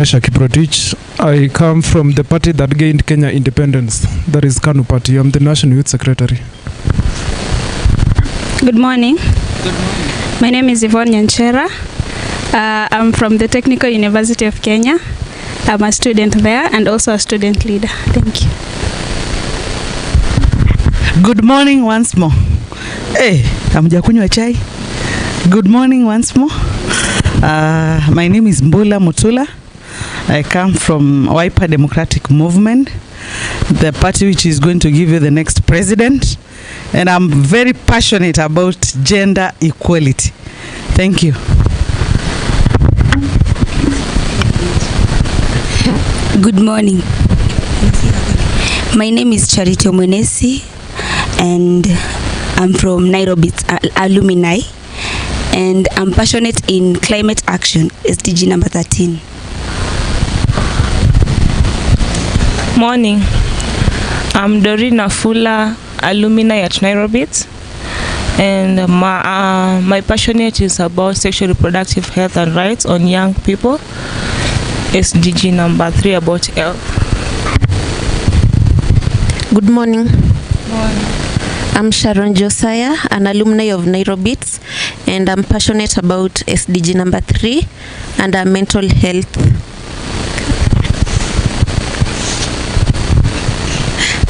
Kiprotich. I come from the party that gained Kenya independence, that is KANU Party. I'm the National Youth Secretary. Good morning. Good morning. My name is Yvonne Nyanchera. I'm from the Technical University of Kenya. I'm a student there and also a student leader. Thank you. Good morning once more. Hey, hamjakunywa chai? Good morning once more. My name is Mbula Mutula. I come from Wiper Democratic Movement, the party which is going to give you the next president. And I'm very passionate about gender equality. Thank you. Good morning. My name is Charity Omwenesi and I'm from Nairobi alumni, and I'm passionate in climate action, SDG number 13. Morning. I'm Doreen Afula, alumni at Nairobi, and my passionate is about sexual reproductive health and rights on young people, SDG number 3 about health. Good morning. I'm Sharon Josiah, an alumni of Nairobi, and I'm passionate about SDG number 3 and mental health.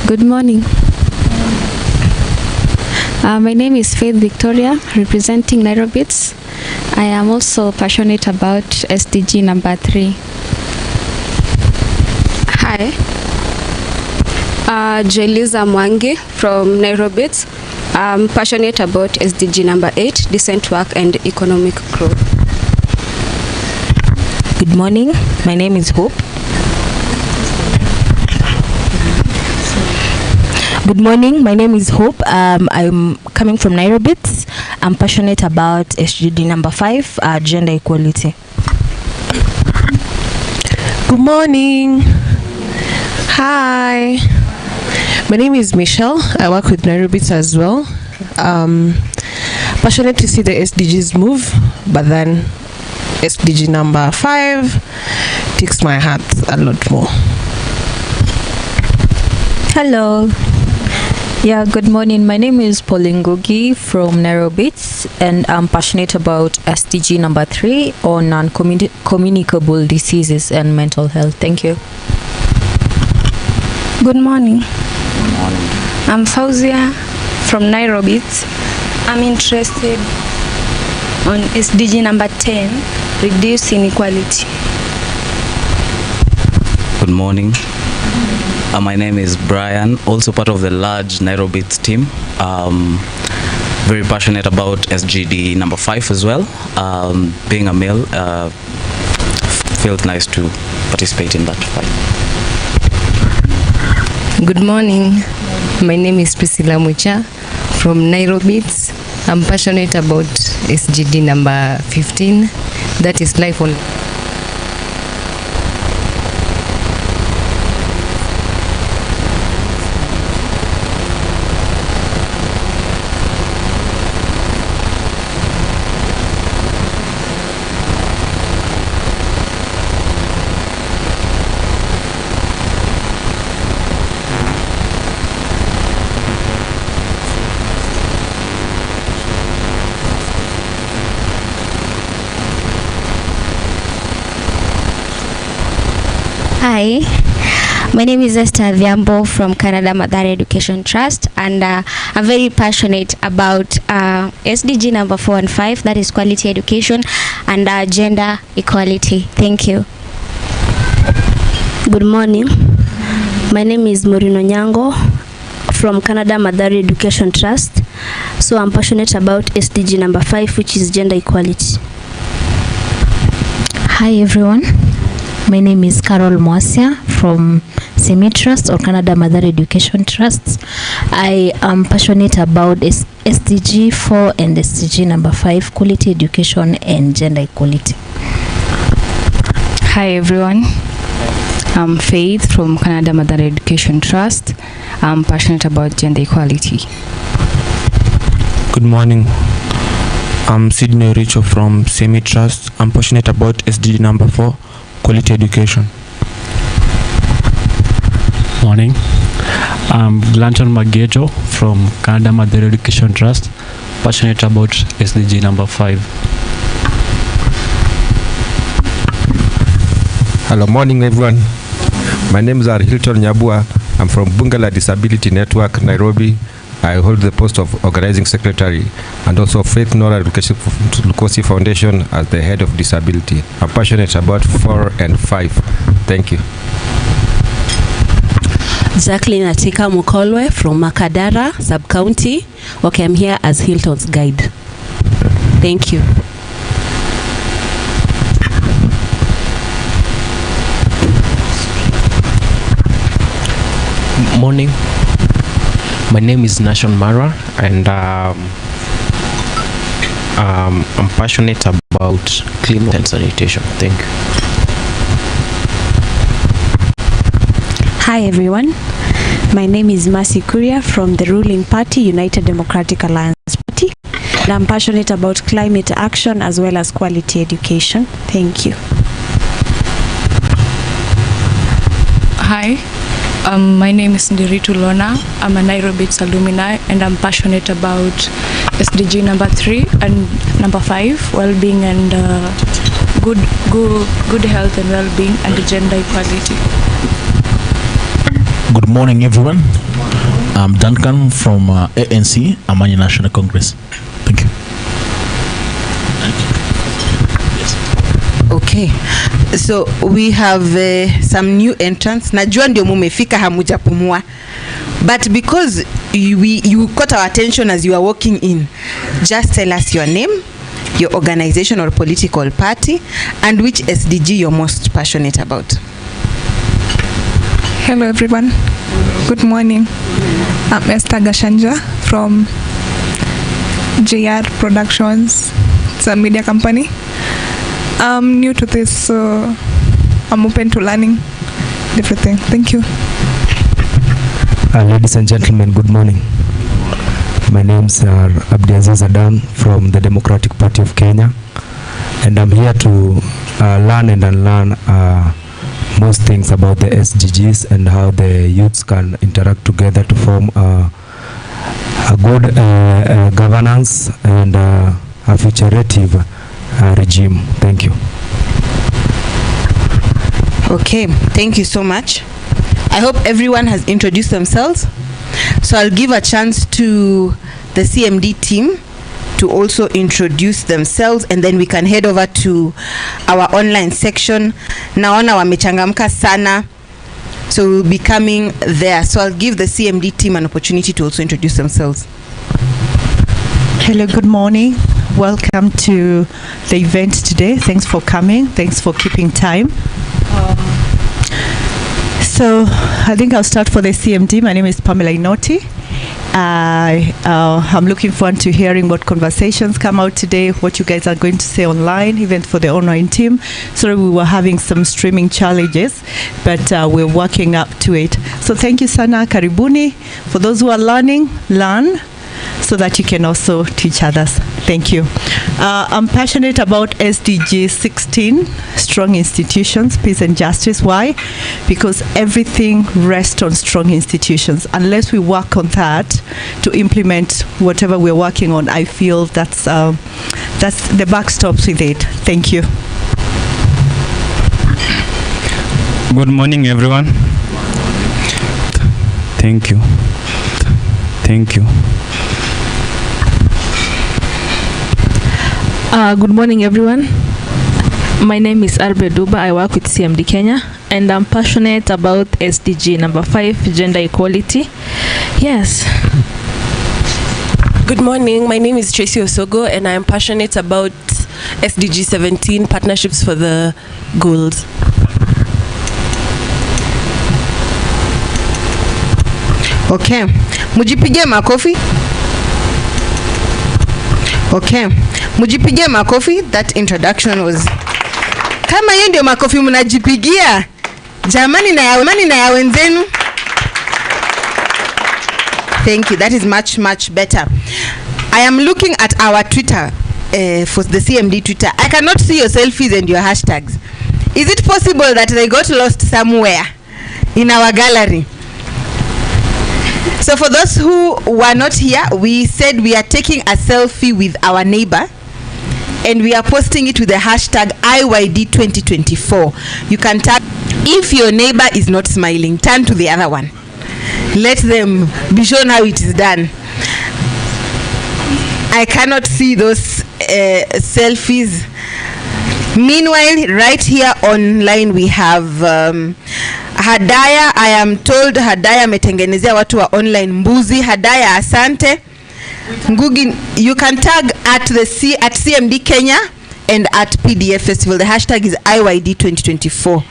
Good morning. My name is Faith Victoria, representing Nairobi. I am also passionate about SDG number 3. Hi. Joeliza Mwangi from Nairobi. I'm passionate about SDG number 8, decent work and economic growth. Good morning. My name is Hope. Good morning. My name is Hope. I'm coming from Nairobi. I'm passionate about SDG number 5, gender equality. Good morning. Hi. My name is Michelle. I work with Nairobi as well. Passionate to see the SDGs move, but then SDG number 5 takes my heart a lot more. Hello. Yeah, good morning. My name is Pauline Gogi from Nairobi, and I'm passionate about SDG number 3 on non-communicable diseases and mental health. Thank you. Good morning. Good morning. I'm Fauzia from Nairobi. I'm interested on SDG number 10, reduce inequality. Good morning. My name is Brian, also part of the large Nairobi team. Very passionate about SGD number 5 as well. Being a male, felt nice to participate in that fight. Good morning. My name is Priscilla Mucha from Nairobi. I'm passionate about SGD number 15, that is life on. Hi, my name is Esther Viambo from Canada Mathare Education Trust, and I'm very passionate about SDG number 4 and 5, that is quality education and gender equality. Thank you. Good morning. My name is Morino Nyango from Canada Mathare Education Trust. So I'm passionate about SDG number 5, which is gender equality. Hi everyone. My name is Carol Mwasia from SEMI Trust or Canada Mathare Education Trust. I am passionate about SDG 4 and SDG number 5, quality education and gender equality. Hi everyone. I'm Faith from Canada Mathare Education Trust. I'm passionate about gender equality. Good morning. I'm Sydney Richo from SEMI Trust. I'm passionate about SDG number 4, quality education. Morning. I'm Glanton Mageto from Canada Mother Education Trust, passionate about SDG number 5. Hello, morning everyone. My name is Hilton Nyabua. I'm from Bungala Disability Network, Nairobi. I hold the post of organizing secretary and also Faith Nora Lukosi Foundation as the head of disability. I'm passionate about 4 and 5. Thank you. Jacqueline Atika Mukolwe from Makadara Sub-County. Okay, I'm here as Hilton's guide. Thank you. Morning. My name is Nashon Mara, and I'm passionate about clean water and sanitation. Thank you. Hi everyone, my name is Mercy Kuria from the ruling party United Democratic Alliance Party, and I'm passionate about climate action as well as quality education. Thank you. Hi, my name is Ndiritu Lona. I'm a Nairobi alumni and I'm passionate about SDG number 3 and number 5, well-being and good health and well-being and gender equality. Good morning, everyone. I'm Duncan from ANC, Amani National Congress. Thank you. Okay, so we have some new entrants. Najua ndio mumefika hamujapumua, but because you caught our attention as you are walking in, just tell us your name, your organization or political party, and which SDG you're most passionate about. Hello everyone, good morning. I'm Esther Gashanja from JR Productions. It's a media company. I'm new to this, so I'm open to learning everything. Thank you. Ladies and gentlemen, good morning. My name is Abdiaziz Adam from the Democratic Party of Kenya, and I'm here to learn and unlearn most things about the SDGs and how the youths can interact together to form a good governance and a futurative regime. Thank you. Okay, thank you so much. I hope everyone has introduced themselves. So I'll give a chance to the CMD team to also introduce themselves, and then we can head over to our online section. Naona wamechangamka sana, so we'll be coming there. So I'll give the CMD team an opportunity to also introduce themselves. Hello, good morning. Welcome to the event today. Thanks for coming. Thanks for keeping time. So I think I'll start for the CMD. My name is Pamela Inoti. I'm looking forward to hearing what conversations come out today, what you guys are going to say online, even for the online team. Sorry, we were having some streaming challenges, but we're working up to it. So thank you sana, karibuni. For those who are learning, learn so that you can also teach others. Thank you. I'm passionate about SDG 16, strong institutions, peace and justice. Why? Because everything rests on strong institutions. Unless we work on that to implement whatever we're working on, I feel that's the buck stops with it. Thank you. Good morning, everyone. Thank you. Thank you. Good morning everyone. My name is Arbe Duba. I work with CMD Kenya and I'm passionate about SDG number 5, gender equality. Yes. Good morning. My name is Tracy Osogo and I am passionate about SDG 17, partnerships for the goals. Okay. Mujipige makofi. Okay. Mujipige makofi. That introduction was... Kama hiyo ndio makofi mnajipigia. Jamani na ya wenzenu. Thank you. That is much, much better. I am looking at our Twitter, for the CMD Twitter. I cannot see your selfies and your hashtags. Is it possible that they got lost somewhere in our gallery? So for those who were not here, we said we are taking a selfie with our neighbor and we are posting it with the hashtag IYD2024. You can tag, if your neighbor is not smiling, turn to the other one. Let them be shown how it is done. I cannot see those selfies. Meanwhile, right here online we have Hadaya. I am told Hadaya ametengenezea watu wa online mbuzi. Hadaya, asante. Ngugi, you can tag at CMD Kenya and at PDF Festival. The hashtag is IYD2024.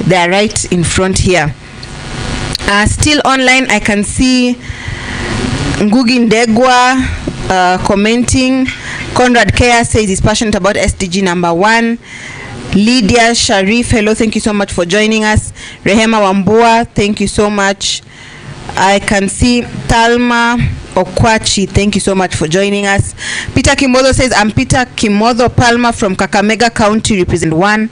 They are right in front here. Still online, I can see Ngugi Ndegwa commenting. Conrad Kea says he's passionate about SDG number 1. Lydia Sharif, hello, thank you so much for joining us. Rehema Wambua, thank you so much. I can see Talma Okwachi, thank you so much for joining us. Peter Kimodho says, I'm Peter Kimodho Palma from Kakamega County, represent 1.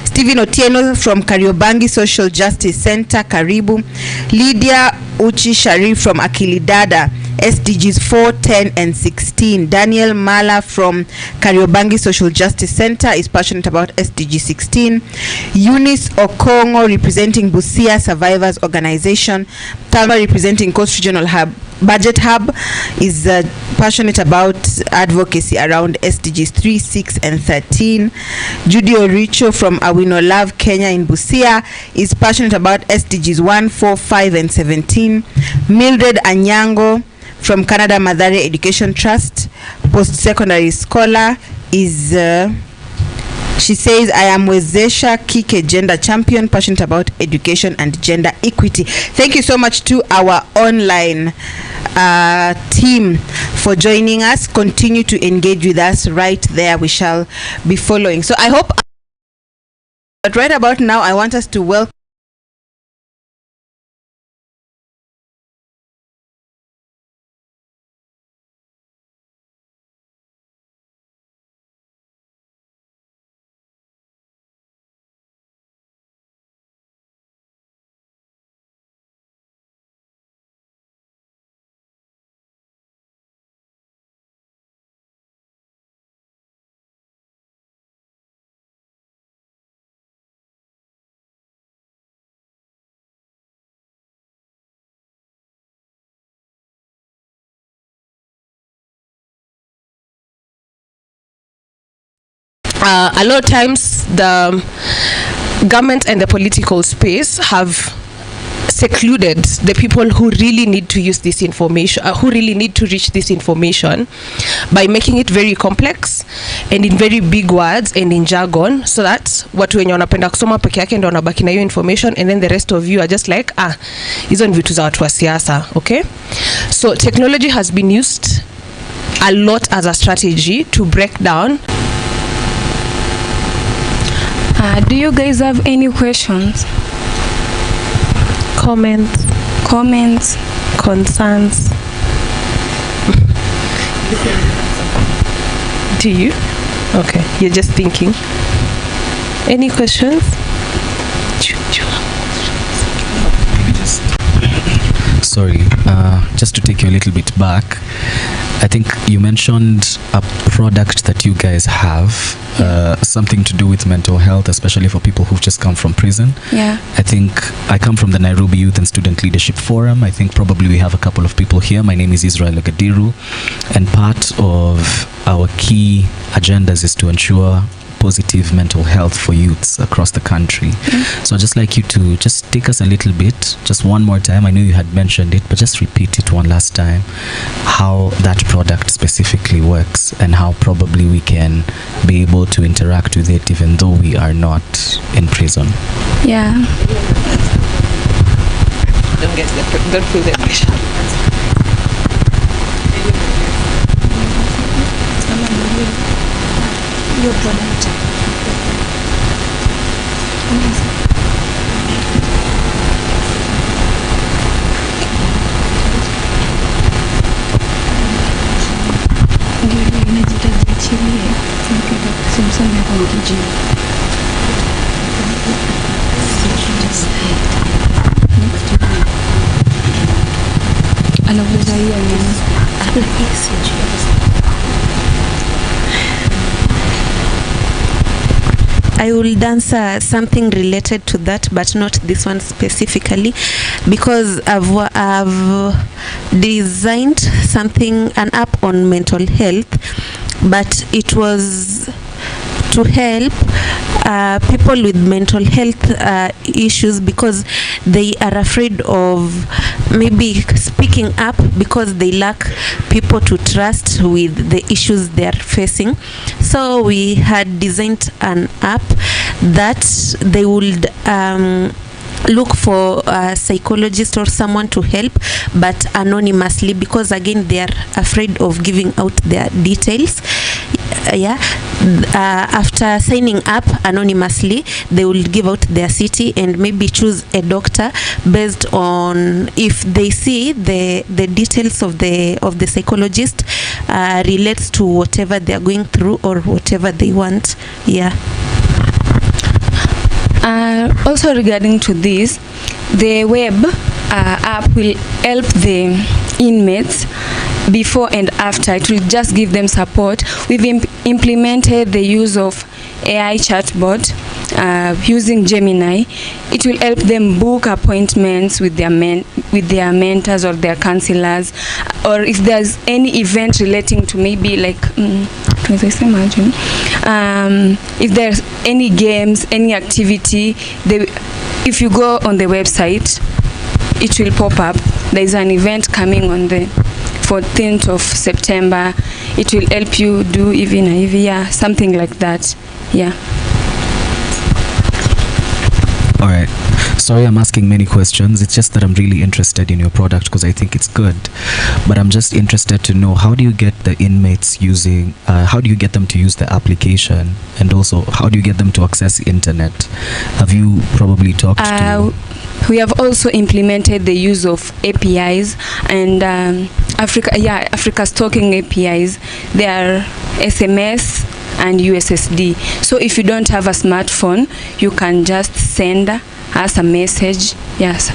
Stephen Otieno from Kariobangi Social Justice Center, Karibu. Lydia Uchi Sharif from Akilidada, SDGs 4, 10 and 16. Daniel Mala from Kariobangi Social Justice Center is passionate about SDG 16. Eunice Okongo representing Busia Survivors Organization. Talma representing Coast Regional Hub Budget Hub is passionate about advocacy around SDGs 3, 6 and 13. Judy Oricho from Awino Love Kenya in Busia is passionate about SDGs 1, 4, 5 and 17. Mildred Anyango from Canada Madare Education Trust, post-secondary scholar, is she says, I am Wezesha Kike Gender Champion, passionate about education and gender equity. Thank you so much to our online team for joining us. Continue to engage with us right there. We shall be following. So I hope, but right about now, I want us to welcome a lot of times the government and the political space have secluded the people who really need to use this information, who really need to reach this information, by making it very complex and in very big words and in jargon, so that watu wenye wanapenda kusoma peke yake ndio wanabaki na hiyo information, and then the rest of you are just like, hizo ni vitu za watu wa siasa. Okay, so technology has been used a lot as a strategy to break down. Do you guys have any questions? Comments? Concerns? Do you? Okay, you're just thinking. Any questions? Sorry, just to take you a little bit back, I think you mentioned a product that you guys have, something to do with mental health, especially for people who've just come from prison. Yeah. I think I come from the Nairobi Youth and Student Leadership Forum. I think probably we have a couple of people here. My name is Israel Agadiru, and part of our key agendas is to ensure positive mental health for youths across the country. So I'd just like you to just take us a little bit, just one more time. I know you had mentioned it, but just repeat it one last time, how that product specifically works and how probably we can be able to interact with it even though we are not in prison. Yeah. Don't feel the pressure. Your product. I will answer something related to that, but not this one specifically, because I've designed an app on mental health, but it was to help people with mental health issues, because they are afraid of maybe speaking up because they lack people to trust with the issues they are facing. So we had designed an app that they would look for a psychologist or someone to help, but anonymously, because again they are afraid of giving out their details. After signing up anonymously, they will give out their city and maybe choose a doctor based on if they see the details of the psychologist relates to whatever they are going through or whatever they want. Also regarding to this, the web app will help the inmates before and after. It will just give them support. We've implemented the use of AI chatbot using Gemini. It will help them book appointments with their mentors or their counselors, or if there's any event relating to maybe like if there's any games, any activity, if you go on the website, it will pop up. There's an event coming on the 14th of September. It will help you do even something like that. All right. Sorry, I'm asking many questions. It's just that I'm really interested in your product because I think it's good. But I'm just interested to know, how do you get the inmates how do you get them to use the application? And also, how do you get them to access internet? Have you probably talked to... We have also implemented the use of APIs and Africa's Talking APIs. They are SMS and USSD. So if you don't have a smartphone, you can just send us a message. Yes.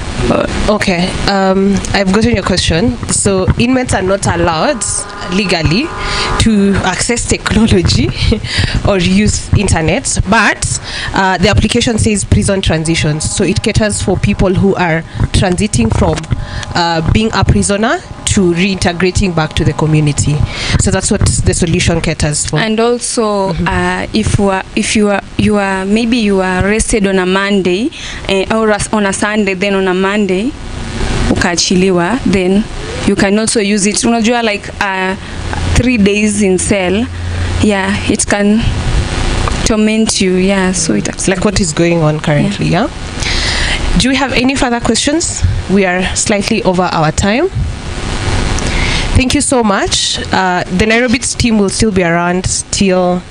Okay. I've gotten your question. So inmates are not allowed legally to access technology or use internet, but the application says prison transitions. So it caters for people who are transiting from being a prisoner to reintegrating back to the community. So that's what the solution caters for. And also, if you are maybe you are arrested on a Monday or on a Sunday, then on a Monday ukaachiliwa, then you can also use it. Unajua, like 3 days in cell, it can torment you. So it's like what is going on currently. Do we have any further questions? We are slightly over our time. Thank you so much. The Nairobi team will still be around till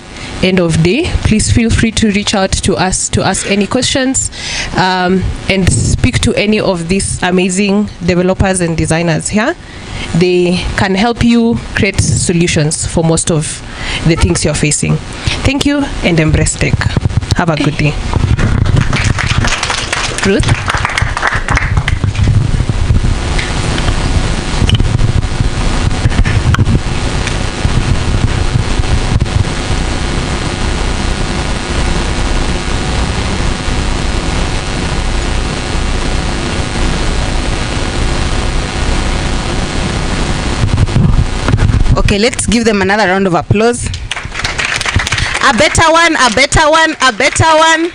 end of day. Please feel free to reach out to us to ask any questions and speak to any of these amazing developers and designers here. They can help you create solutions for most of the things you're facing. Thank you and embrace tech. Have a good day. Ruth? Okay, let's give them another round of applause. A better one, a better one, a better one.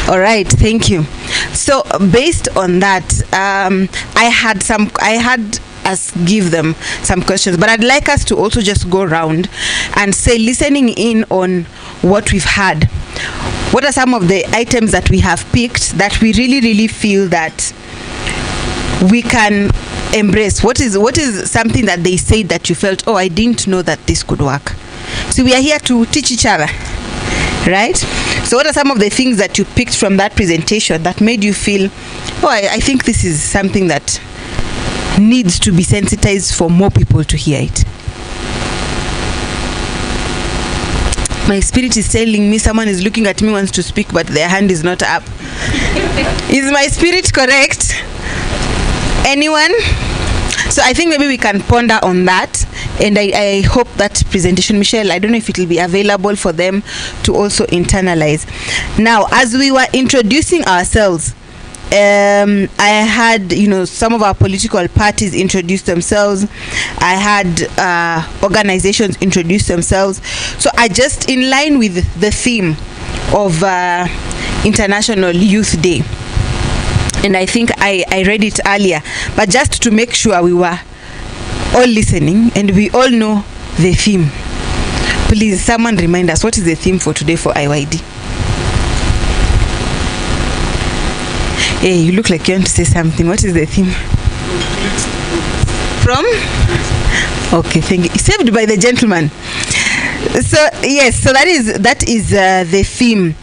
All right, thank you. So based on that, I had us give them some questions, but I'd like us to also just go around and say, listening in on what we've had, what are some of the items that we have picked that we really feel that we can embrace? What is something that they said that you felt, oh, I didn't know that this could work? So we are here to teach each other, right? So what are some of the things that you picked from that presentation that made you feel, oh, I think this is something that needs to be sensitized for more people to hear it? My spirit is telling me someone is looking at me, wants to speak, but their hand is not up. Is my spirit correct? Anyone? So I think maybe we can ponder on that, and I hope that presentation, Michelle, I don't know if it will be available for them to also internalize. Now, as we were introducing ourselves, I had, some of our political parties introduce themselves. I had organizations introduce themselves. So I just, in line with the theme of International Youth Day, and I think I read it earlier, but just to make sure we were all listening and we all know the theme, please someone remind us, what is the theme for today for IYD? Hey, you look like you want to say something. What is the theme? From? Okay, thank you. Saved by the gentleman. So yes, so that is the theme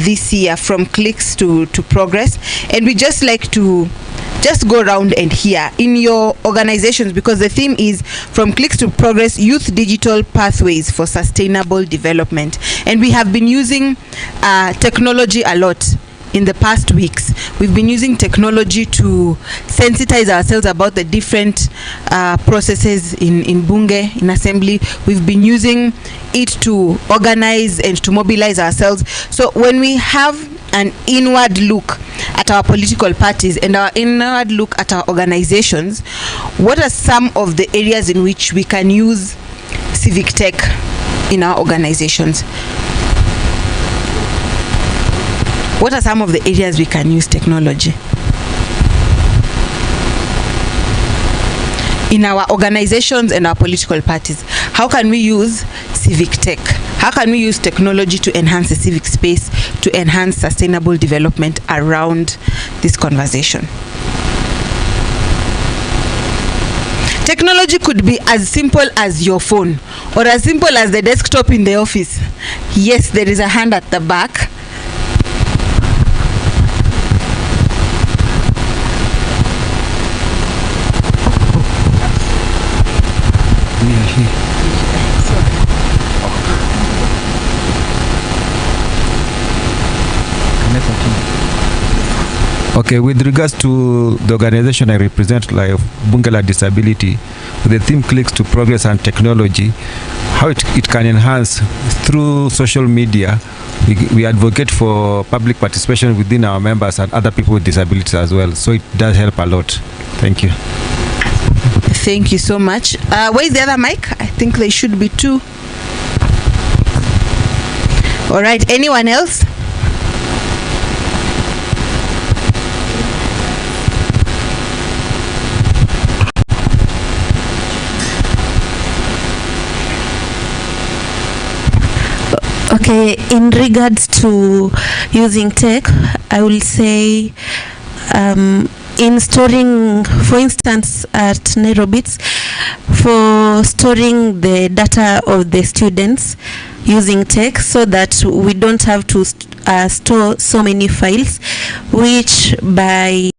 this year, from clicks to progress, and we just like to just go around and hear in your organizations, because the theme is from clicks to progress, youth digital pathways for sustainable development, and we have been using technology a lot. In the past weeks, we've been using technology to sensitize ourselves about the different processes in Bunge, in Assembly. We've been using it to organize and to mobilize ourselves. So when we have an inward look at our political parties and our inward look at our organizations, what are some of the areas in which we can use civic tech in our organizations? What are some of the areas we can use technology? In our organizations and our political parties, how can we use civic tech? How can we use technology to enhance the civic space, to enhance sustainable development around this conversation? Technology could be as simple as your phone, or as simple as the desktop in the office. Yes, there is a hand at the back. Okay, with regards to the organization I represent, like Bunge la Disability, the theme clicks to progress and technology, how it can enhance through social media. We advocate for public participation within our members and other people with disabilities as well. So it does help a lot. Thank you. Thank you so much. Where is the other mic? I think there should be two. All right, anyone else? Okay, in regards to using tech, I will say in storing, for instance, at Nairobits, for storing the data of the students using tech, so that we don't have to store so many files, which by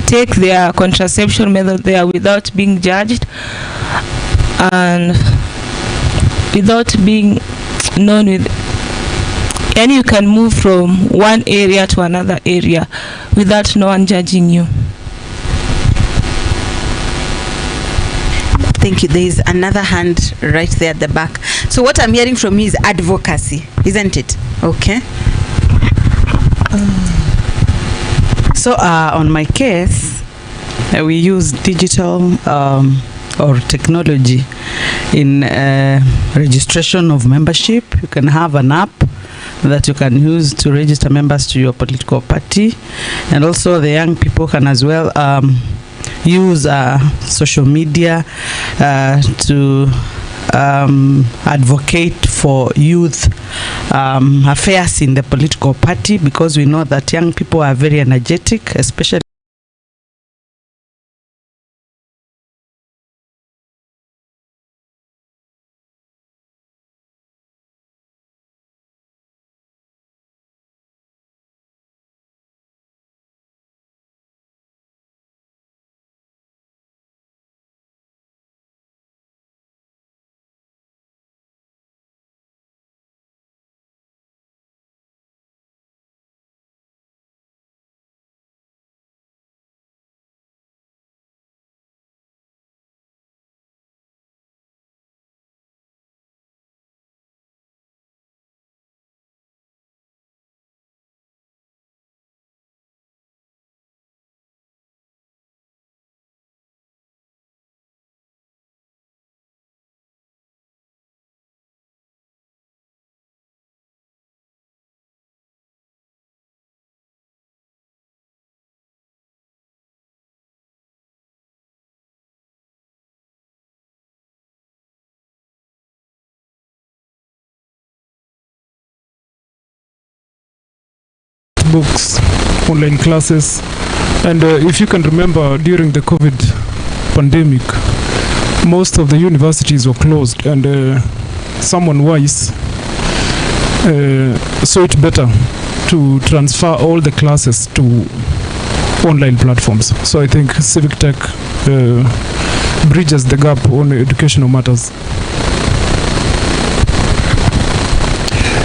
take their contraception method there without being judged and without being known with, and you can move from one area to another area without no one judging you. Thank you. There is another hand right there at the back. So what I'm hearing from you is advocacy, isn't it? Okay. So on my case, we use digital or technology in registration of membership. You can have an app that you can use to register members to your political party, and also the young people can as well use social media to advocate for youth affairs in the political party, because we know that young people are very energetic, especially books, online classes, and if you can remember, during the COVID pandemic, most of the universities were closed, and someone wise saw it better to transfer all the classes to online platforms. So I think Civic Tech bridges the gap on educational matters.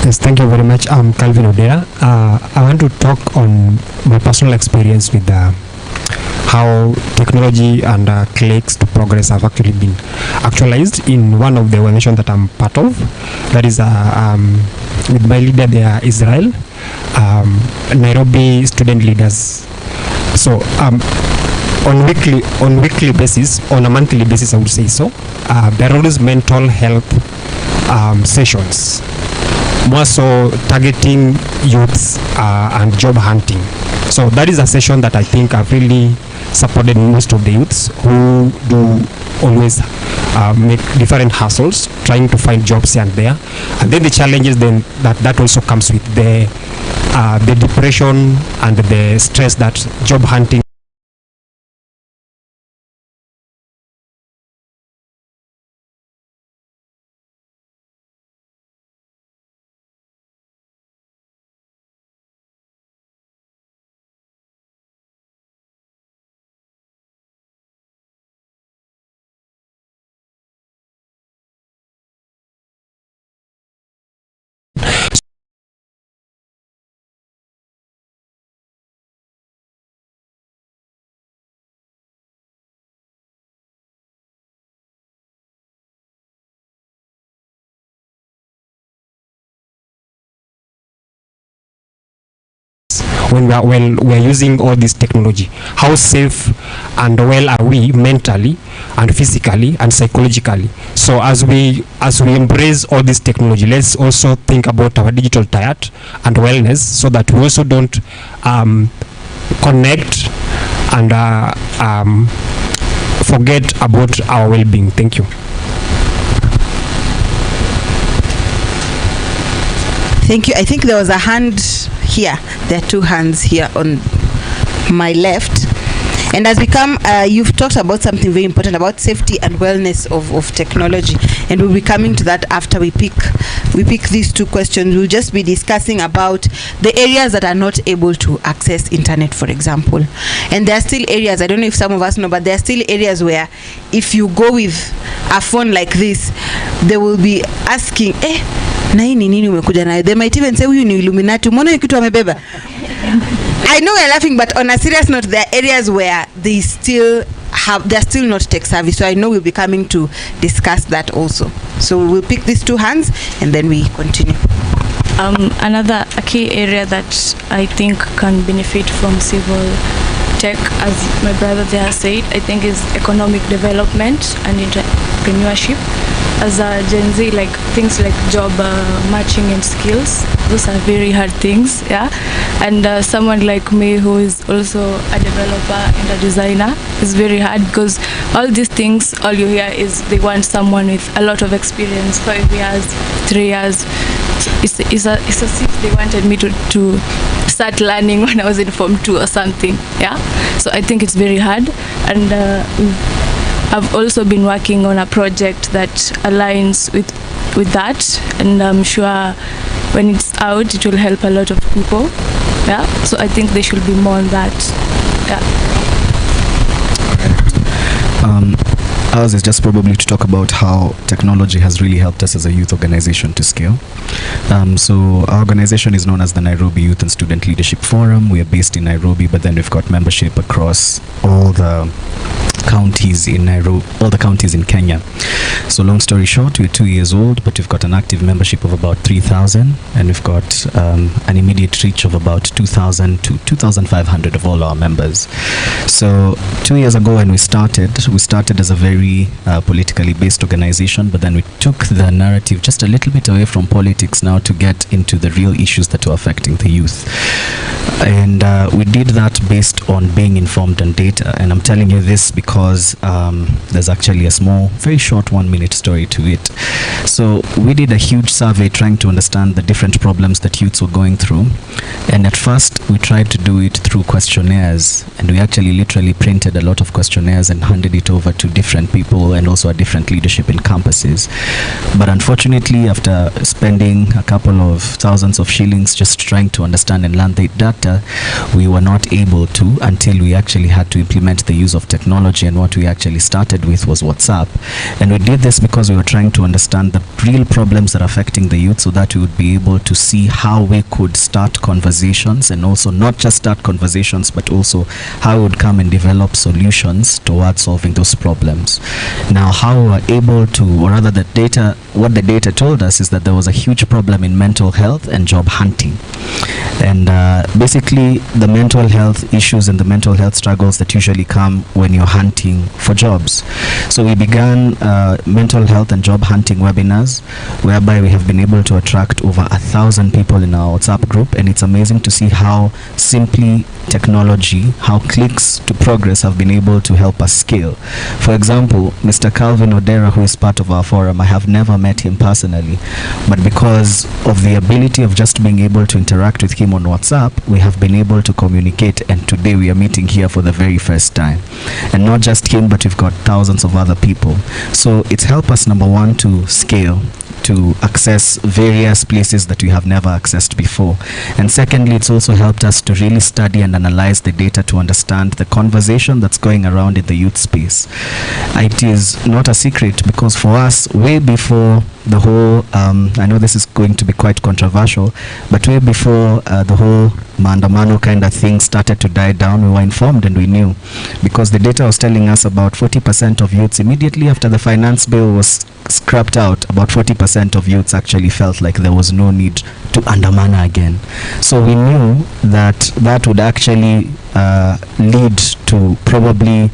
Yes, thank you very much. I'm Calvin Odea. I want to talk on my personal experience with how technology and clicks to progress have actually been actualized in one of the organizations that I'm part of. That is with my leader there, Israel, Nairobi student leaders. So on weekly basis, on a monthly basis, I would say so. There are always mental health sessions, more so targeting youths and job hunting. So that is a session that I think I've really supported most of the youths who do always make different hustles, trying to find jobs here and there. And then the challenges then that also comes with the depression and the stress that job hunting when we're using all this technology. How safe and well are we mentally and physically and psychologically? So as we embrace all this technology, let's also think about our digital diet and wellness, so that we also don't connect and forget about our well-being. Thank you. Thank you. I think there was a hand here. There are two hands here on my left. And as we come, you've talked about something very important about safety and wellness of technology, and we'll be coming to that after we pick these two questions. We'll just be discussing about the areas that are not able to access internet, for example. And there are still areas, I don't know if some of us know, but there are still areas where if you go with a phone like this, they will be asking, na hii ni nini umekuja nayo? They might even say, huyu ni Illuminati, umeona hiyo kitu amebeba? I know we're laughing, but on a serious note, there are areas where they're still not tech savvy. So I know we'll be coming to discuss that also. So we'll pick these two hands and then we continue. Another key area that I think can benefit from civil tech, as my brother there said, I think is economic development and entrepreneurship. As a Gen Z, like things like job matching and skills, those are very hard things, yeah. And someone like me who is also a developer and a designer, is very hard because all these things, all you hear is they want someone with a lot of experience, 5 years, 3 years. It's as if they wanted me to start learning when I was in Form 2 or something, yeah. So I think it's very hard, and I've also been working on a project that aligns with that, and I'm sure when it's out it will help a lot of people, yeah. So I think there should be more on that, yeah. Ours is just probably to talk about how technology has really helped us as a youth organization to scale. So our organization is known as the Nairobi Youth and Student Leadership Forum. We are based in Nairobi, but then we've got membership across all the counties in Nairobi, all the counties in Kenya. So long story short, we're 2 years old, but we've got an active membership of about 3,000, and we've got an immediate reach of about 2,000 to 2,500 of all our members. So 2 years ago when we started as a very politically based organization, but then we took the narrative just a little bit away from politics now to get into the real issues that were affecting the youth. And we did that based on being informed on data. And I'm telling you this because there's actually a small, very short 1-minute story to it. So we did a huge survey trying to understand the different problems that youths were going through. And at first we tried to do it through questionnaires, and we actually literally printed a lot of questionnaires and handed it over to different people and also a different leadership in campuses. But unfortunately, after spending a couple of thousands of shillings just trying to understand and learn the data, we were not able to until we actually had to implement the use of technology. And what we actually started with was WhatsApp. And we did this because we were trying to understand the real problems that are affecting the youth, so that we would be able to see how we could start conversations, and also not just start conversations, but also how we would come and develop solutions towards solving those problems. Now, how we were able to, or rather what the data told us is that there was a huge problem in mental health and job hunting. And basically the mental health issues and the mental health struggles that usually come when you're hunting for jobs. So we began mental health and job hunting webinars, whereby we have been able to attract over 1,000 people in our WhatsApp group. And it's amazing to see how simply technology, how clicks to progress have been able to help us scale. For example, Mr. Calvin Odera, who is part of our forum, I have never met him personally, but because of the ability of just being able to interact with him on WhatsApp, we have been able to communicate, and today we are meeting here for the very first time. And not just him, but we've got thousands of other people. So it's helped us, number one, to scale, to access various places that we have never accessed before. And secondly, it's also helped us to really study and analyze the data to understand the conversation that's going around in the youth space. It is not a secret, because for us, way before the whole, I know this is going to be quite controversial, but way before the whole maandamano kind of thing started to die down, we were informed and we knew, because the data was telling us about 40% of youths, immediately after the finance bill was scrapped out, about 40% of youths actually felt like there was no need to andamana again. So we knew that that would actually lead to probably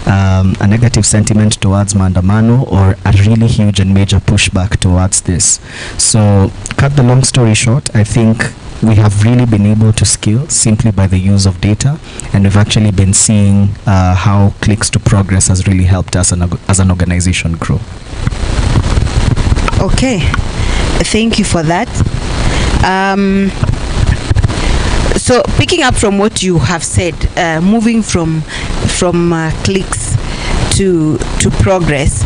a negative sentiment towards maandamano, or a really huge and major pushback towards this. So cut the long story short, I think we have really been able to scale simply by the use of data, and we've actually been seeing how Clicks to Progress has really helped us as an organization grow. Okay, thank you for that. So picking up from what you have said, moving from from clicks to progress.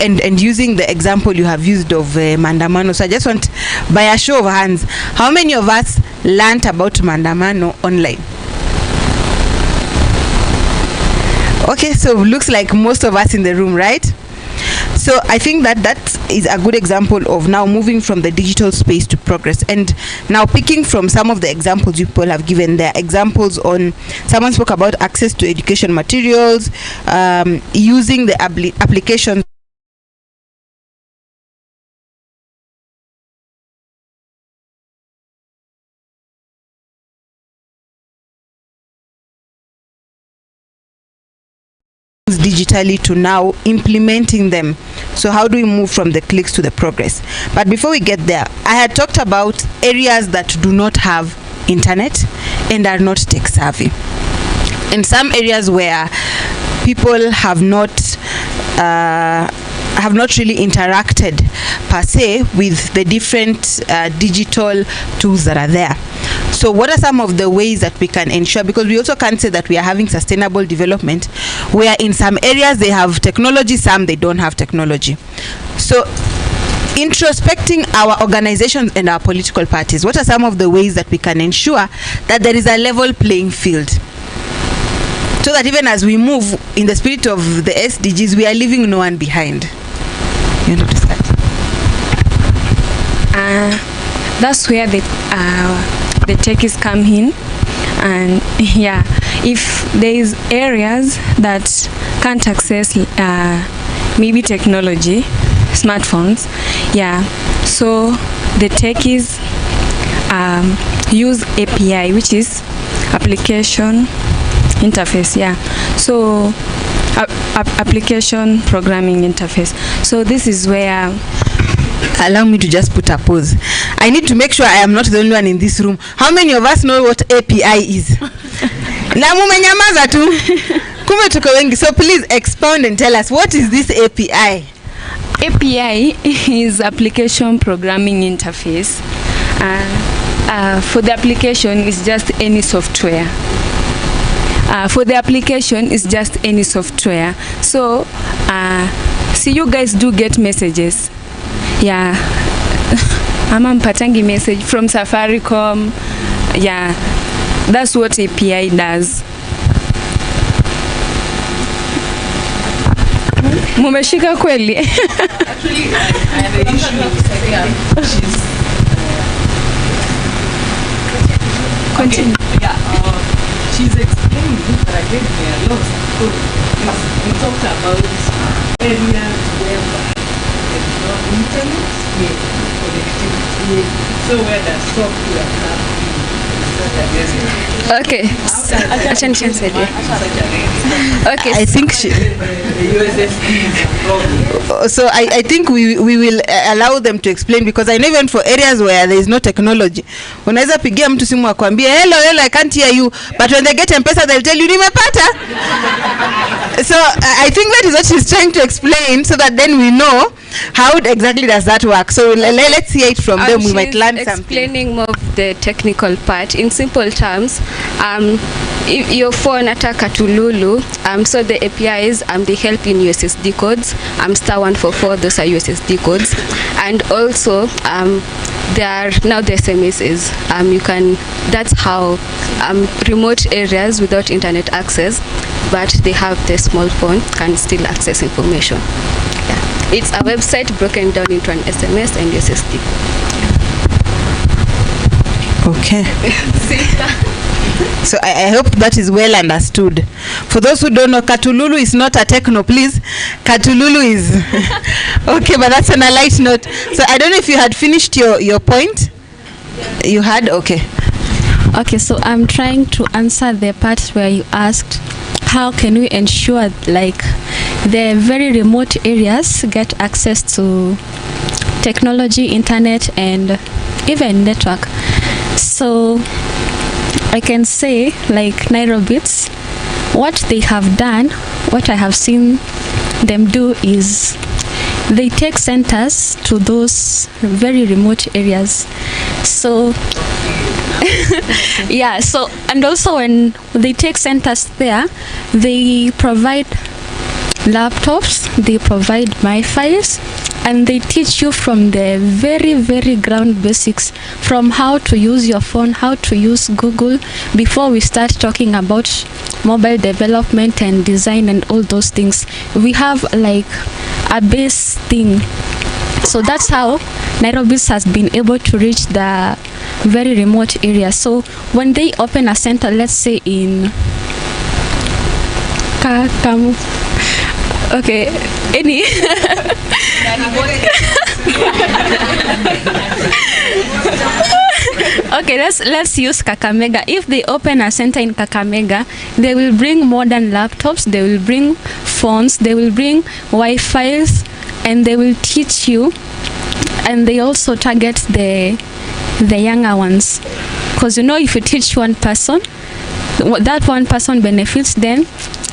And using the example you have used of Mandamano, so I just want, by a show of hands, how many of us learnt about Mandamano online? Okay, so looks like most of us in the room, right? So I think that is a good example of now moving from the digital space to progress. And now picking from some of the examples you people have given, there are examples on, someone spoke about access to education materials, using the applications digitally to now implementing them. So how do we move from the clicks to the progress? But before we get there, I had talked about areas that do not have internet and are not tech savvy. In some areas where people have not really interacted per se with the different digital tools that are there. So what are some of the ways that we can ensure, because we also can't say that we are having sustainable development where in some areas they have technology, some they don't have technology. So introspecting our organizations and our political parties, what are some of the ways that we can ensure that there is a level playing field, so that even as we move in the spirit of the SDGs, we are leaving no one behind? You know, to start. That's where the techies come in, and yeah, if there is areas that can't access maybe technology, smartphones, yeah, so the techies use API, which is application interface, yeah, so application programming interface. So this is where, allow me to just put a pause. I need to make sure I am not the only one in this room. How many of us know what API is? Na mumenyamaza tu. Kumbe tuko wengi. So please expound and tell us, what is this API? API is application programming interface. For the application, it's just any software. For the application, it's just any software. So, see, you guys do get messages. Yeah, ama mpatangi message from Safaricom. Yeah, that's what API does. Mumeshika kweli? Actually, I have an issue with Continue. Yeah, she's explaining, but I gave me a lot. So we talked about areas where internet, connectivity, so where the software okay. Okay. I think so I think we will allow them to explain, because I know even for areas where there is no technology, unaweza pigia mtu simu akwambie hello I can't hear you, but when they get M-Pesa they'll tell you nimepata. So I think that is what she's trying to explain, so that then we know how exactly does that work. So let's hear it from them. We might learn something. Explaining more of the technical part in simple terms. If your phone ataka Tululu, so the APIs they help in USSD codes. *144, those are USSD codes, and also there are now the SMSs. You can, that's how remote areas without internet access, but they have the small phone, can still access information. Yeah. It's a website broken down into an SMS and USSD. Okay. So I hope that is well understood. For those who don't know, Katululu is not a techno, please. Katululu is okay, but that's on a light note. So I don't know if you had finished your point. You had? Okay. Okay, so I'm trying to answer the part where you asked how can we ensure like the very remote areas get access to technology, internet, and even network. So I can say like Nairobits, what they have done, what I have seen them do is they take centers to those very remote areas. So yeah, so and also when they take centers there, they provide laptops, they provide my files, and they teach you from the very, very ground basics, from how to use your phone, how to use Google, before we start talking about mobile development and design and all those things. We have like a base thing. So that's how Nairobi has been able to reach the very remote areas. So when they open a center, let's say in okay, any okay, let's use Kakamega. If they open a center in Kakamega, they will bring modern laptops, they will bring phones, they will bring Wi-Fi's, and they will teach you. And they also target the younger ones, because you know, if you teach one person, that one person benefits, then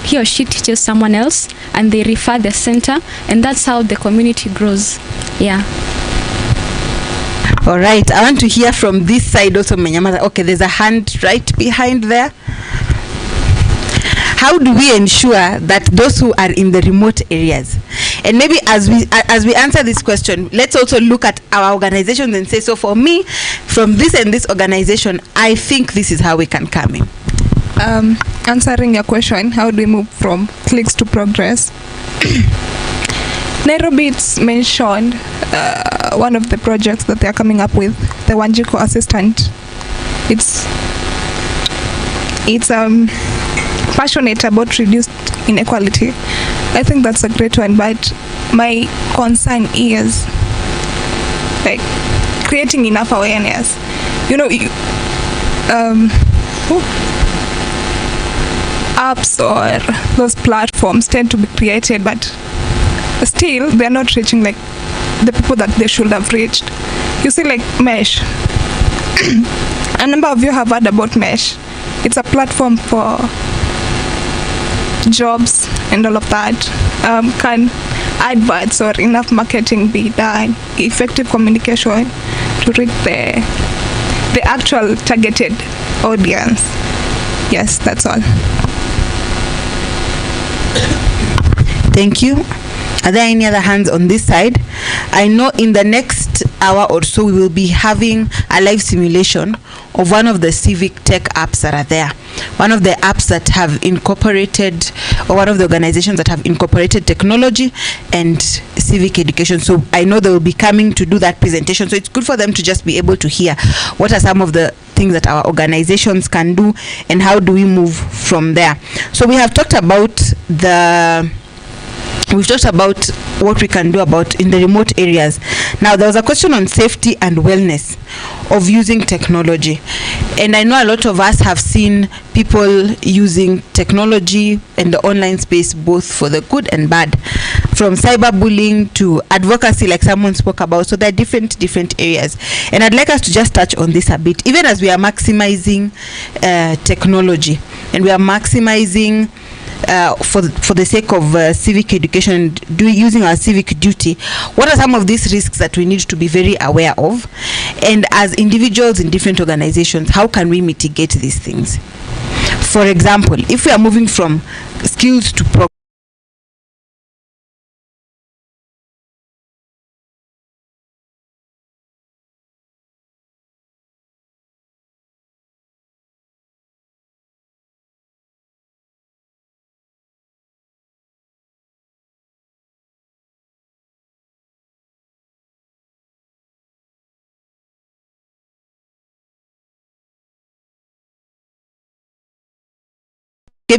he or she teaches someone else, and they refer the center, and that's how the community grows. Yeah. All right, I want to hear from this side also, Menyamaza. Okay, there's a hand right behind there. How do we ensure that those who are in the remote areas, and maybe as we answer this question, let's also look at our organizations and say, so for me, from this and this organization, I think this is how we can come in. Answering your question, how do we move from clicks to progress? Nairobi, it's mentioned one of the projects that they are coming up with, the Wanjiku Assistant. It's passionate about reduced inequality. I think that's a great one, but my concern is like creating enough awareness. You know, apps or those platforms tend to be created, but still they're not reaching like the people that they should have reached. You see, like Mesh. A number of you have heard about Mesh. It's a platform for jobs and all of that. Can adverts or enough marketing be done, effective communication to reach the actual targeted audience? Yes, that's all. Thank you. Are there any other hands on this side? I know in the next hour or so we will be having a live simulation of one of the civic tech apps that are there. One of the apps that have incorporated, or one of the organizations that have incorporated technology and civic education. So I know they will be coming to do that presentation. So it's good for them to just be able to hear what are some of the things that our organizations can do and how do we move from there. So we have talked about we've talked about what we can do about in the remote areas. Now there was a question on safety and wellness of using technology, and I know a lot of us have seen people using technology in the online space both for the good and bad, from cyberbullying to advocacy like someone spoke about. So there are different areas, and I'd like us to just touch on this a bit, even as we are maximizing technology and we are maximizing for the sake of civic education and using our civic duty. What are some of these risks that we need to be very aware of? And as individuals in different organizations, how can we mitigate these things? For example, if we are moving from skills to progress,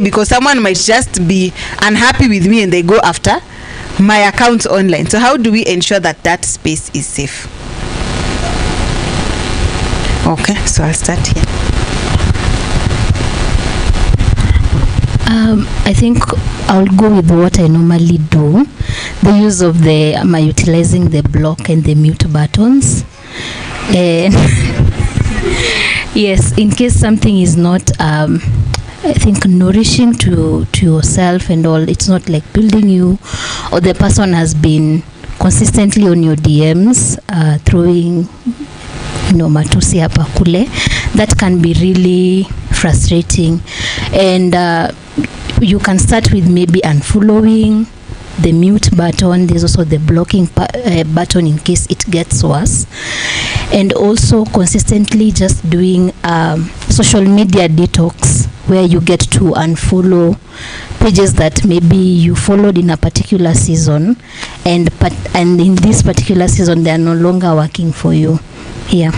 because someone might just be unhappy with me and they go after my accounts online. So how do we ensure that that space is safe? Okay, so I'll start here. I think I'll go with what I normally do. The use of utilizing the block and the mute buttons. And yes, in case something is not I think nourishing to yourself and all, it's not like building you, or the person has been consistently on your DMs throwing matusi hapa kule. That can be really frustrating, and you can start with maybe unfollowing, the mute button. There's also the blocking button in case it gets worse, and also consistently just doing social media detox, where you get to unfollow pages that maybe you followed in a particular season, and in this particular season they are no longer working for you. Yeah.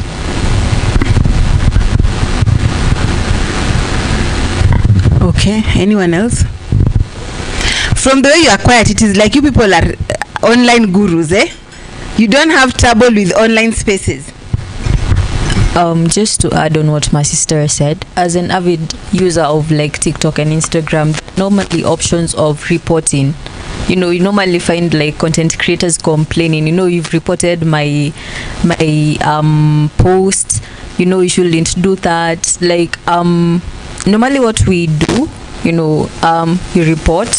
Okay, anyone else? From the way you are quiet, it is like you people are online gurus, eh? You don't have trouble with online spaces. Just to add on what my sister said, as an avid user of like TikTok and Instagram, normally options of reporting, you normally find like content creators complaining, you've reported my post, you shouldn't do that. Like normally what we do, you report,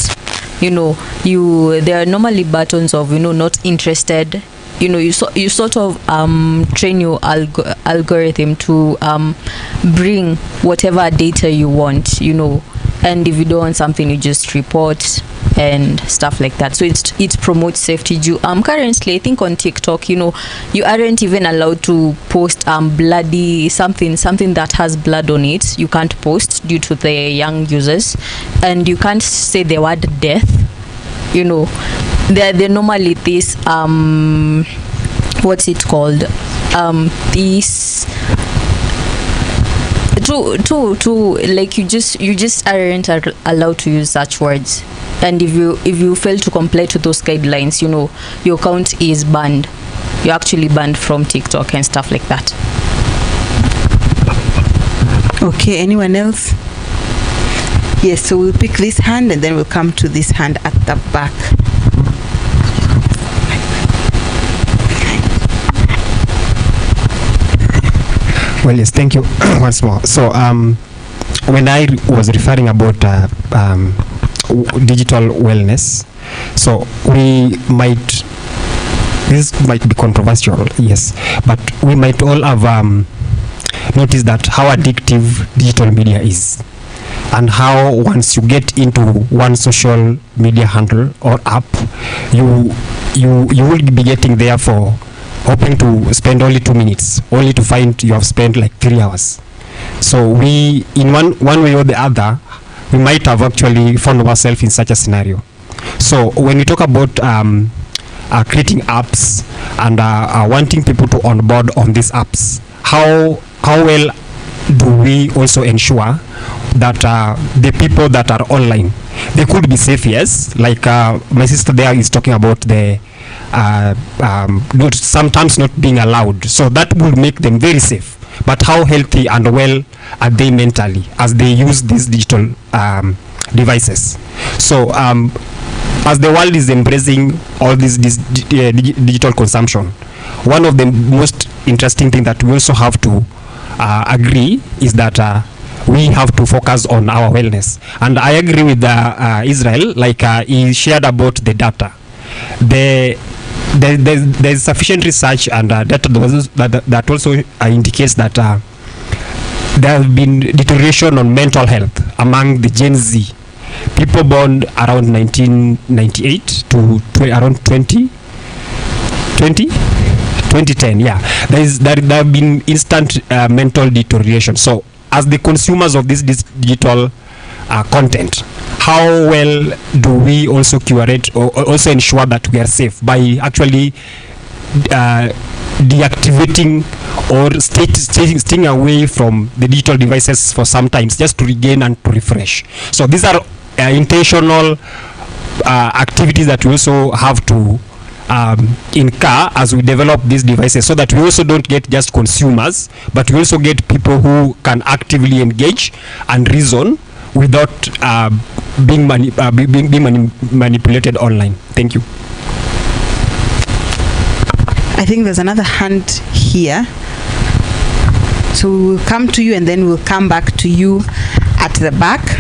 there are normally buttons of not interested. You sort of train your algorithm to bring whatever data you want, and if you don't want something, you just report and stuff like that. So it promotes safety. Currently I think on TikTok, you aren't even allowed to post bloody something that has blood on it. You can't post due to the young users, and you can't say the word death. They're normally this what's it called, this to like you just aren't allowed to use such words, and if you fail to comply to those guidelines, your account is banned. You're actually banned from TikTok and stuff like that. Okay, anyone else? Yes, so we'll pick this hand and then we'll come to this hand at the back. Well, yes, thank you once more. So when I was referring about digital wellness, so this might be controversial, yes, but we might all have noticed that how addictive digital media is, and how once you get into one social media handle or app, you will be getting there for hoping to spend only 2 minutes, only to find you have spent like 3 hours. So we, in one way or the other, we might have actually found ourselves in such a scenario. So when we talk about creating apps and wanting people to onboard on these apps, how well do we also ensure that the people that are online, they could be safe? Yes, like my sister there is talking about the sometimes not being allowed, so that will make them very safe. But how healthy and well are they mentally as they use these digital devices? So as the world is embracing all this digital consumption, one of the most interesting things that we also have to agree is that we have to focus on our wellness. And I agree with Israel, like he shared about the data. There's sufficient research and data that also indicates that there have been deterioration on mental health among the Gen Z, people born around 1998 to around 2010. Yeah, there have been instant mental deterioration. So as the consumers of this digital content, how well do we also curate or also ensure that we are safe by actually deactivating or staying away from the digital devices for some times, just to regain and to refresh? So these are intentional activities that we also have to incur as we develop these devices, so that we also don't get just consumers, but we also get people who can actively engage and reason without being manipulated online. Thank you. I think there's another hand here, so we'll come to you and then we'll come back to you at the back.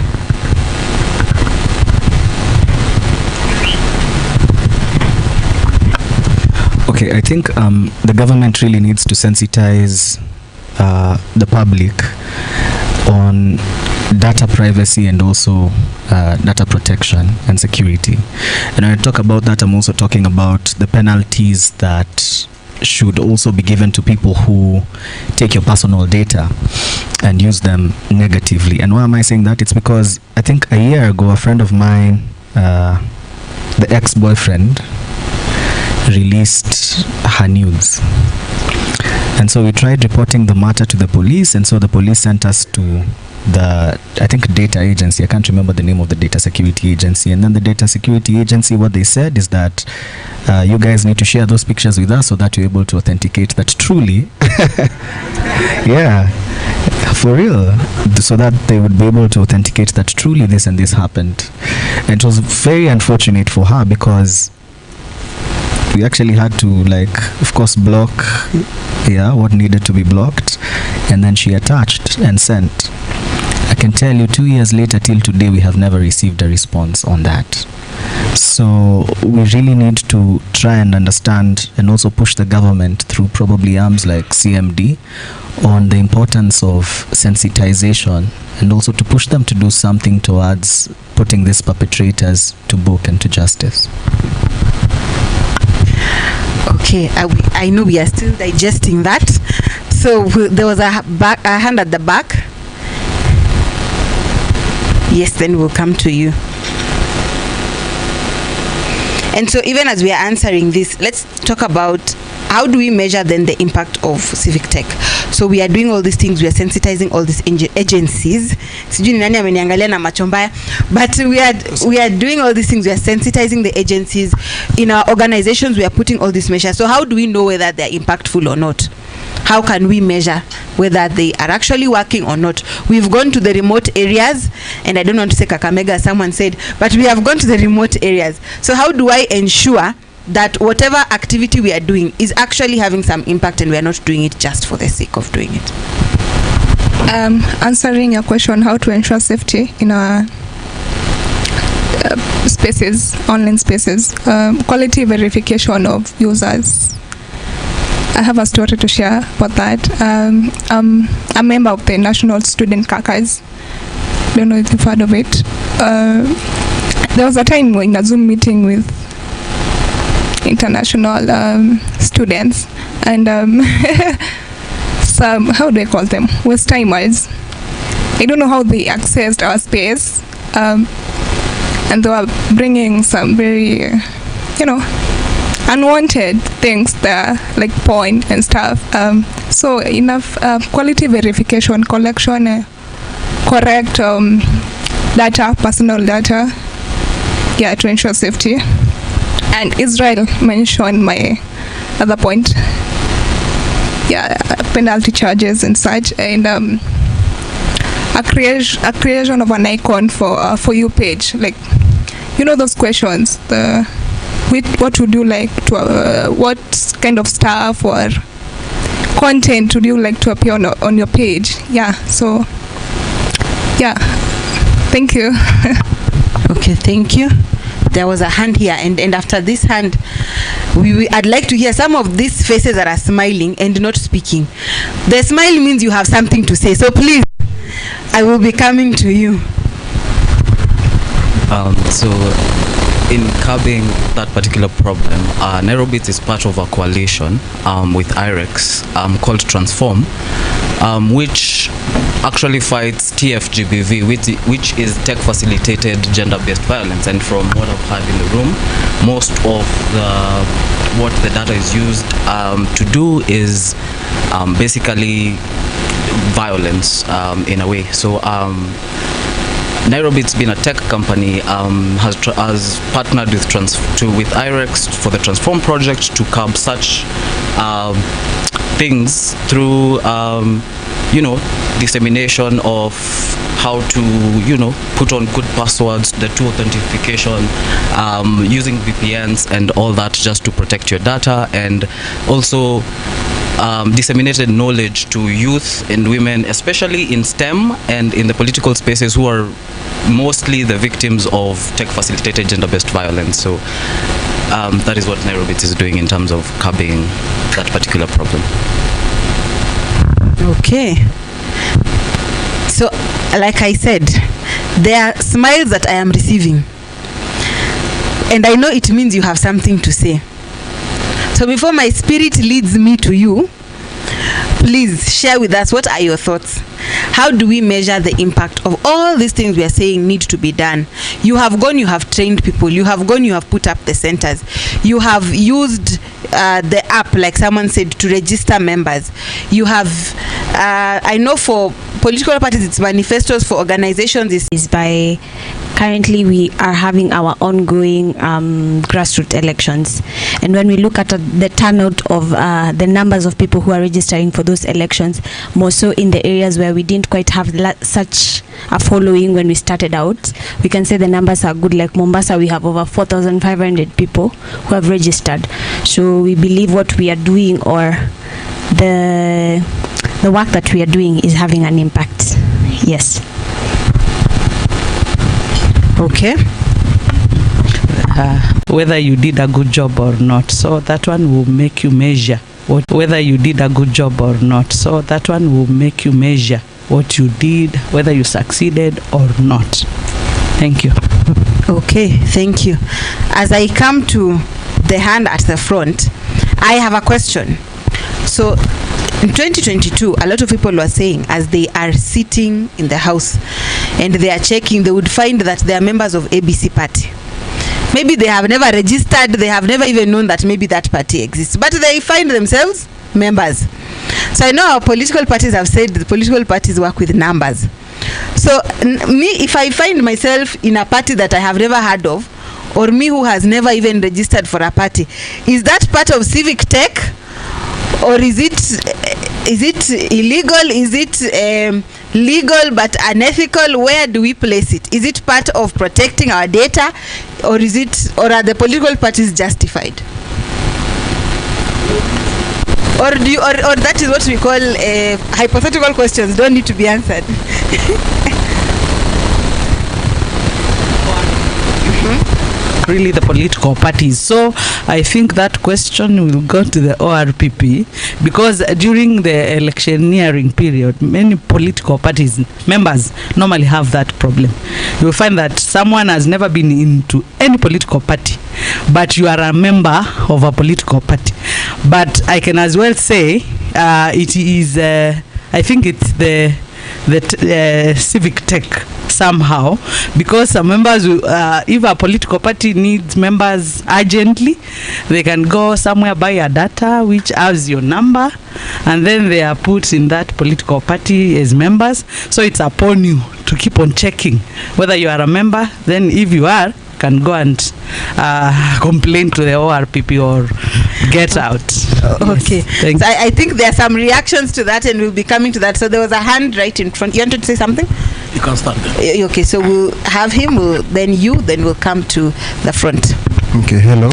Okay, Okay, I think the government really needs to sensitize the public on data privacy and also data protection and security. And when I talk about that, I'm also talking about the penalties that should also be given to people who take your personal data and use them negatively. And why am I saying that? It's because I think a year ago, a friend of mine, the ex-boyfriend, released her nudes. And so we tried reporting the matter to the police, and so the police sent us to the, I think, data agency. I can't remember the name of the data security agency. And then the data security agency, what they said is that you guys need to share those pictures with us so that you're able to authenticate that truly, yeah, for real, so that they would be able to authenticate that truly this and this happened. And it was very unfortunate for her because we actually had to, like, of course, block what needed to be blocked, and then she attached and sent. I can tell you 2 years later till today we have never received a response on that. So we really need to try and understand and also push the government through probably arms like CMD on the importance of sensitization, and also to push them to do something towards putting these perpetrators to book and to justice. Okay, I know we are still digesting that. So there was a hand at the back. Yes, then we'll come to you. And so even as we are answering this, let's talk about how do we measure then the impact of civic tech. So we are doing all these things, we are sensitizing all these agencies. Sijui ni nani ameniangalia na macho mbaya, but we are doing all these things, we are sensitizing the agencies. In our organizations, we are putting all these measures. So how do we know whether they are impactful or not? How can we measure whether they are actually working or not? We've gone to the remote areas, and I don't want to say Kakamega, as someone said, but we have gone to the remote areas. So how do I ensure that whatever activity we are doing is actually having some impact, and we are not doing it just for the sake of doing it? Answering your question, how to ensure safety in our spaces, online spaces, quality verification of users. I have a story to share about that. I'm a member of the National Student Caucus. Don't know if you've heard of it. There was a time in a Zoom meeting with international students, and some, how do I call them, West timers. I don't know how they accessed our space, and they were bringing some very, unwanted things there, like porn and stuff. So enough quality verification, collection, correct data, personal data, to ensure safety. And Israel mentioned my other point, penalty charges and such, and a creation of an icon for you page, like those questions, what would you like to what kind of stuff or content would you like to appear on your page? Thank you. Okay, thank you. There was a hand here, and after this hand, I'd like to hear some of these faces that are smiling and not speaking. The smile means you have something to say, so please, I will be coming to you. So in curbing that particular problem, Nairobits is part of a coalition with IREX called Transform, which actually fights TFGBV, which is tech-facilitated gender-based violence. And from what I've heard in the room, most of what the data is used to do is basically violence in a way. So Nairobits, being a tech company, has partnered with IREX for the Transform project to curb such things through dissemination of how to put on good passwords, the two authentication, using VPNs and all that, just to protect your data, and also disseminated knowledge to youth and women, especially in STEM and in the political spaces, who are mostly the victims of tech-facilitated gender-based violence. So that is what Nairobi is doing in terms of curbing that particular problem. Okay. So, like I said, there are smiles that I am receiving. And I know it means you have something to say. So before my spirit leads me to you, please share with us, what are your thoughts? How do we measure the impact of all these things we are saying need to be done? You have gone, you have trained people. You have gone, you have put up the centers. You have used the app, like someone said, to register members. You have, I know for political parties, it's manifestos. For organizations, is by currently we are having our ongoing grassroots elections, and when we look at the turnout of the numbers of people who are registering for those elections, more so in the areas where we didn't quite have such a following when we started out, we can say the numbers are good. Like Mombasa, we have over 4,500 people who have registered. So we believe what we are doing, or the work that we are doing, is having an impact. Yes. Okay. Whether you did a good job or not, so that one will make you measure whether you did a good job or not. So that one will make you measure what you did, whether you succeeded or not. Thank you. Okay, thank you. As I come to the hand at the front, I have a question. So in 2022, a lot of people were saying, as they are sitting in the house and they are checking, they would find that they are members of ABC party. Maybe they have never registered, they have never even known that maybe that party exists, but they find themselves members. So I know our political parties have said the political parties work with numbers. So me, if I find myself in a party that I have never heard of, or me who has never even registered for a party, is that part of civic tech? Or is it illegal? Is it legal but unethical? Where do we place it? Is it part of protecting our data, or is it, or are the political parties justified? Or do you, or that is what we call hypothetical questions, don't need to be answered. Really the political parties. So I think that question will go to the ORPP, because during the electioneering period, many political parties members normally have that problem. You will find that someone has never been into any political party, but you are a member of a political party. But I can as well say it is, I think it's the civic tech somehow, because some members, if a political party needs members urgently, they can go somewhere, buy a data which has your number, and then they are put in that political party as members. So it's upon you to keep on checking whether you are a member. Then if you are, can go and complain to the ORPP or get out. Okay. Yes. So I think there are some reactions to that, and we'll be coming to that. So there was a hand right in front. You wanted to say something? You can start there. Okay, so we'll have him, then we'll come to the front. Okay, hello.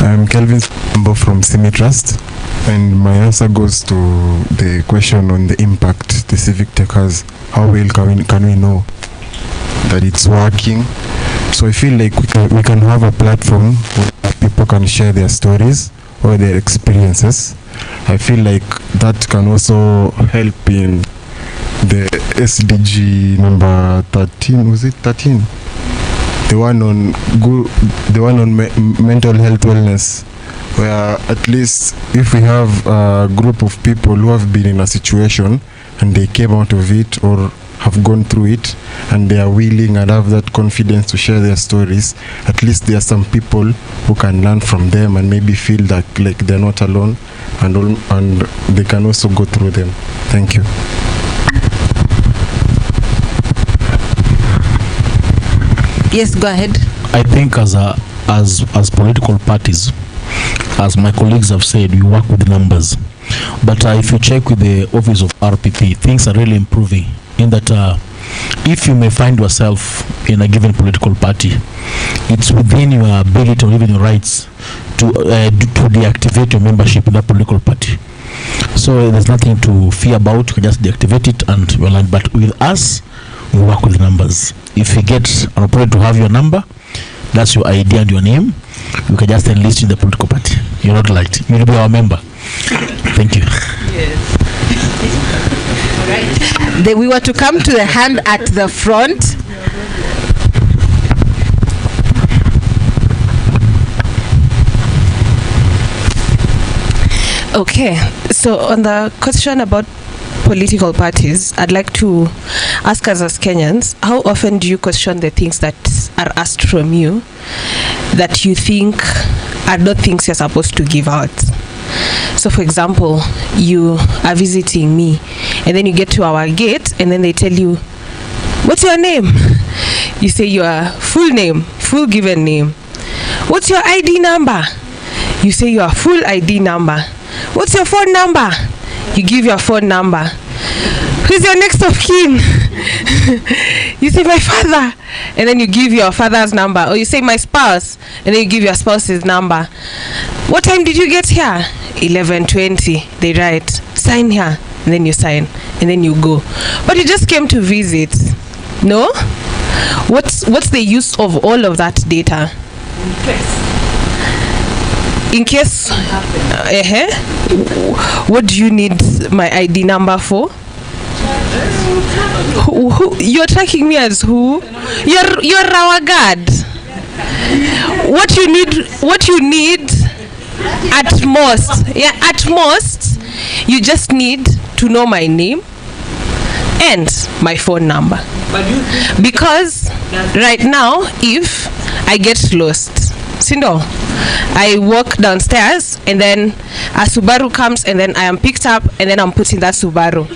I'm Kelvin from Semi-Trust, and my answer goes to the question on the impact the civic tech has. How well can we know that it's working? So I feel like we can have a platform where people can share their stories or their experiences. I feel like that can also help in the SDG number 13. Was it 13? The one on mental health wellness, where at least if we have a group of people who have been in a situation and they came out of it or have gone through it, and they are willing and have that confidence to share their stories, at least there are some people who can learn from them and maybe feel that like they're not alone, and they can also go through them. Thank you. Yes, go ahead. I think as political parties, as my colleagues have said, we work with numbers. But if you check with the office of RPP, things are really improving. In that if you may find yourself in a given political party, it's within your ability or even your rights to deactivate your membership in that political party. So there's nothing to fear about. You can just deactivate it and you're aligned. But with us, we work with numbers. If you get an opportunity to have your number, That's your ID and your name. You can just enlist in the political party. You're not liked. You'll be our member. Thank you. We were to come to the hand at the front. Okay, so on the question about political parties, I'd like to ask us as Kenyans, how often do you question the things that are asked from you that you think are not things you're supposed to give out? So for example, you are visiting me and then you get to our gate and then they tell you, what's your name? You say your full name, full given name. What's your ID number? You say your full ID number. What's your phone number? You give your phone number. Who's your next of kin? You say my father, and then you give your father's number. Or you say my spouse, and then you give your spouse's number. What time did you get here? 11:20. They write, sign here, and then you sign, and then you go. But you just came to visit. No? What's the use of all of that data? In case, what do you need my ID number for? Who you're tracking me as who? You're our guard. What you need at most, you just need to know my name and my phone number. Because right now, if I get lost, Sindo, I walk downstairs and then a Subaru comes and then I am picked up and then I'm put in that Subaru.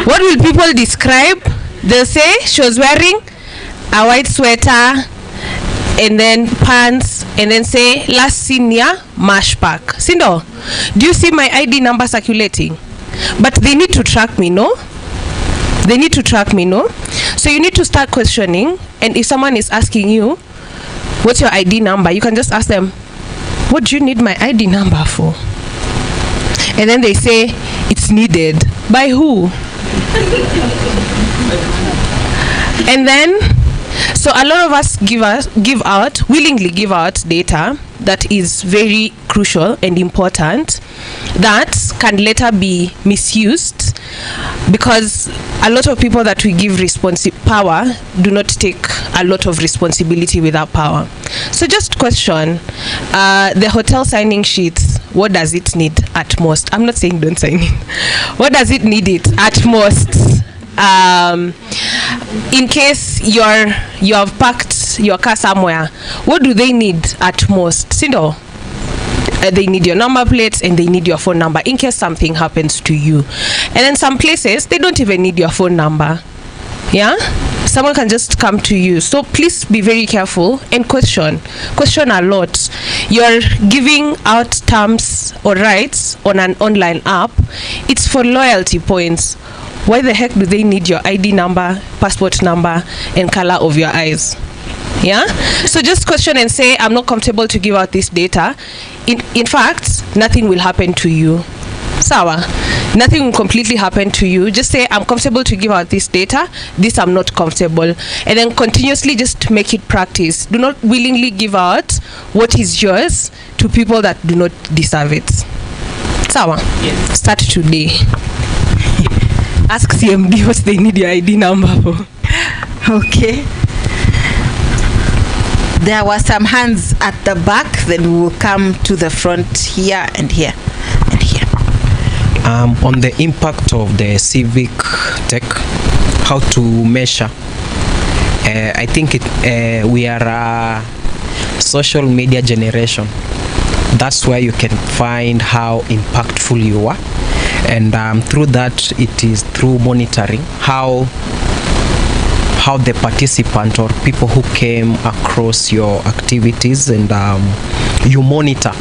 What will people describe? They'll say she was wearing a white sweater and then pants and then say last seen near Marsh Park. Sindo, do you see my ID number circulating? But they need to track me, no? They need to track me, no? So you need to start questioning, and if someone is asking you, what's your ID number? You can just ask them, what do you need my ID number for? And then they say, it's needed. By who? And then, so a lot of us willingly give out data that is very crucial and important that can later be misused, because a lot of people that we give power do not take a lot of responsibility with that power. So just question the hotel signing sheets. What does it need at most? I'm not saying don't sign it. What does it need it at most? In case you have parked your car somewhere, what do they need at most? Sindo, they need your number plates and they need your phone number in case something happens to you. And then some places they don't even need your phone number. Yeah, someone can just come to you. So please be very careful and question a lot. You're giving out terms or rights on an online app. It's for loyalty points. Why the heck do they need your ID number, passport number, and color of your eyes? Yeah, so just question and say, I'm not comfortable to give out this data. In fact, nothing will happen to you. Sawa, nothing will completely happen to you. Just say, I'm comfortable to give out this data, this I'm not comfortable, and then continuously just make it practice. Do not willingly give out what is yours to people that do not deserve it. Sawa, yes. Start today. Ask CMD what they need your ID number for. Okay. There were some hands at the back, then we will come to the front here and here and here. On the impact of the civic tech, how to measure. I think we are a social media generation. That's where you can find how impactful you are. And through that, it is through monitoring how the participant or people who came across your activities, and you monitor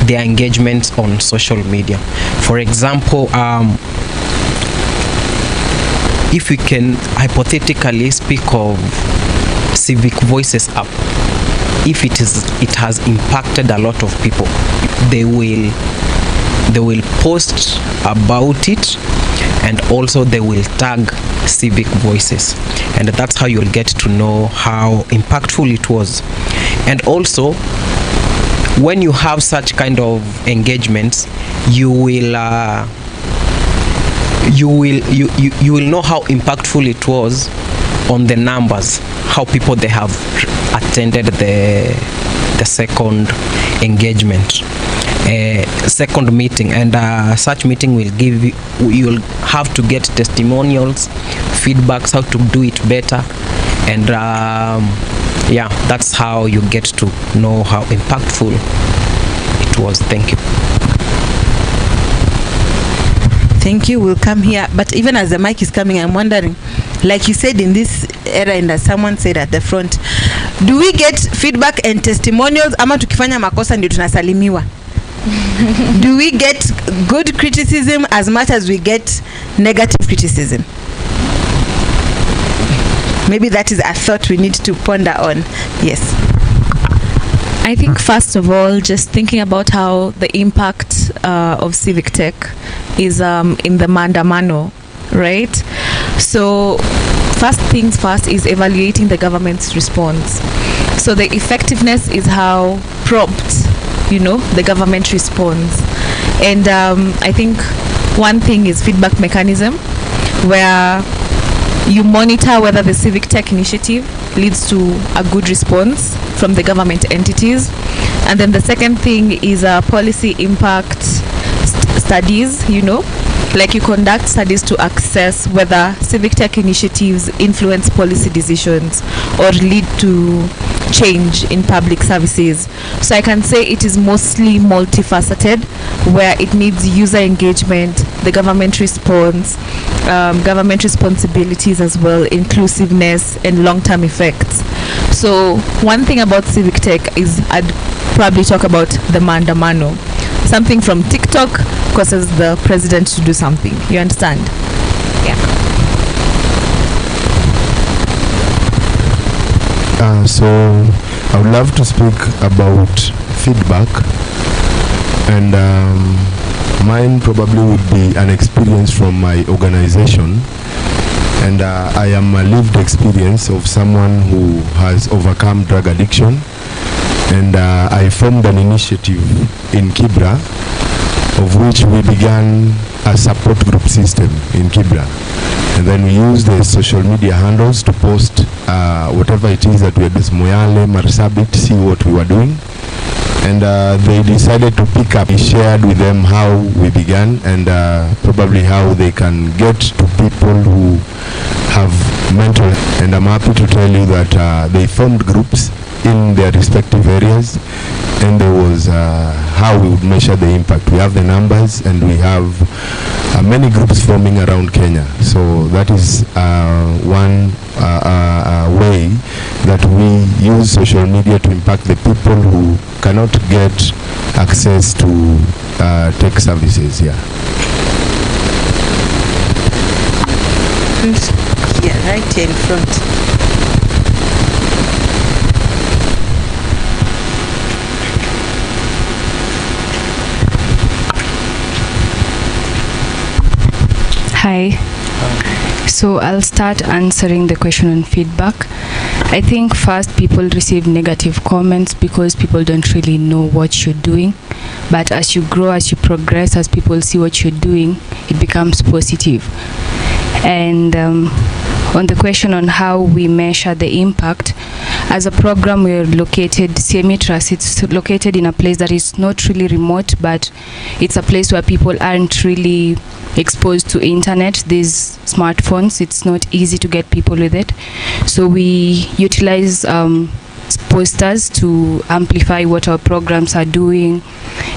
their engagement on social media. For example, if we can hypothetically speak of Civic Voices app, if it has impacted a lot of people, they will post about it, and also they will tag civic voices, and that's how you'll get to know how impactful it was. And also, when you have such kind of engagements, you will know how impactful it was on the numbers, how people they have attended the second engagement, second meeting, and such meeting will give you, you'll have to get testimonials, feedbacks, how to do it better, and yeah, that's how you get to know how impactful it was. Thank you. Thank you. We'll come here. But even as the mic is coming, I'm wondering, like you said in this era, and as someone said at the front, do we get feedback and testimonials, ama tukifanya makosa ndio tunasalimiwa? Do we get good criticism as much as we get negative criticism? Maybe that is a thought we need to ponder on. Yes. I think first of all, just thinking about how the impact of civic tech is in the Maandamano, right? So first things first is evaluating the government's response. So the effectiveness is how prompt, the government responds. And I think one thing is feedback mechanism, where you monitor whether the civic tech initiative leads to a good response from the government entities. And then the second thing is policy impact studies, like you conduct studies to assess whether civic tech initiatives influence policy decisions or lead to change in public services. So I can say it is mostly multifaceted, where it needs user engagement, the government response, government responsibilities as well, inclusiveness, and long-term effects. So one thing about civic tech is I'd probably talk about the Maandamano. Something from TikTok causes the president to do something. You understand? Yeah. So I would love to speak about feedback, and mine probably would be an experience from my organization, and I am a lived experience of someone who has overcome drug addiction, and I formed an initiative in Kibra, of which we began a support group system in Kibra. And then we used the social media handles to post whatever it is that we had, this Moyale, Marsabit, see what we were doing. And they decided to pick up. We shared with them how we began, and probably how they can get to people who have mental. And I'm happy to tell you that they formed groups in their respective areas, and there was how we would measure the impact. We have the numbers, and we have many groups forming around Kenya. So that is one way that we use social media to impact the people who cannot get access to tech services. Yeah. Yeah, right here in front. Hi. So I'll start answering the question on feedback. I think first people receive negative comments because people don't really know what you're doing. But as you grow, as you progress, as people see what you're doing, it becomes positive. And on the question on how we measure the impact, as a program, we're located, CME Trust, it's located in a place that is not really remote, but it's a place where people aren't really exposed to internet, these smartphones. It's not easy to get people with it. So we utilize posters to amplify what our programs are doing.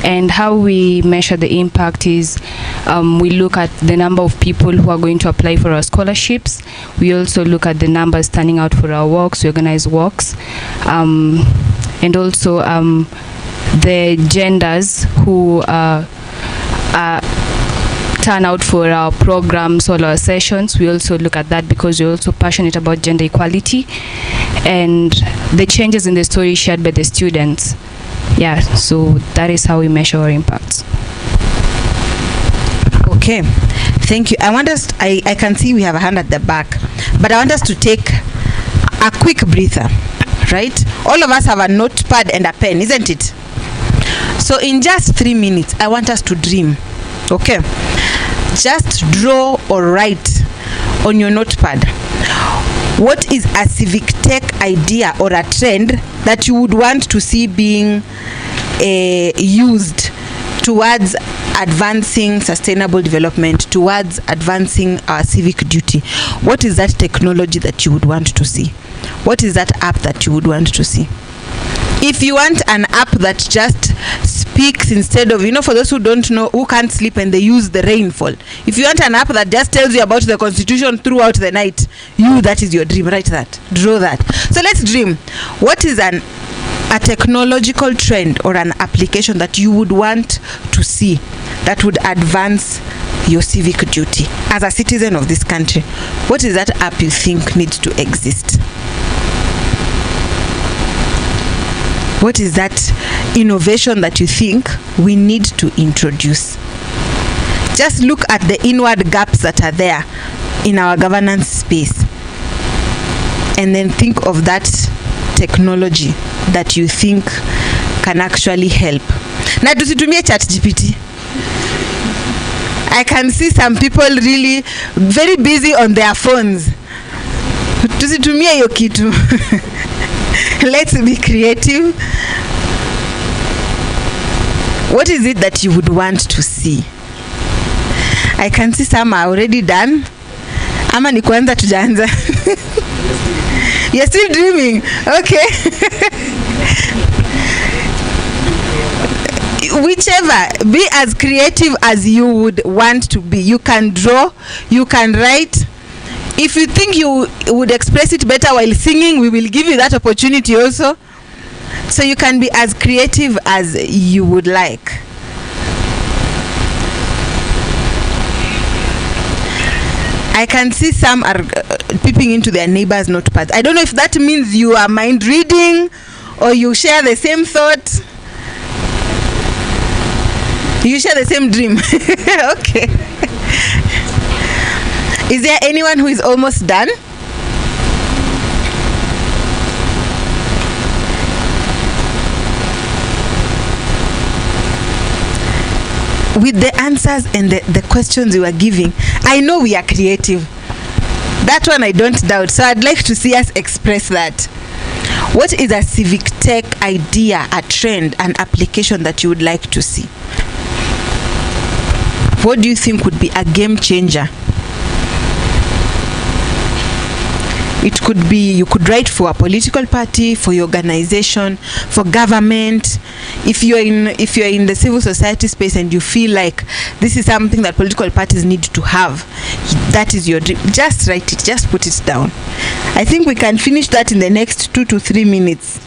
And how we measure the impact is we look at the number of people who are going to apply for our scholarships. We also look at the numbers turning out for our walks. We organize walks. And also the genders who turn out for our programs or our sessions. We also look at that because we're also passionate about gender equality and the changes in the story shared by the students. Yeah, so that is how we measure our impacts. Okay, Thank you. I can see we have a hand at the back, but I want us to take a quick breather, right? All of us have a notepad and a pen, isn't it? So in just 3 minutes, I want us to dream, okay? Just draw or write on your notepad. What is a civic tech idea or a trend that you would want to see being used towards advancing sustainable development, towards advancing our civic duty? What is that technology that you would want to see? What is that app that you would want to see? If you want an app that just speaks instead of, for those who don't know, who can't sleep and they use the rainfall. If you want an app that just tells you about the constitution throughout the night, that is your dream. Write that. Draw that. So let's dream. What is a technological trend or an application that you would want to see that would advance your civic duty as a citizen of this country? What is that app you think needs to exist? What is that innovation that you think we need to introduce? Just look at the inward gaps that are there in our governance space, and then think of that technology that you think can actually help. Na tusitumie ChatGPT. I can see some people really very busy on their phones. Tusitumie hiyo kitu. Let's be creative. What is it that you would want to see? I can see some are already done. Ama ni kwanza tujaanza. You're still dreaming. Okay. Whichever, be as creative as you would want to be. You can draw, you can write. If you think you would express it better while singing, we will give you that opportunity also. So you can be as creative as you would like. I can see some are peeping into their neighbors' notepads. I don't know if that means you are mind reading or you share the same thought. You share the same dream. Okay. Is there anyone who is almost done? With the answers and the questions you are giving, I know we are creative. That one I don't doubt. So I'd like to see us express that. What is a civic tech idea, a trend, an application that you would like to see? What do you think would be a game changer? It could be, you could write for a political party, for your organization, for government. If you're in the civil society space and you feel like this is something that political parties need to have, that is your dream. Just write it, just put it down. I think we can finish that in the next 2 to 3 minutes.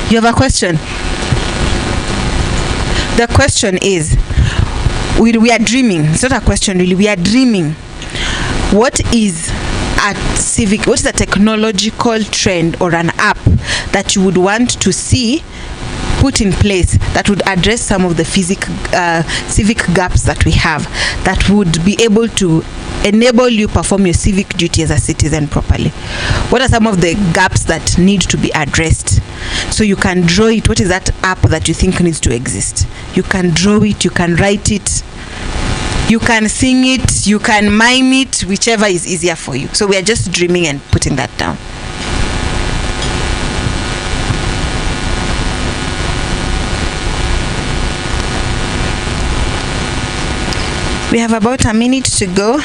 You have a question? The question is, we are dreaming. It's not a question really. We are dreaming. What is a technological trend or an app that you would want to see put in place that would address some of the civic gaps that we have, that would be able to enable you perform your civic duty as a citizen properly? What are some of the gaps that need to be addressed? So you can draw it. What is that app that you think needs to exist? You can draw it, you can write it, you can sing it, you can mime it, whichever is easier for you. So we are just dreaming and putting that down. We have about a minute to go.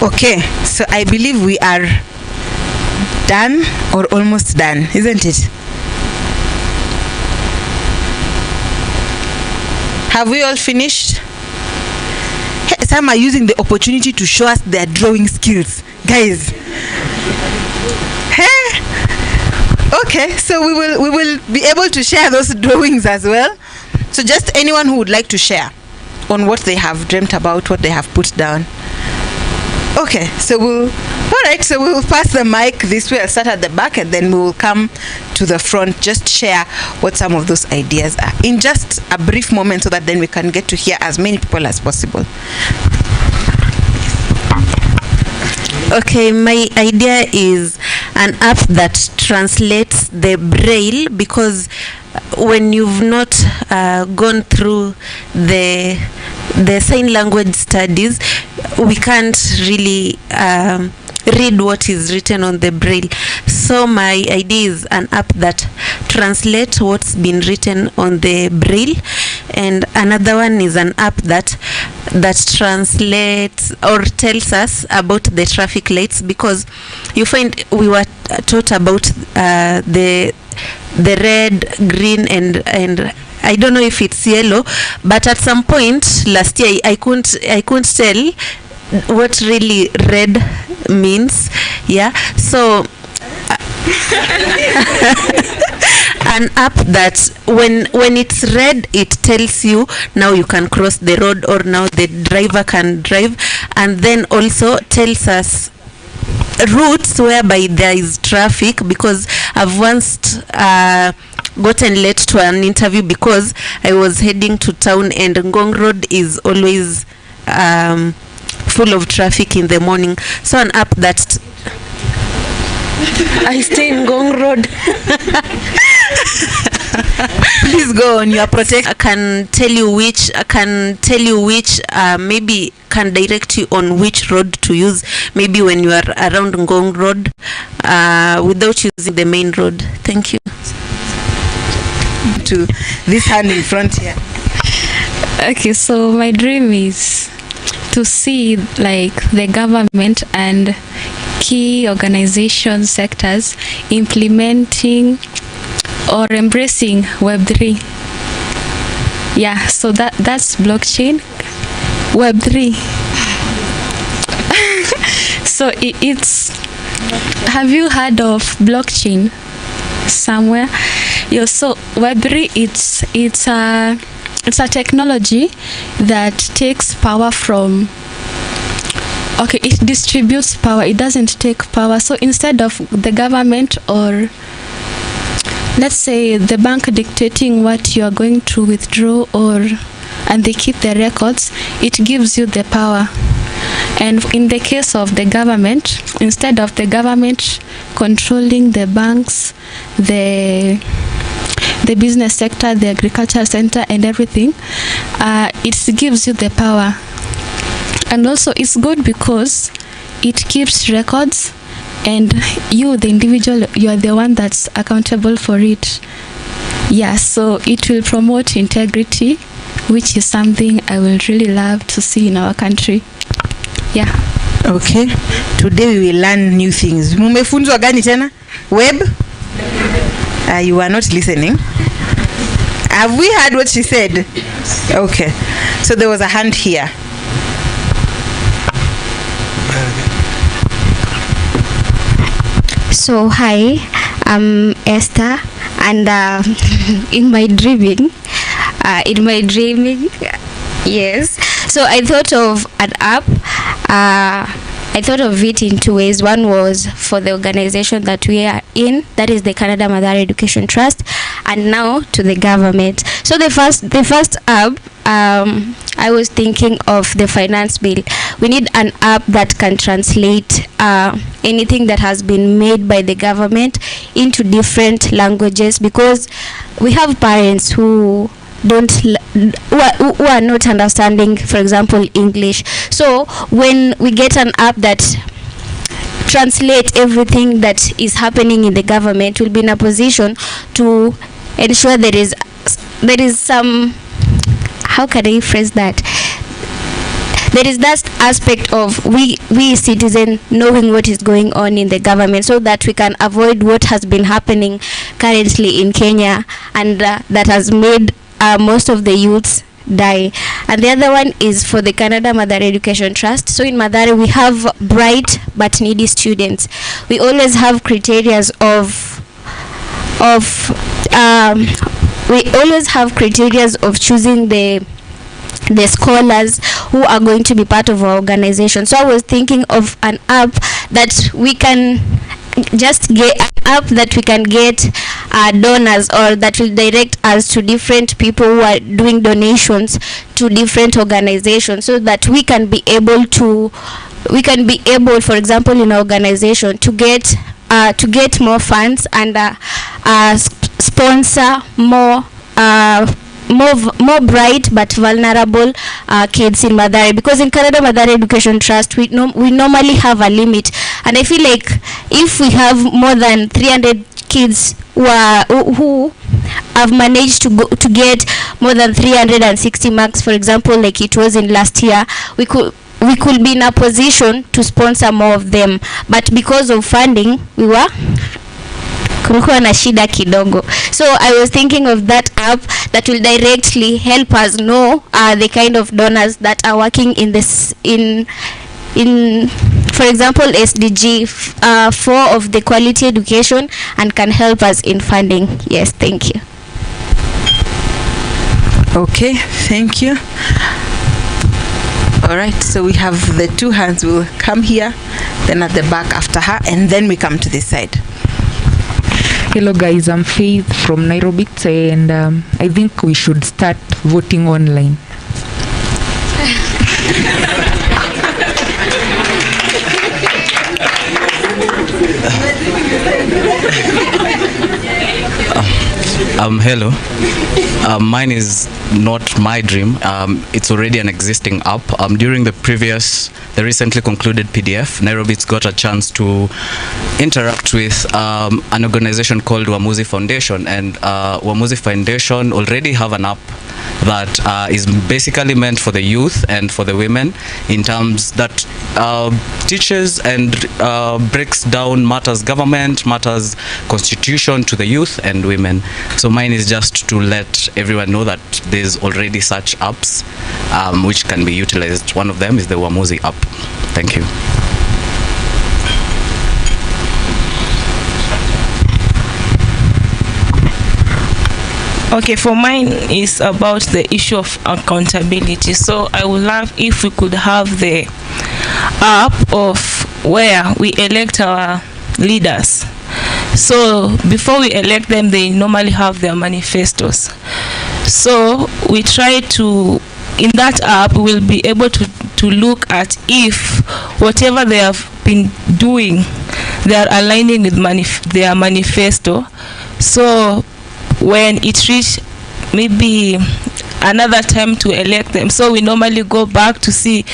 Okay, so I believe we are done or almost done, isn't it? Have we all finished? Hey, some are using the opportunity to show us their drawing skills. Guys. Hey. Okay, so we will be able to share those drawings as well. So just anyone who would like to share on what they have dreamt about, what they have put down. Okay, so we'll pass the mic this way. I'll start at the back and then we will come to the front. Just share what some of those ideas are in just a brief moment so that then we can get to hear as many people as possible. Okay, my idea is an app that translates the braille, because when you've not gone through the sign language studies, we can't really read what is written on the braille. So my idea is an app that translates what's been written on the braille, and another one is an app that translates or tells us about the traffic lights, because you find we were taught about the red, green, and I don't know if it's yellow, but at some point last year I couldn't tell what really red means. Yeah, so an app that when it's red, it tells you now you can cross the road, or now the driver can drive, and then also tells us routes whereby there is traffic, because I've once gotten late to an interview because I was heading to town, and Ngong Road is always full of traffic in the morning. So an app that I stay in Ngong Road. Please go on, you are protected. I can tell you which maybe can direct you on which road to use, maybe when you are around Ngong Road, without using the main road. Thank you. To this hand in front here. Okay, so my dream is to see like the government and key organization sectors implementing or embracing Web3. Yeah, so that's blockchain, Web3. So it's, have you heard of blockchain somewhere? Yeah, so Web3, it's a technology that takes power from, okay, it distributes power, it doesn't take power. So instead of the government, or let's say the bank dictating what you are going to withdraw, and they keep the records, it gives you the power. And in the case of the government, instead of the government controlling the banks, the business sector, the agriculture sector, and everything, it gives you the power. And also it's good because it keeps records, and you, the individual, you are the one that's accountable for it. Yeah, so it will promote integrity, which is something I will really love to see in our country. Yeah. Okay, today we will learn new things. Mumefunzwa gani tena? Web? You are not listening. Have we heard what she said? Okay, so there was a hand here. So hi, I'm Esther, and in my dreaming, yes. So I thought of an app. I thought of it in two ways. One was for the organization that we are in, that is the Canada Madhara Education Trust, and now to the government. So the first app, I was thinking of the finance bill. We need an app that can translate anything that has been made by the government into different languages, because we have parents who are not understanding, for example, English. So when we get an app that translates everything that is happening in the government, we'll be in a position to ensure there is some, how can I phrase that? There is that aspect of we citizens knowing what is going on in the government, so that we can avoid what has been happening currently in Kenya, and that has made most of the youths die. And the other one is for the Canada Mathare Education Trust. So in Mathare we have bright but needy students. We always have criteria of choosing the scholars who are going to be part of our organization. So I was thinking of an app that we can just get donors, or that will direct us to different people who are doing donations to different organizations, so that we can be able, for example, in our organization to get more funds and sponsor more bright but vulnerable kids in Mathare, because in Canada Mathare Education Trust we normally have a limit, and I feel like if we have more than 300 kids who have managed to get more than 360 marks, for example, like it was in last year, we could be in a position to sponsor more of them, but because of funding kulikuwa na shida kidogo. So I was thinking of that app that will directly help us know the kind of donors that are working in for example, SDG 4 of the quality education, and can help us in funding. Yes, thank you. Okay, thank you. All right, so we have the two hands. We'll come here, then at the back after her, and then we come to this side. Hello guys, I'm Faith from Nairobi, and I think we should start voting online. Hello. Mine is not my dream. It's already an existing app. During the recently concluded PDF, Nairobi's got a chance to interact with an organization called Wamuzi Foundation, and Wamuzi Foundation already have an app that is basically meant for the youth and for the women, in terms that teaches and breaks down matters government, matters constitution to the youth and women. So mine is just to let everyone know that there's already such apps which can be utilized. One of them is the Wamuzi app. Thank you. Okay, for mine is about the issue of accountability. So I would love if we could have the app of where we elect our leaders. So before we elect them, they normally have their manifestos. So we try to, in that app, we'll be able to look at if whatever they have been doing, they are aligning with their manifesto. So when it reaches maybe another time to elect them, so we normally go back to see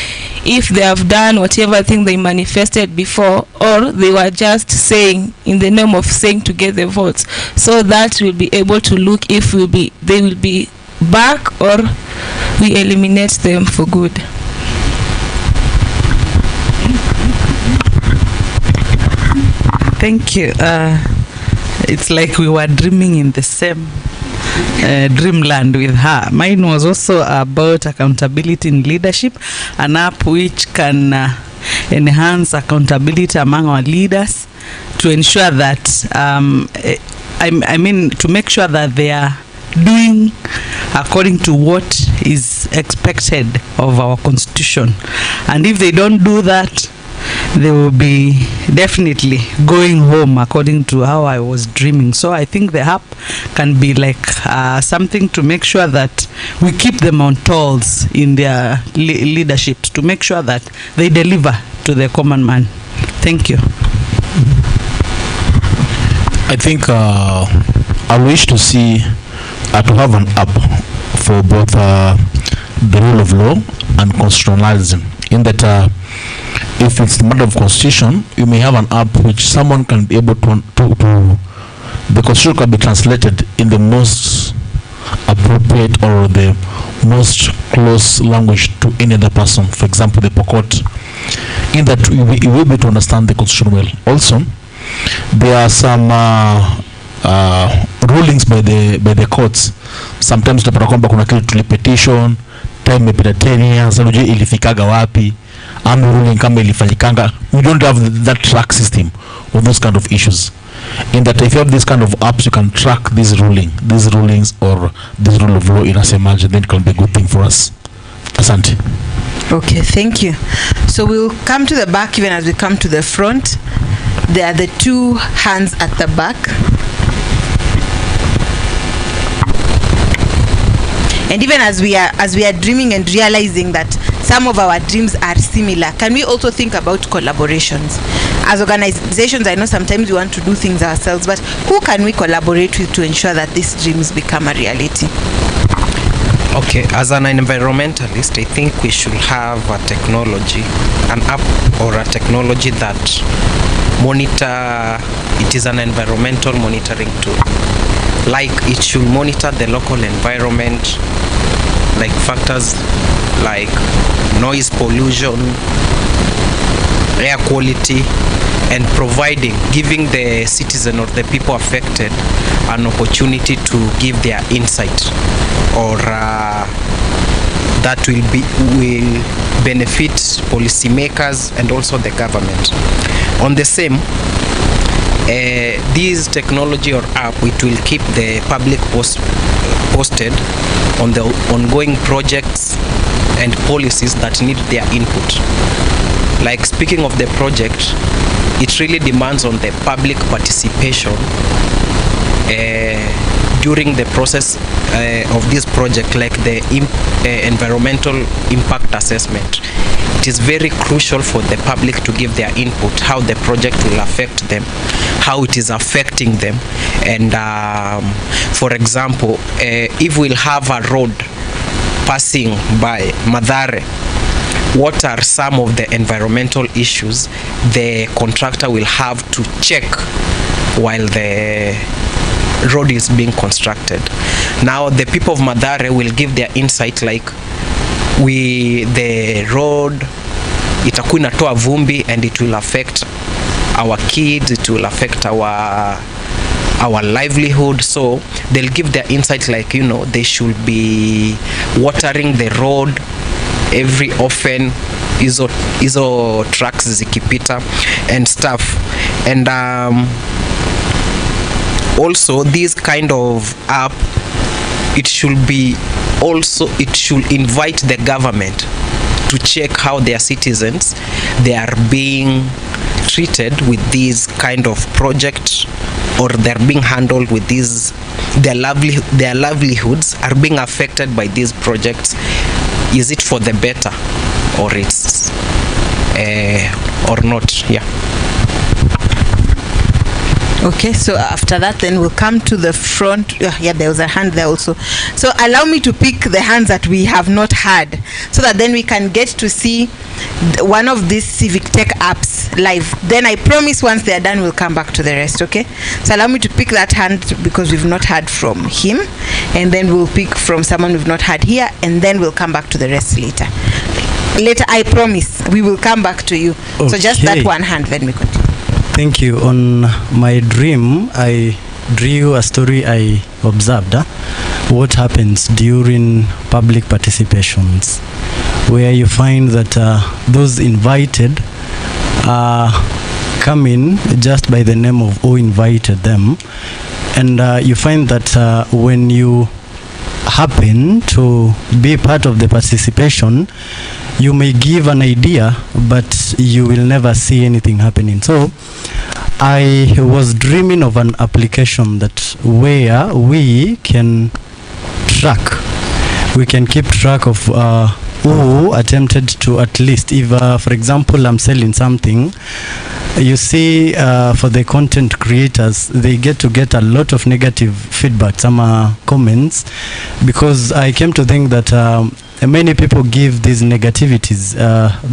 if they have done whatever thing they manifested before, or they were just saying in the name of saying to get the votes. So that we'll be able to look if they will be back, or we eliminate them for good. Thank you. It's like we were dreaming in the same dreamland with her. Mine was also about accountability in leadership, an app which can enhance accountability among our leaders to ensure that to make sure that they are doing according to what is expected of our constitution, and if they don't do that, they will be definitely going home according to how I was dreaming. So I think the app can be like something to make sure that we keep them on toes in their leadership, to make sure that they deliver to the common man. Thank you. I think I wish to see to have an app for both the rule of law and constitutionalism, in that if it's the matter of constitution, you may have an app which someone can be able to the constitution can be translated in the most appropriate or the most close language to any other person. For example, the Pokot, in that you will be able to understand the constitution well. Also, there are some rulings by the courts. Sometimes the kwamba kuna kitu petition time imepita 10 years, unajua ilifikaga wapi, ama ruling kama ilifanyikanga. We don't have that track system of those kind of issues. In that, if you have this kind of apps, you can track these rulings or this rule of law in a margin, then it can be a good thing for us. Asante. Okay, thank you. So we'll come to the back even as we come to the front. There are the two hands at the back. And even as we are dreaming and realizing that some of our dreams are similar, can we also think about collaborations? As organizations, I know sometimes we want to do things ourselves, but who can we collaborate with to ensure that these dreams become a reality? Okay, as an environmentalist, I think we should have a technology, an app or a technology that it is an environmental monitoring tool. Like it should monitor the local environment, like factors like noise pollution, air quality, and giving the citizen or the people affected an opportunity to give their insight, or that will benefit policymakers and also the government. On the same, this technology or app, it will keep the public posted on the ongoing projects and policies that need their input. Like speaking of the project, it really demands on the public participation during the process of this project, like the environmental impact assessment. It is very crucial for the public to give their input, how the project will affect them, how it is affecting them. And for example, if we'll have a road passing by Mathare, what are some of the environmental issues the contractor will have to check while the road is being constructed? Now the people of Mathare will give their insight, like the road itakuwa inatoa vumbi and it will affect our kids, it will affect our livelihood. So they'll give their insight, like, you know, they should be watering the road every often, hizo trucks zikipita and stuff. And also this kind of app, it should invite the government to check how their citizens, they are being treated with these kind of projects, or they're being handled with these, their livelihoods are being affected by these projects. Is it for the better, or it's or not? Yeah. Okay, so after that, then we'll come to the front. Yeah, there was a hand there also. So allow me to pick the hands that we have not had, so that then we can get to see one of these civic tech apps live. Then I promise once they're done, we'll come back to the rest, okay? So allow me to pick that hand because we've not heard from him, and then we'll pick from someone we've not had here, and then we'll come back to the rest later. Later, I promise, we will come back to you. Okay. So just that one hand, then we continue. Thank you. On my dream, I drew a story I observed. What happens during public participations, where you find that those invited come in just by the name of who invited them. And you find that when you happen to be part of the participation, you may give an idea, but you will never see anything happening. So I was dreaming of an application that where we can keep track of who attempted to, at least if for example I'm selling something, you see for the content creators, they get a lot of negative feedback, some comments, because I came to think that many people give these negativities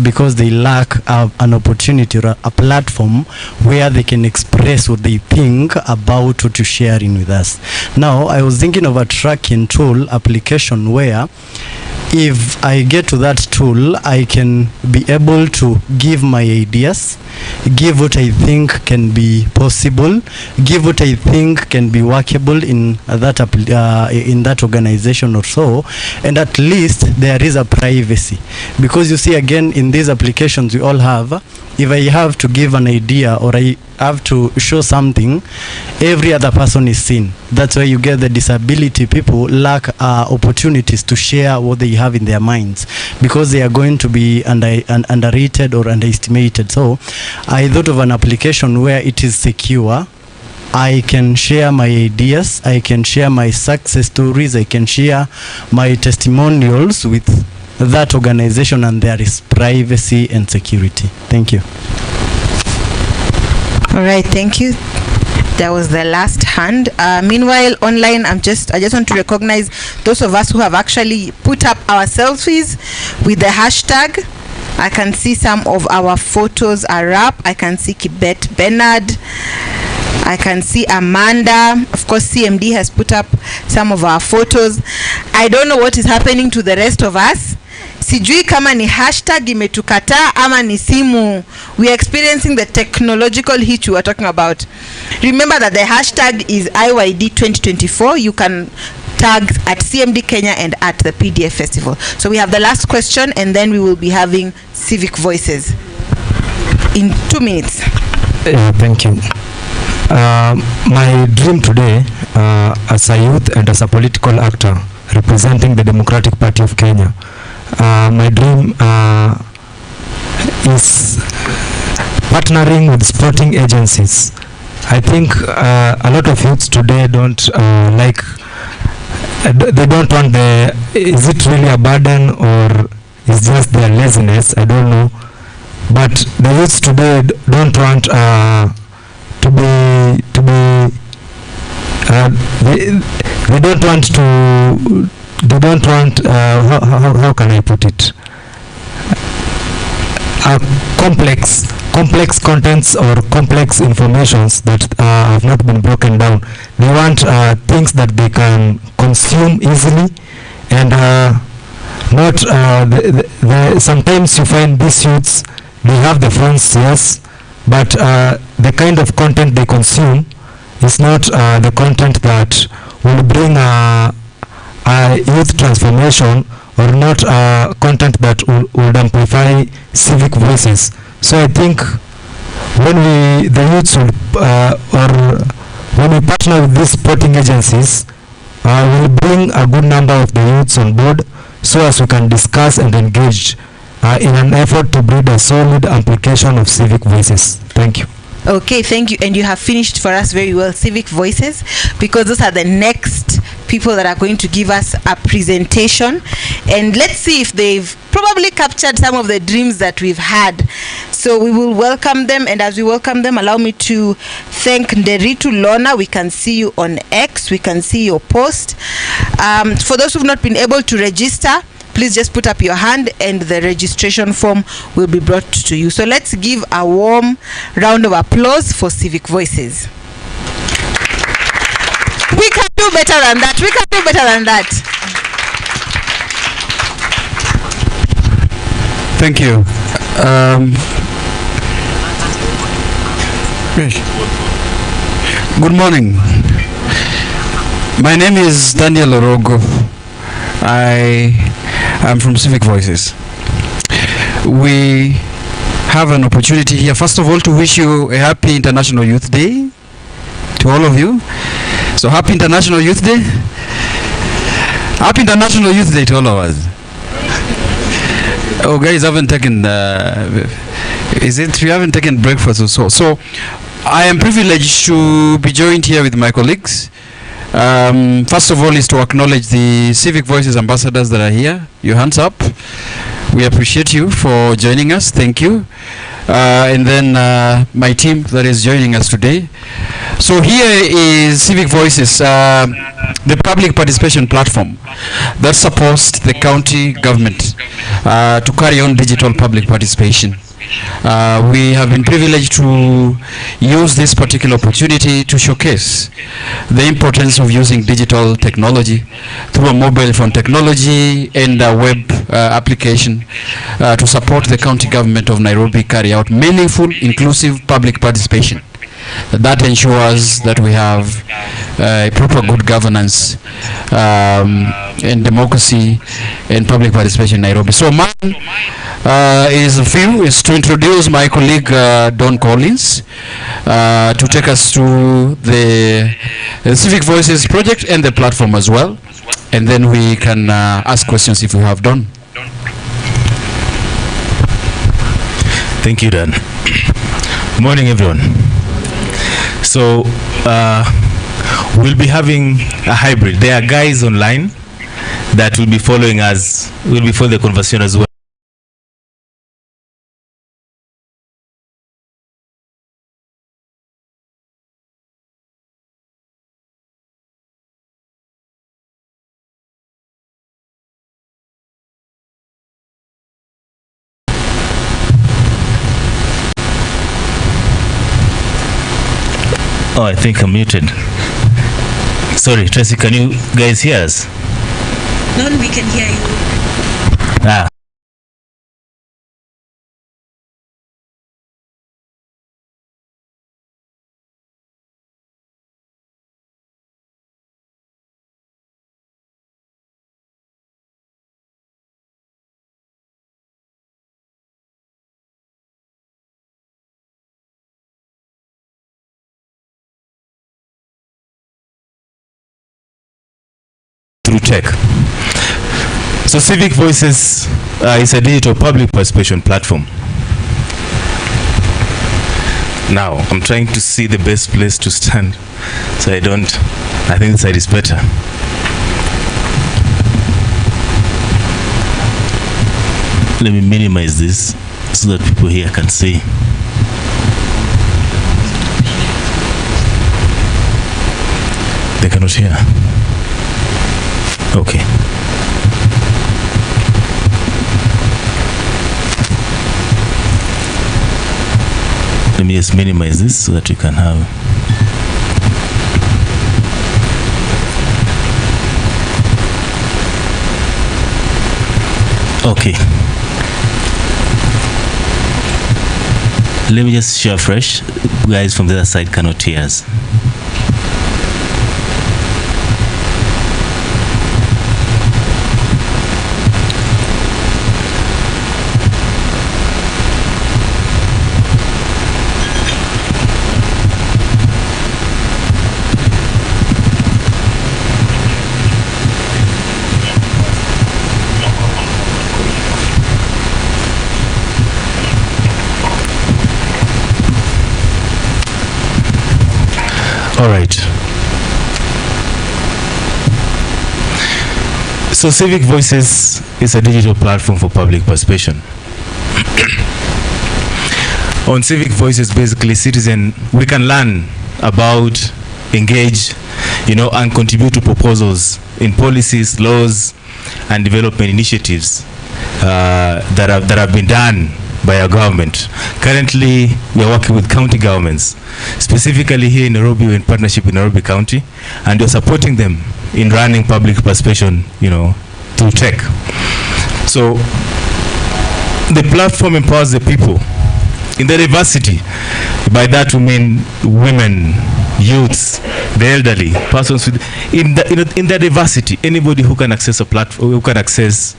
because they lack an opportunity or a platform where they can express what they think about what you're sharing with us. Now, I was thinking of a tracking tool application where if I get to that tool, I can be able to give my ideas, give what I think can be possible, give what I think can be workable in that organization or so, and at least there is a privacy. Because you see, again, in these applications we all have, if I have to give an idea or I have to show something, every other person is seen. That's why you get the disability people lack opportunities to share what they have in their minds, because they are going to be underrated or underestimated. So I thought of an application where it is secure. I can share my ideas, I can share my success stories, I can share my testimonials with that organization, and there is privacy and security. Thank you. All right, thank you. That was the last hand. Meanwhile, online, I just want to recognize those of us who have actually put up our selfies with the hashtag. I can see some of our photos are up. I can see Kibet Bernard. I can see Amanda. Of course, CMD has put up some of our photos. I don't know what is happening to the rest of us. Sijui kama ni hashtag imetukataa ama ni simu. We are experiencing the technological hitch we are talking about. Remember that the hashtag is IYD 2024. You can tag at CMD Kenya and at the PDF Festival. So we have the last question, and then we will be having Civic Voices in 2 minutes. Thank you. My dream today, as a youth and as a political actor representing the Democratic Party of Kenya, my dream is partnering with sporting agencies. I think a lot of youths today don't they don't want is it really a burden or is just their laziness? I don't know. But the youths today don't want how can I put it, complex contents or complex informations that have not been broken down. They want things that they can consume easily, and sometimes you find these youths, they have the phones, yes, but the kind of content they consume is not the content that will bring a youth transformation, or not content that would amplify civic voices. So I think when the youths or when we partner with these sporting agencies, we'll bring a good number of the youths on board, so as we can discuss and engage in an effort to build a solid application of civic voices. Thank you. Okay, thank you. And you have finished for us very well, Civic Voices, because those are the next people that are going to give us a presentation. And let's see if they've probably captured some of the dreams that we've had. So we will welcome them, and as we welcome them, allow me to thank Nderitu Lona. We can see you on X, we can see your post. For those who've not been able to register, please just put up your hand and the registration form will be brought to you. So let's give a warm round of applause for Civic Voices. We can do better than that. We can do better than that. Thank you. Good morning. My name is Daniel Orogo. I'm from Civic Voices. We have an opportunity here, first of all, to wish you a happy International Youth Day to all of you. So happy International Youth Day. Happy International Youth Day to all of us. Oh, guys haven't taken we haven't taken breakfast or so. So I am privileged to be joined here with my colleagues. First of all is to acknowledge the Civic Voices ambassadors that are here. Your hands up. We appreciate you for joining us. Thank you. And then my team that is joining us today. So here is Civic Voices, the public participation platform that supports the county government to carry on digital public participation. we have been privileged to use this particular opportunity to showcase the importance of using digital technology through a mobile phone technology and a web application to support the county government of Nairobi carry out meaningful, inclusive public participation. That ensures that we have proper good governance and democracy and public participation in Nairobi. So mine is to introduce my colleague Don Collins to take us through the Civic Voices project and the platform as well, and then we can ask questions if you have. Don. Thank you, Dan. Morning, everyone. So we'll be having a hybrid. There are guys online that will be following us, will be following the conversation as well. Oh, I think I'm muted. Sorry, Tracy, can you guys hear us? No, we can hear you. Ah. Through tech. So Civic Voices is a digital public participation platform. Now, I'm trying to see the best place to stand, so I think this side is better. Let me minimize this so that people here can see. They cannot hear. Okay. Let me just minimize this so that you can have. Okay. Let me just share fresh. Guys from the other side cannot hear us. All right. So Civic Voices is a digital platform for public participation. On Civic Voices, basically, we can learn about, engage, and contribute to proposals in policies, laws, and development initiatives that have been done by our government. Currently, we are working with county governments, specifically here in Nairobi, we're in partnership with Nairobi County, and we're supporting them in running public participation, through tech. So the platform empowers the people in their diversity. By that we mean women, youths, the elderly, persons with in their diversity. Anybody who can access a platform, who can access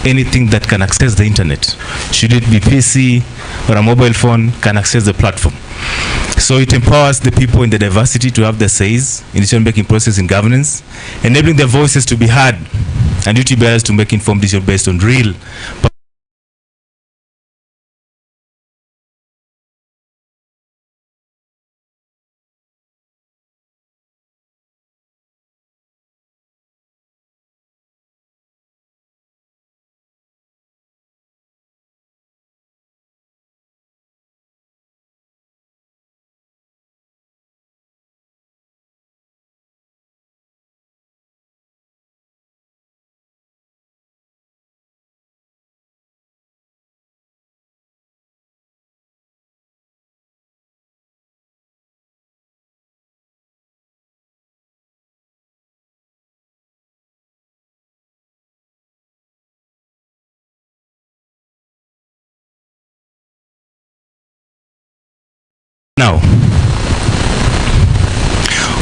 anything that can access the internet, should it be PC or a mobile phone, can access the platform. So it empowers the people in the diversity to have their says in decision-making process in governance, enabling their voices to be heard, and duty bearers to make informed decisions based on real Now,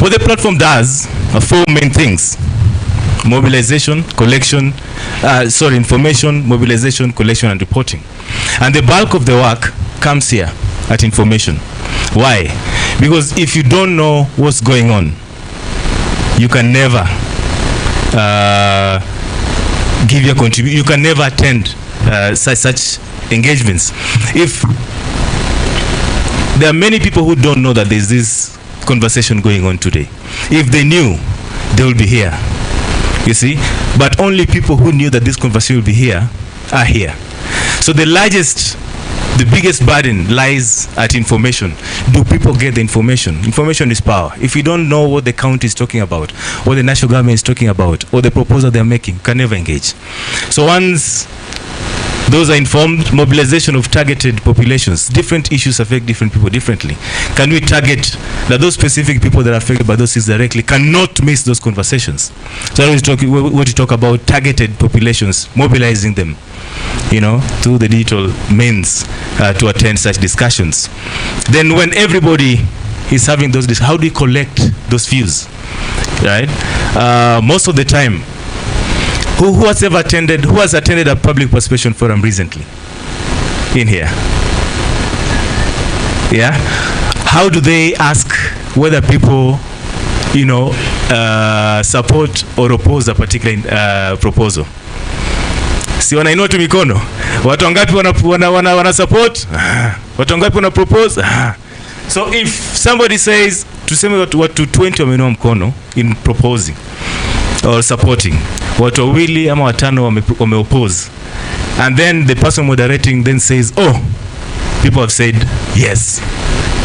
what the platform does are 4 main things: mobilization, collection, information, mobilization, collection, and reporting. And the bulk of the work comes here at information. Why? Because if you don't know what's going on, you can never give your contribution. You can never attend such engagements. If there are many people who don't know that there's this conversation going on today. If they knew, they will be here. You see? But only people who knew that this conversation will be here are here. So the biggest burden lies at information. Do people get the information? Information is power. If you don't know what the county is talking about, what the national government is talking about, or the proposal they're making, can never engage. So once those are informed, mobilization of targeted populations. Different issues affect different people differently. Can we target that those specific people that are affected by those things directly cannot miss those conversations? So what you talk about targeted populations, mobilizing them, through the digital means to attend such discussions. Then when everybody is having those, how do we collect those views, right? Most of the time, who has attended a public participation forum recently in here? Yeah. How do they ask whether people support or oppose a particular proposal? Si wanainua tu mikono. Watu wangapi wana support? Watu wangapi wana propose? So if somebody says, tuseme watu 20 wameinua mkono in proposing or supporting, watu wawili ama watano wame oppose, and then the person moderating then says, oh, people have said yes,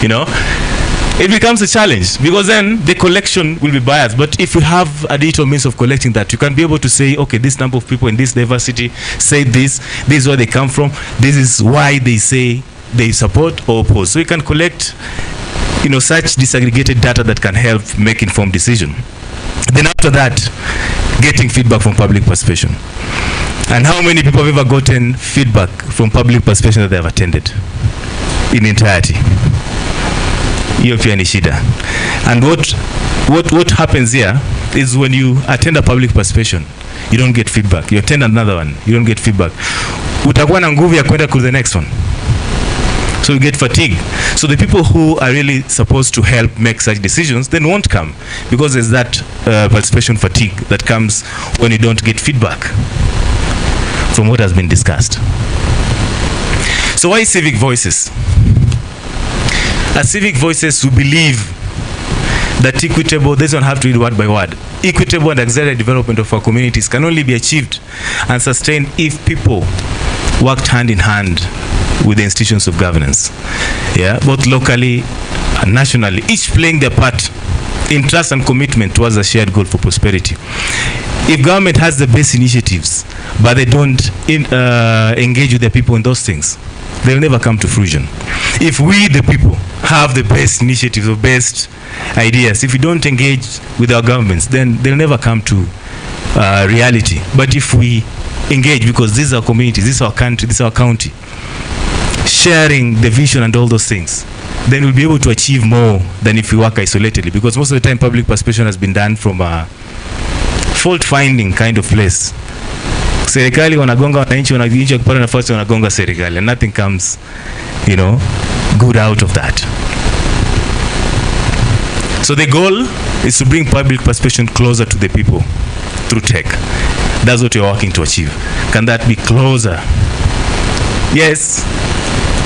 it becomes a challenge, because then the collection will be biased. But if we have a digital means of collecting that, you can be able to say, okay, this number of people in this diversity say this is where they come from, this is why they say they support or oppose. So you can collect such disaggregated data that can help make informed decision. Then after that, getting feedback from public participation. And how many people have ever gotten feedback from public participation that they have attended in entirety? Hiyo pia ni shida. And what happens here is when you attend a public participation, you don't get feedback. You attend another one, you don't get feedback. Utakuwa na nguvu ya kwenda to the next one. So you get fatigue. So the people who are really supposed to help make such decisions then won't come, because there's that participation fatigue that comes when you don't get feedback from what has been discussed. So why civic voices? As civic voices, we believe that equitable, they don't have to read word by word. Equitable and accelerated development of our communities can only be achieved and sustained if people worked hand in hand with the institutions of governance, both locally and nationally, each playing their part in trust and commitment towards a shared goal for prosperity. If government has the best initiatives, but they don't engage with the people in those things, they'll never come to fruition. If we, the people, have the best initiatives or best ideas, if we don't engage with our governments, then they'll never come to reality. But if we engage, because this is our community, this is our country, this is our county, sharing the vision and all those things, then we'll be able to achieve more than if we work isolatedly, because most of the time public participation has been done from a fault finding kind of place. Serikali wanagonga wananchi, wananchi wakipata nafasi wanagonga serikali, and nothing comes good out of that. So the goal is to bring public participation closer to the people through tech. That's what you're working to achieve. Can that be closer? Yes,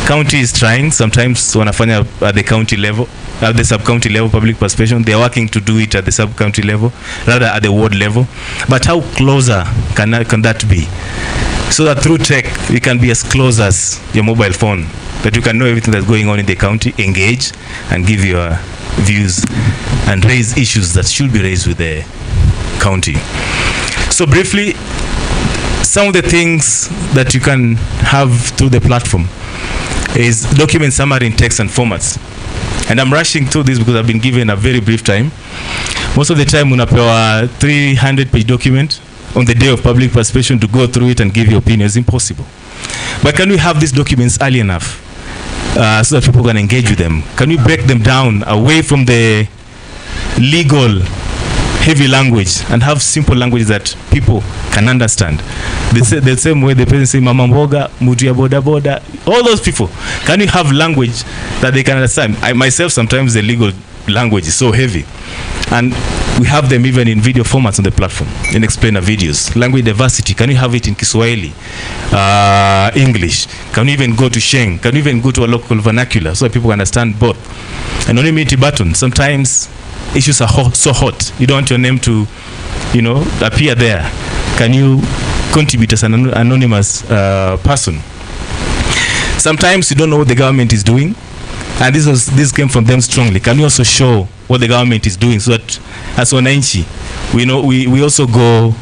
county is trying. Sometimes wanafanya at the county level, at the sub-county level public participation. They are working to do it at the sub-county level, rather at the ward level. But how closer can that be? So that through tech, you can be as close as your mobile phone, that you can know everything that's going on in the county, engage, and give your views, and raise issues that should be raised with the county. So briefly, some of the things that you can have through the platform is document summary in text and formats. And I'm rushing through this because I've been given a very brief time. Most of the time unapewa 300-page document on the day of public participation to go through it and give your opinion. It's impossible. But can we have these documents early enough so that people can engage with them? Can we break them down away from the legal heavy language and have simple language that people can understand? The same way the president say mama mboga, mutu ya boda boda, all those people. Can we have language that they can understand? I myself, sometimes the legal language is so heavy, and we have them even in video formats on the platform, in explainer videos. Language diversity, can we have it in Kiswahili, English? Can we even go to Sheng? Can we even go to a local vernacular so that people can understand both? Anonymity button, sometimes issues are so hot, you don't want your name to, appear there. Can you contribute as an anonymous person? Sometimes you don't know what the government is doing, and this came from them strongly. Can you also show what the government is doing so that as wananchi, we also go,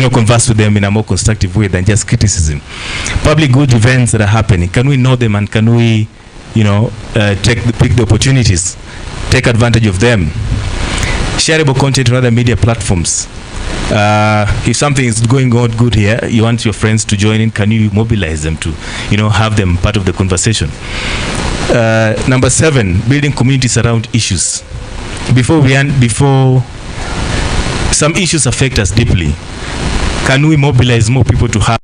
converse with them in a more constructive way than just criticism? Public good events that are happening, can we know them, and can we, pick the opportunities, take advantage of them? Shareable content on other media platforms. If something is going on good here, you want your friends to join in, can you mobilize them to, have them part of the conversation? Number 7, building communities around issues. Before some issues affect us deeply, can we mobilize more people to have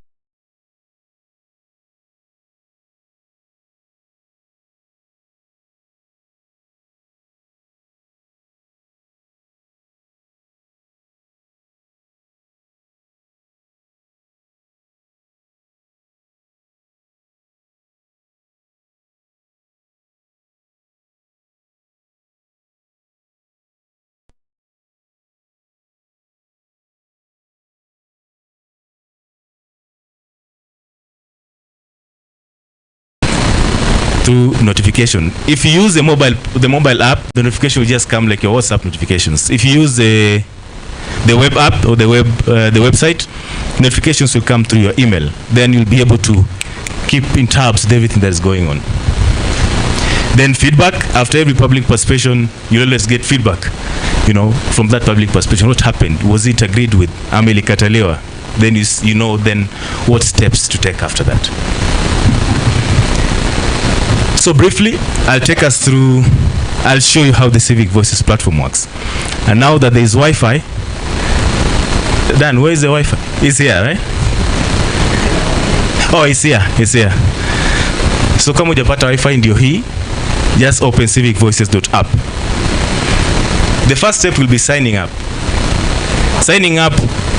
through notification? If you use the mobile app, the notification will just come like your WhatsApp notifications. If you use the web app or the website, notifications will come through your email. Then you'll be able to keep in tabs with everything that is going on. Then feedback. After every public participation, you always get feedback, from that public participation. What happened? Was it agreed with? Ameli Katalewa? Then then what steps to take after that. So briefly, I'll show you how the Civic Voices platform works. And now that there is Wi-Fi, Dan, where is the Wi-Fi? It's here, right? Oh, it's here. So kama hujapata Wi-Fi ndio hii, just open civicvoices.app. The first step will be signing up. Signing up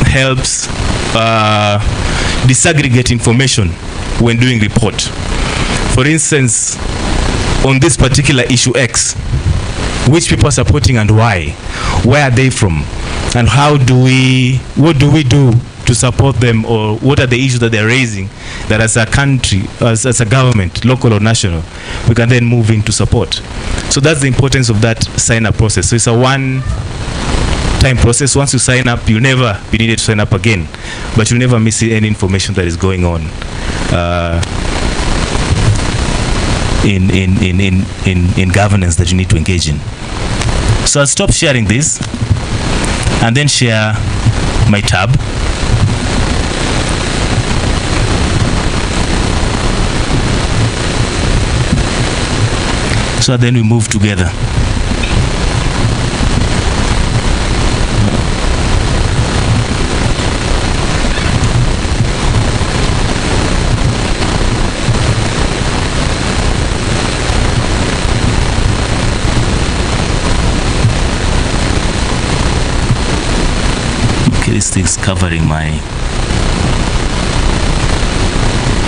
helps disaggregate information when doing report. For instance, on this particular issue X, which people are supporting and why? Where are they from? And what do we do to support them, or what are the issues that they're raising that as a country, as a government, local or national, we can then move into support. So that's the importance of that sign-up process. So it's a one-time process. Once you sign up, you'll never be needed to sign up again, but you'll never miss any information that is going on in governance that you need to engage in. So I'll stop sharing this and then share my tab. So then we move together. Okay, this thing's covering my,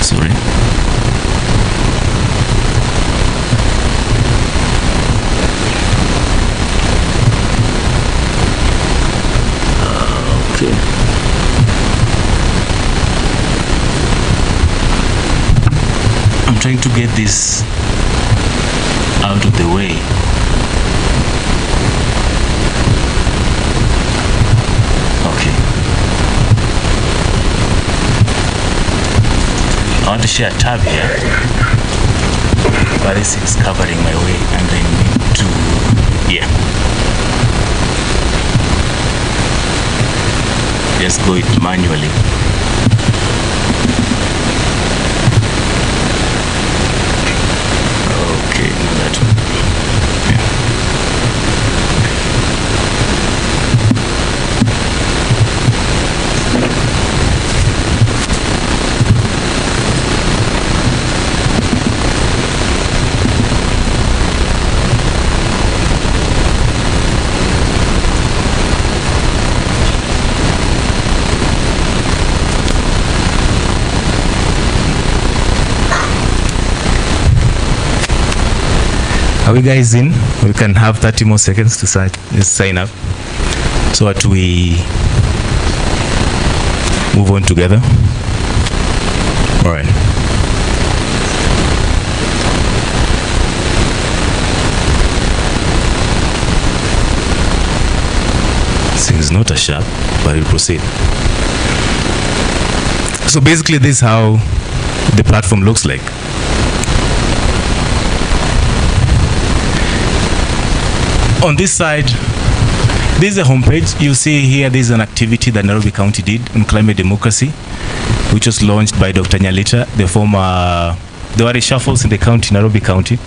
sorry. Okay. I'm trying to get this out of the way. Okay. I want to share a tab here, but this is covering my way and I need to, just go it manually. Are we guys in? We can have 30 more seconds to sign up so that we move on together. All right. Seems not a sharp, but we'll proceed. So basically this is how the platform looks like. On this side, this is a homepage. You see here, this is an activity that Nairobi County did on climate democracy, which was launched by Dr. Nyalita, the former. There were reshuffles in the county, Nairobi County.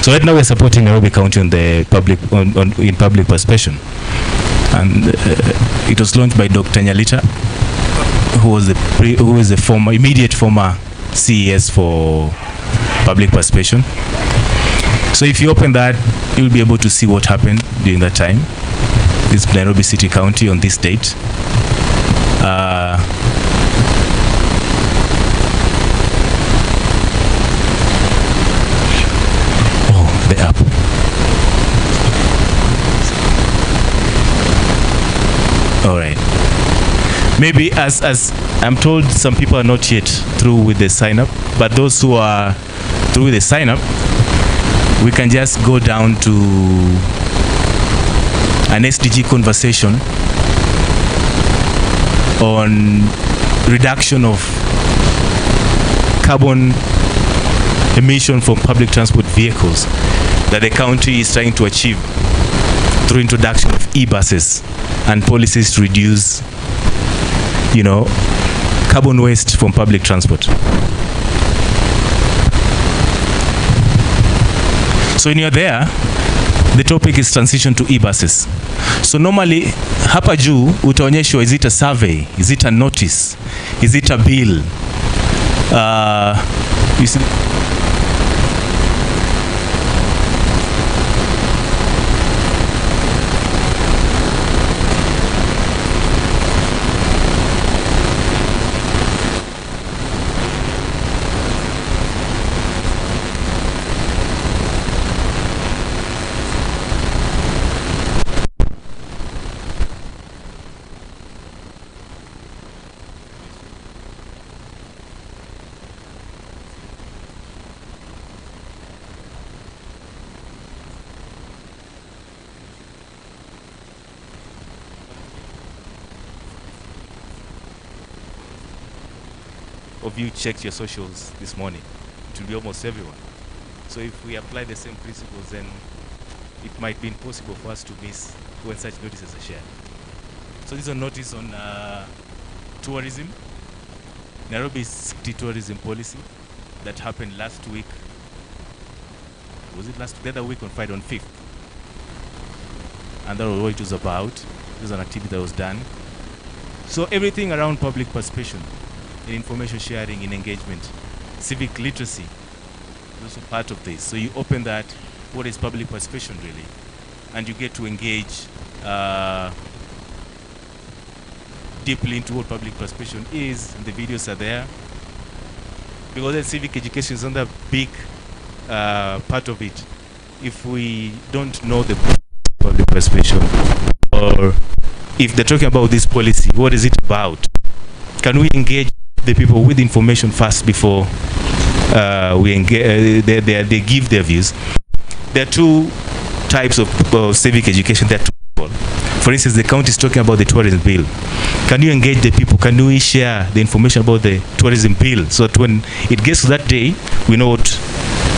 So right now we're supporting Nairobi County on the public, in public participation, and it was launched by Dr. Nyalita, who was the former, immediate former CES for public participation. So if you open that, you'll be able to see what happened during that time. This is Nairobi City County on this date. Oh, the app. All right. Maybe as I'm told, some people are not yet through with the sign up, but those who are through with the sign up, we can just go down to an SDG conversation on reduction of carbon emission from public transport vehicles that the county is trying to achieve through introduction of e-buses and policies to reduce, you know, carbon waste from public transport. So when you're there, the topic is transition to e-buses. So normally, hapa juu utaonyeshwa, is it a survey? Is it a notice? Is it a bill? You see, of you checked your socials this morning. It will be almost everyone. So if we apply the same principles, then it might be impossible for us to miss when such notices are shared. So this is a notice on tourism, Nairobi City tourism policy that happened last week. Was it the other week on Friday, on 5th? And that was what it was about. It was an activity that was done. So everything around public participation, in information sharing, in engagement, civic literacy is also part of this. So you open that, what is public participation really? And you get to engage deeply into what public participation is, and the videos are there. Because then civic education is another big part of it. If we don't know the public participation, or if they're talking about this policy, what is it about? Can we engage the people with information first before we engage? They give their views. There are two types of civic education. There are two people. For instance, the county is talking about the tourism bill. Can you engage the people? Can we share the information about the tourism bill so that when it gets to that day, we know what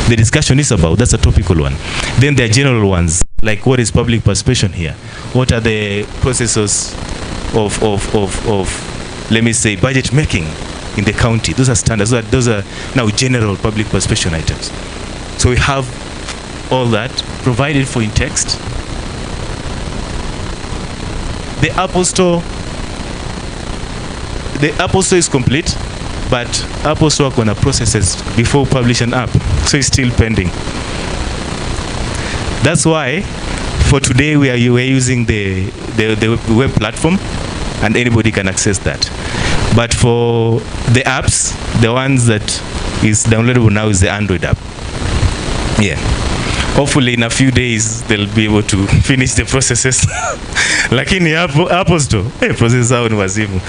the discussion is about? That's a topical one. Then there are general ones, like what is public participation here? What are the processes of let me say, budget making in the county? Those are standards. Those are now general public participation items. So we have all that provided for in text. The Apple Store is complete, but Apple Store work on the processes before publish an app, so it's still pending. That's why for today we are using the web platform, and anybody can access that. But for the apps, the ones that is downloadable now is the Android app. Yeah. hopefully in a few days they'll be able to finish the processes. Lakini hapo sto, process zao ni wazimu.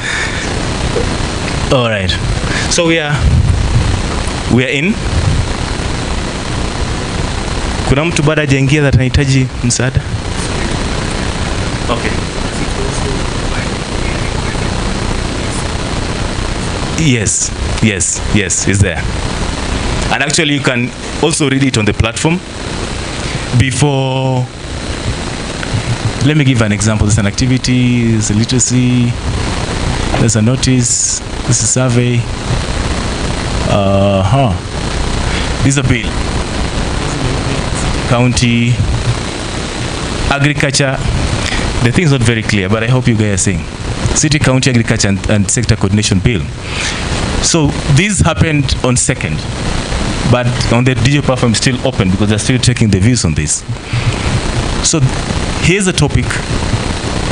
All right. So we are in. Kuna mtu bado hajaingia that anahitaji msaada? Okay. Yes, is there. And actually you can also read it on the platform. Before, let me give an example. There's an activity, there's a literacy, there's a notice, there's a survey. This is a bill. County, agriculture. The thing is not very clear, but I hope you guys are saying. City, county, agriculture and sector coordination bill. So this happened on 2nd, but on the digital platform still open because they're still taking the views on this. So here's the topic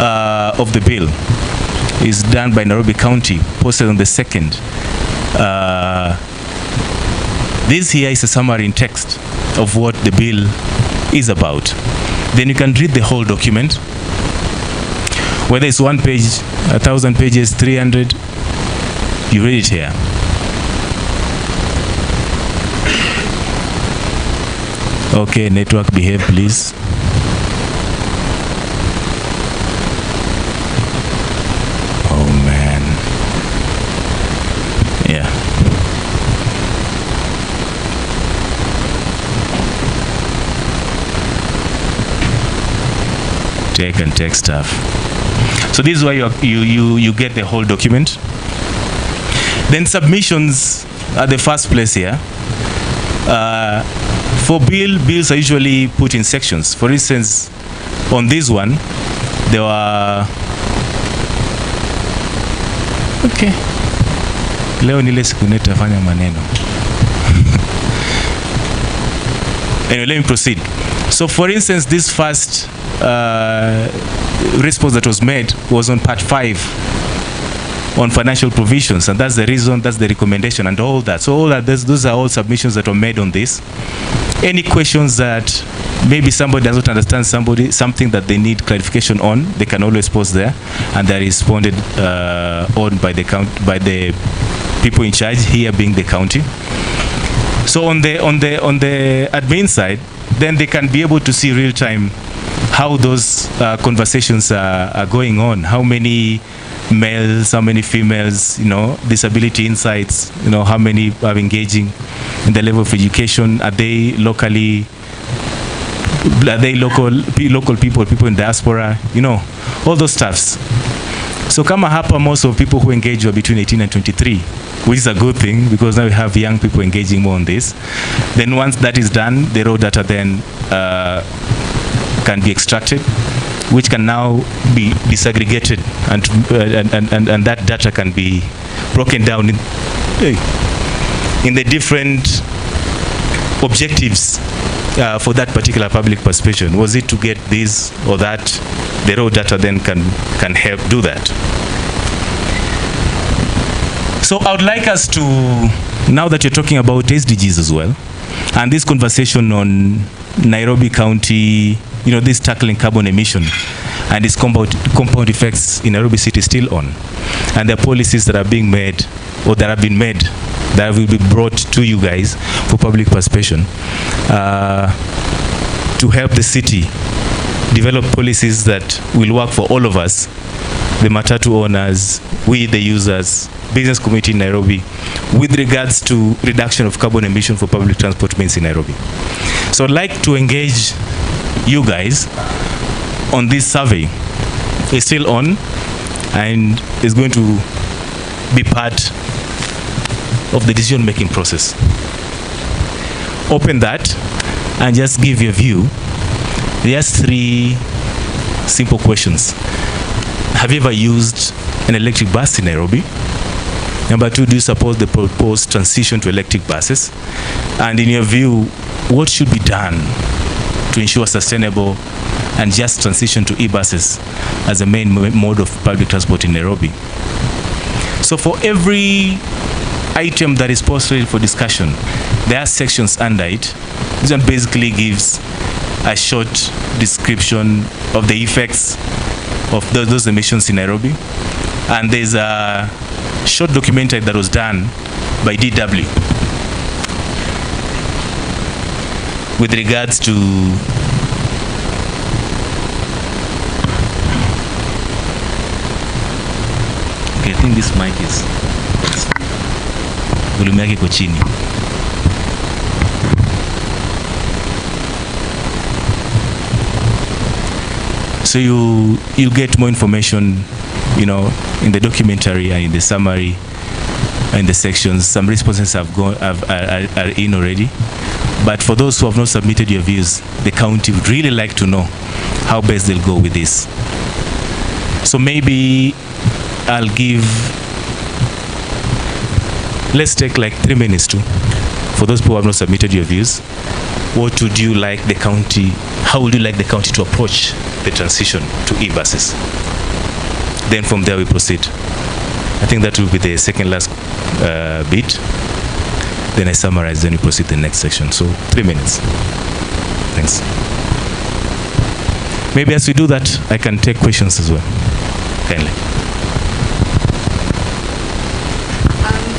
of the bill. It's done by Nairobi County, posted on the 2nd. This here is a summary in text of what the bill is about. Then you can read the whole document. Whether it's 1 page, 1,000 pages, 300, you read it here. Okay, network, behave, please. Oh man. Yeah. Take and take stuff. So this is why you get the whole document. Then submissions are the first place here. For bills are usually put in sections. For instance, on this one, there were okay. Leo nile siku nitafanya maneno. Anyway, let me proceed. So for instance, this first response that was made was on part 5 on financial provisions, and that's the reason, that's the recommendation and all that. So all that, those are all submissions that were made on this. Any questions that maybe somebody doesn't understand, something that they need clarification on, they can always post there, and they're responded on by the people in charge, here being the county. So on the admin side, then they can be able to see real time how those conversations are going on, how many males, how many females, disability insights, how many are engaging in the level of education, are they local people in diaspora, all those stuffs. So kama hapa, most of people who engage are between 18 and 23, which is a good thing because now we have young people engaging more on this. Then once that is done, the raw data then can be extracted, which can now be disaggregated, and that data can be broken down in the different objectives for that particular public participation. Was it to get this or that? The raw data then can help do that. So I would like us to, now that you're talking about SDGs as well, and this conversation on Nairobi County, this tackling carbon emission and its compound effects in Nairobi City still on, and the policies that are being made or that have been made that will be brought to you guys for public participation to help the city develop policies that will work for all of us, the matatu owners, we the users, business community in Nairobi, with regards to reduction of carbon emission for public transport means in Nairobi. So I'd like to engage you guys on this survey. It's still on and is going to be part of the decision-making process. Open that and just give your view. There's 3 simple questions. Have you ever used an electric bus in Nairobi? Number 2, do you support the proposed transition to electric buses? And in your view, what should be done to ensure sustainable and just transition to e-buses as a main mode of public transport in Nairobi? So for every item that is posted for discussion, there are sections under it This one basically gives a short description of the effects of those emissions in Nairobi. And there's a short documentary that was done by DW with regards to okay, I think this mic is volume yake iko chini. So you get more information, you know, in the documentary and in the summary and the sections. Some responses are in already. But for those who have not submitted your views, the county would really like to know how best they'll go with this. So maybe I'll give, let's take like 3 minutes too. For those who have not submitted your views, what would you like the county, how would you like the county to approach the transition to e-buses? Then from there we proceed. I think that will be the second last bit. Then I summarize, then we proceed to the next section. So 3 minutes. Thanks. Maybe as we do that, I can take questions as well. Kindly.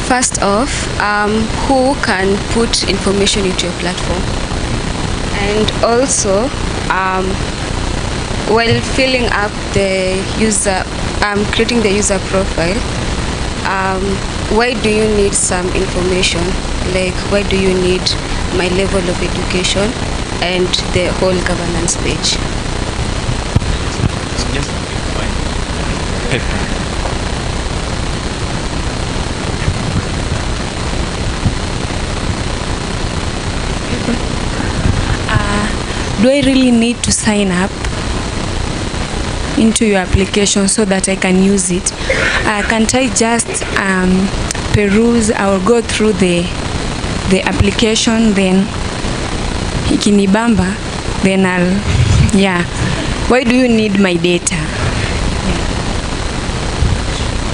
First off, who can put information into your platform? And also, while filling up the user, creating the user profile, why do you need some information? Like, why do you need my level of education and the whole governance page? Do I really need to sign up into your application so that I can use it? Can't I just peruse or go through the application, then ikinibamba, then I'll, yeah. Why do you need my data?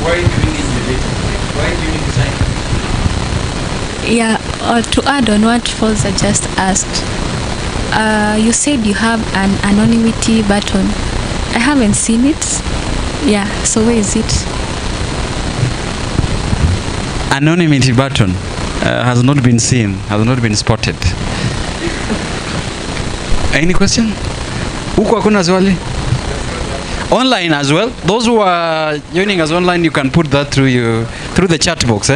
Why do you need the data? Why do you need to sign up? Yeah, or to add on what Folza just asked, you said you have an anonymity button. I haven't seen it. Yeah, so where is it? Anonymity button has not been seen, has not been spotted. Any question? Huko hakuna swali? Online as well. Those who are joining us online, you can put that through the chat box.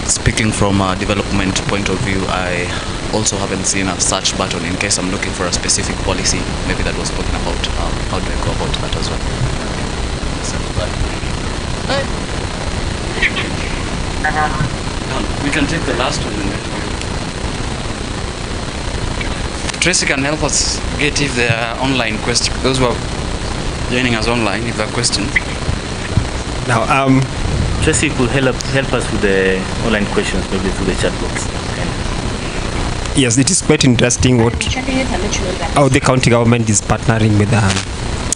Speaking from a development point of view, I also haven't seen a search button in case I'm looking for a specific policy. Maybe that was spoken about. How do I go about that as well? We can take the last one. Tracy can help us get if there are online questions. Those who are joining us online, if there are questions. Now, Tracy could help us with the online questions, maybe through the chat box. Yes, it is quite interesting how the county government is partnering with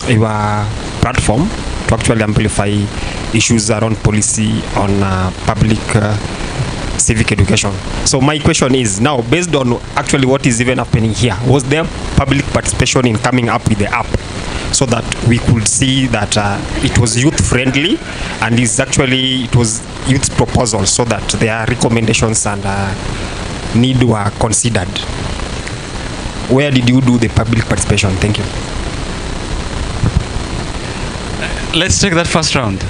your platform to actually amplify issues around policy on public civic education. So my question is now, based on actually what is even happening here, was there public participation in coming up with the app so that we could see that it was youth friendly and it was youth proposal so that their recommendations and need were considered? Where did you do the public participation? Thank you. Let's take that first round.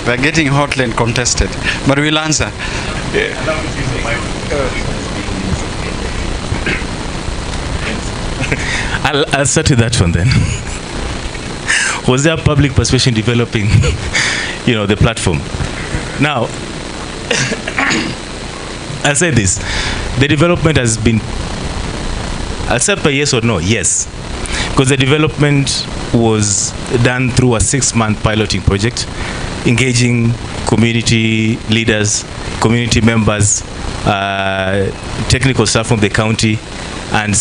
We're getting hotly and contested, but we'll answer. I'll start with that one then. Was there public participation developing, the platform? Now, I'll say this. The development has been, I'll say by yes or no, yes. Because the development was done through a 6-month piloting project, engaging community leaders, community members, technical staff from the county, and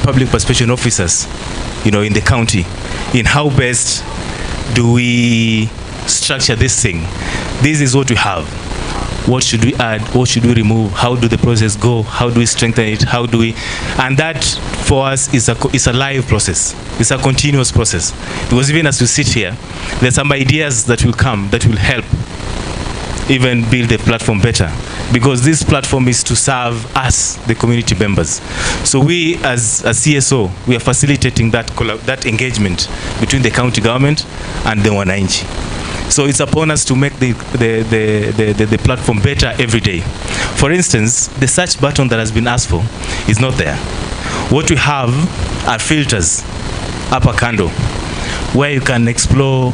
public participation officers, in the county, in how best do we structure this thing. This is what we have. what should we add, what should we remove, how do the process go, how do we strengthen it, how do we, and that for us is a live process. It's a continuous process, because even as we sit here, there's some ideas that will come that will help even build the platform better, because this platform is to serve us, the community members. So we as a CSO, we are facilitating that engagement between the county government and the wananchi. So it's upon us to make the platform better every day. For instance, the search button that has been asked for is not there. What we have are filters, upper kando, where you can explore.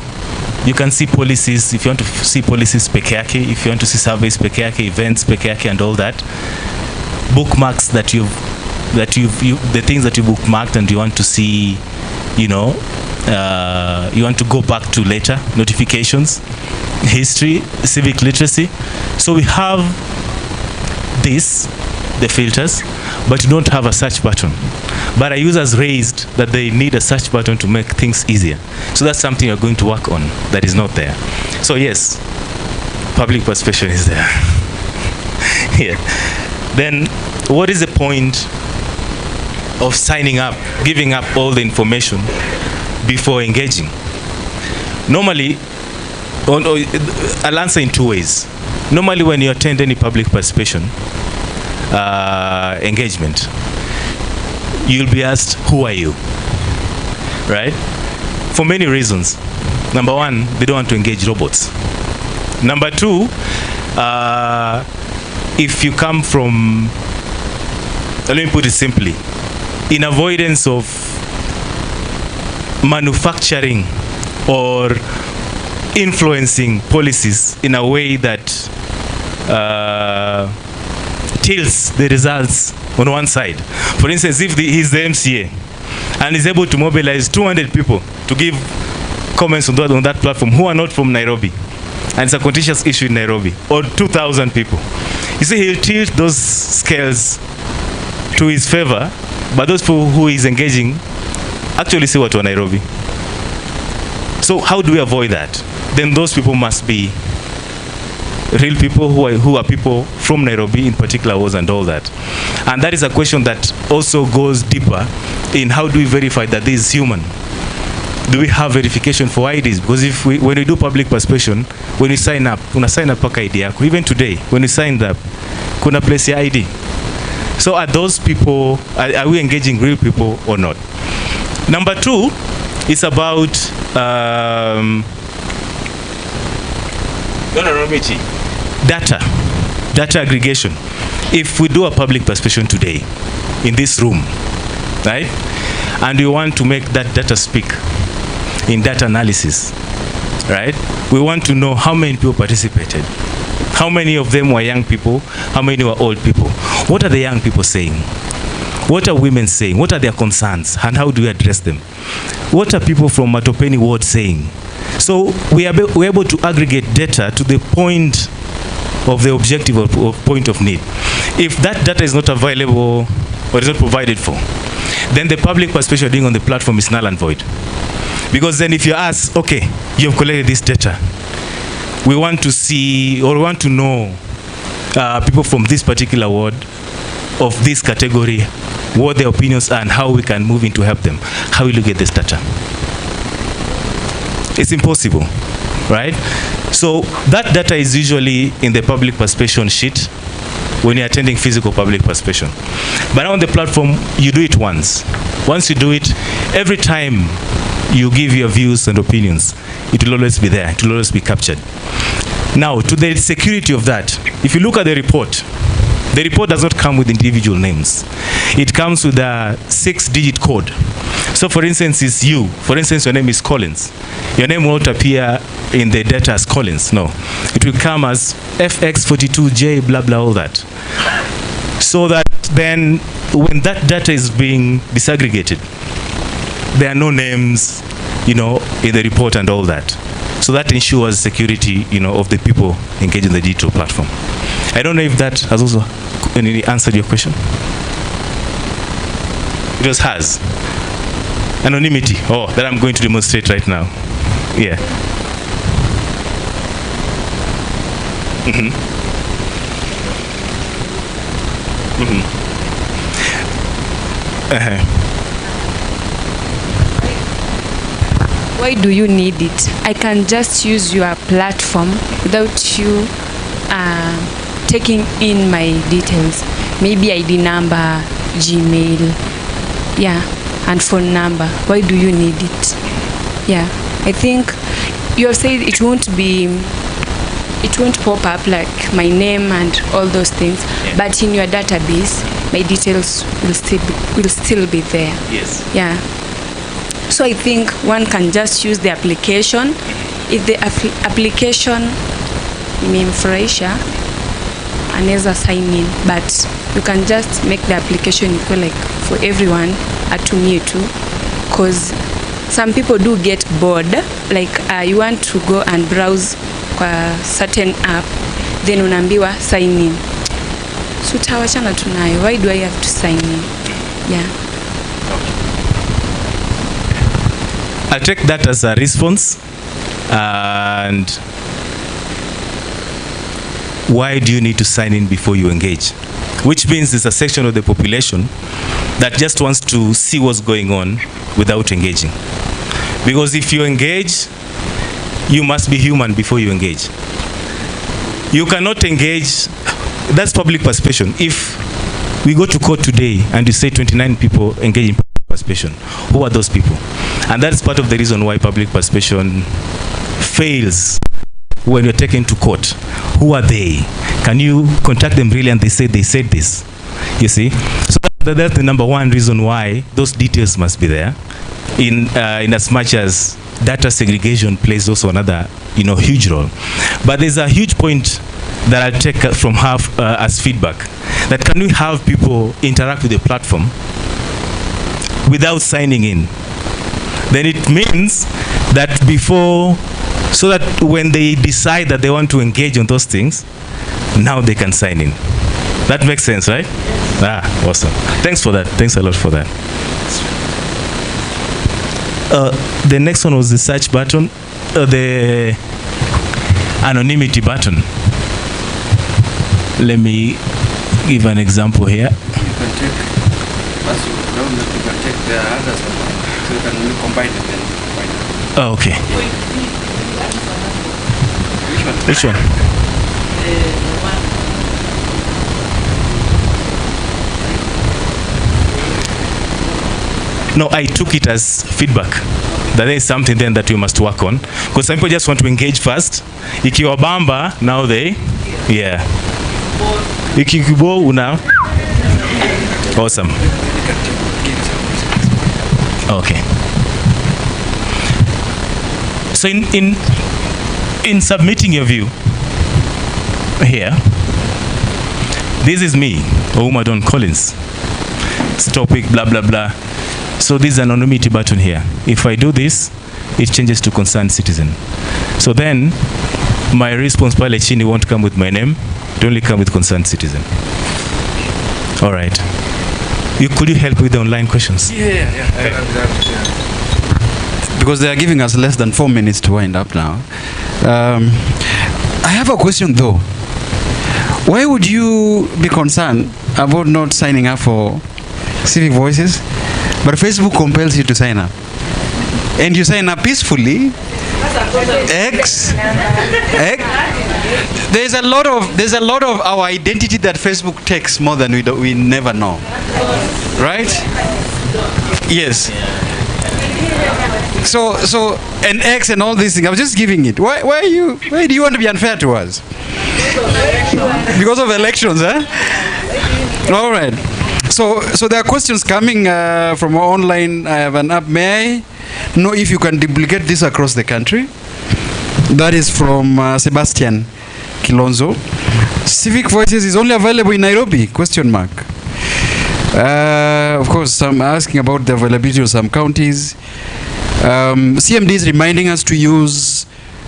You can see policies, if you want to see policies peke yake, if you want to see surveys peke yake, events peke yake, and all that. Bookmarks the things that you bookmarked and you want to see, you want to go back to later, notifications, history, civic literacy. So we have this, the filters, but you don't have a search button. But our users raised that they need a search button to make things easier. So that's something you're going to work on that is not there. So yes, public participation is there. Yeah. Then what is the point of signing up, giving up all the information before engaging? Normally, I'll answer in two ways. Normally when you attend any public participation engagement, you'll be asked, who are you? Right? For many reasons. Number one, they don't want to engage robots. Number two, if you come from, let me put it simply, in avoidance of manufacturing or influencing policies in a way that tilts the results on one side. For instance, if he's the MCA and is able to mobilize 200 people to give comments on that platform who are not from Nairobi, and it's a contentious issue in Nairobi, or 2,000 people, you see, he'll tilt those scales to his favor, but those people who he's engaging actually say what to Nairobi. So how do we avoid that? Then those people must be real people who are people from Nairobi in particular wards and all that. And that is a question that also goes deeper in how do we verify that this is human? Do we have verification for IDs? Because when we do public participation, when you sign up, una sign up paka ID yako. Even today, when you signed up, kuna place your ID. So are those people, are we engaging real people or not? Number two is about data aggregation. If we do a public participation today in this room, right, and we want to make that data speak in data analysis, right, we want to know how many people participated, how many of them were young people, how many were old people, what are the young people saying, what are women saying, what are their concerns, and how do we address them, what are people from Matopeni ward saying. So we are able to aggregate data to the point of the objective or point of need. If that data is not available or is not provided for, then the public participation you're doing on the platform is null and void. Because then if you ask, okay, you have collected this data, we want to see or we want to know people from this particular ward of this category, what their opinions are and how we can move in to help them. How will you get this data? It's impossible, right? So that data is usually in the public participation sheet when you're attending physical public participation. But now on the platform, you do it once. Once you do it, every time you give your views and opinions, it will always be there. It will always be captured. Now, to the security of that, if you look at the report does not come with individual names. It comes with a 6-digit code. So for instance, it's you. For instance, your name is Collins. Your name won't appear in the data as Collins. No. It will come as FX42J, blah, blah, all that. So that then when that data is being disaggregated, there are no names, in the report and all that. So that ensures security, of the people engaged in the digital platform. I don't know if that has also answered your question. It just has. Anonymity. Oh, that I'm going to demonstrate right now. Yeah. Why do you need it? I can just use your platform without you taking in my details. Maybe ID number, Gmail, yeah, and phone number. Why do you need it? Yeah, I think you have said it won't pop up like my name and all those things, but in your database, my details will still be there. Yes. Yeah. So I think one can just use the application. If the application imemfurahisha, anaweza sign in, but you can just make the application equal like for everyone atumie tu, because some people do get bored, like you want to go and browse kwa certain app, then unaambiwa sign in. So tawachana tunayo. Why do I have to sign in? Yeah. I'll take that as a response. And why do you need to sign in before you engage? Which means there's a section of the population that just wants to see what's going on without engaging. Because if you engage, you must be human before you engage. You cannot engage. That's public participation. If we go to court today and you say 29 people engage in public participation, who are those people? And that's part of the reason why public participation fails when you're taken to court. Who are they? Can you contact them really and they said this? You see? So that's the number one reason why those details must be there. In as much as data segregation plays also another huge role. But there's a huge point that I'll take from her as feedback, that can we have people interact with the platform without signing in? Then it means that so that when they decide that they want to engage on those things, now they can sign in. That makes sense, right? Awesome. Thanks for that. Thanks a lot for that. The next one was the search button, the anonymity button. Let me give an example here. You can take the others, so you can combine them. Oh, okay. Which one? No, I took it as feedback. That there is something then that we must work on. Because some people just want to engage first. Ikiwa bamba, now they, yeah. Ikikibo una. Awesome. Okay. So in submitting your view here, this is me, Oumadon Collins. It's topic, blah, blah, blah. So this is an anonymity button here. If I do this, it changes to concerned citizen. So then my response pale chini won't come with my name, it only come with concerned citizen. All right. Could you help with the online questions? Yeah. Because they are giving us less than 4 minutes to wind up now. I have a question though. Why would you be concerned about not signing up for Civic Voices, but Facebook compels you to sign up? And you sign up peacefully. There's a lot of our identity that Facebook takes more than we never know. Right? Yes. So and X and all these things, I was just giving it. Why do you want to be unfair to us? Because of elections, eh? All right. So there are questions coming from online. I have an app. May I know if you can duplicate this across the country? That is from Sebastian Kilonzo. Civic Voices is only available in Nairobi? ? Of course, I'm asking about the availability of some counties. CMD is reminding us to use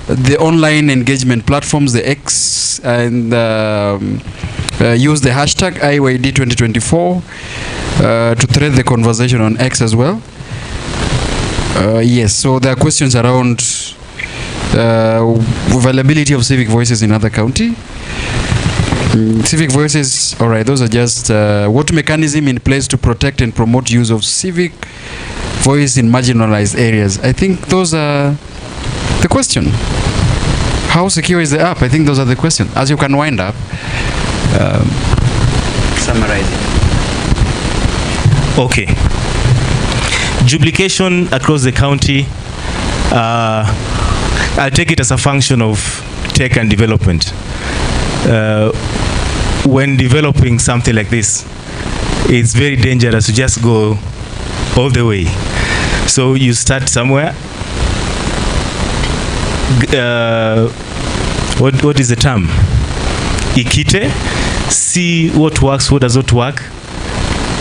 the online engagement platforms, the X, and use the hashtag IYD2024 to thread the conversation on X as well. Yes, so there are questions around availability of Civic Voices in other county. Civic voices, all right, those are just what mechanism in place to protect and promote use of civic voice in marginalized areas. I think those are the question. How secure is the app? I think those are the questions. As you can wind up, summarizing. Okay. Duplication across the county, I'll take it as a function of tech and development. When developing something like this, it's very dangerous to just go all the way. So you start somewhere. What is the term? Ikite. See what works, what does not work.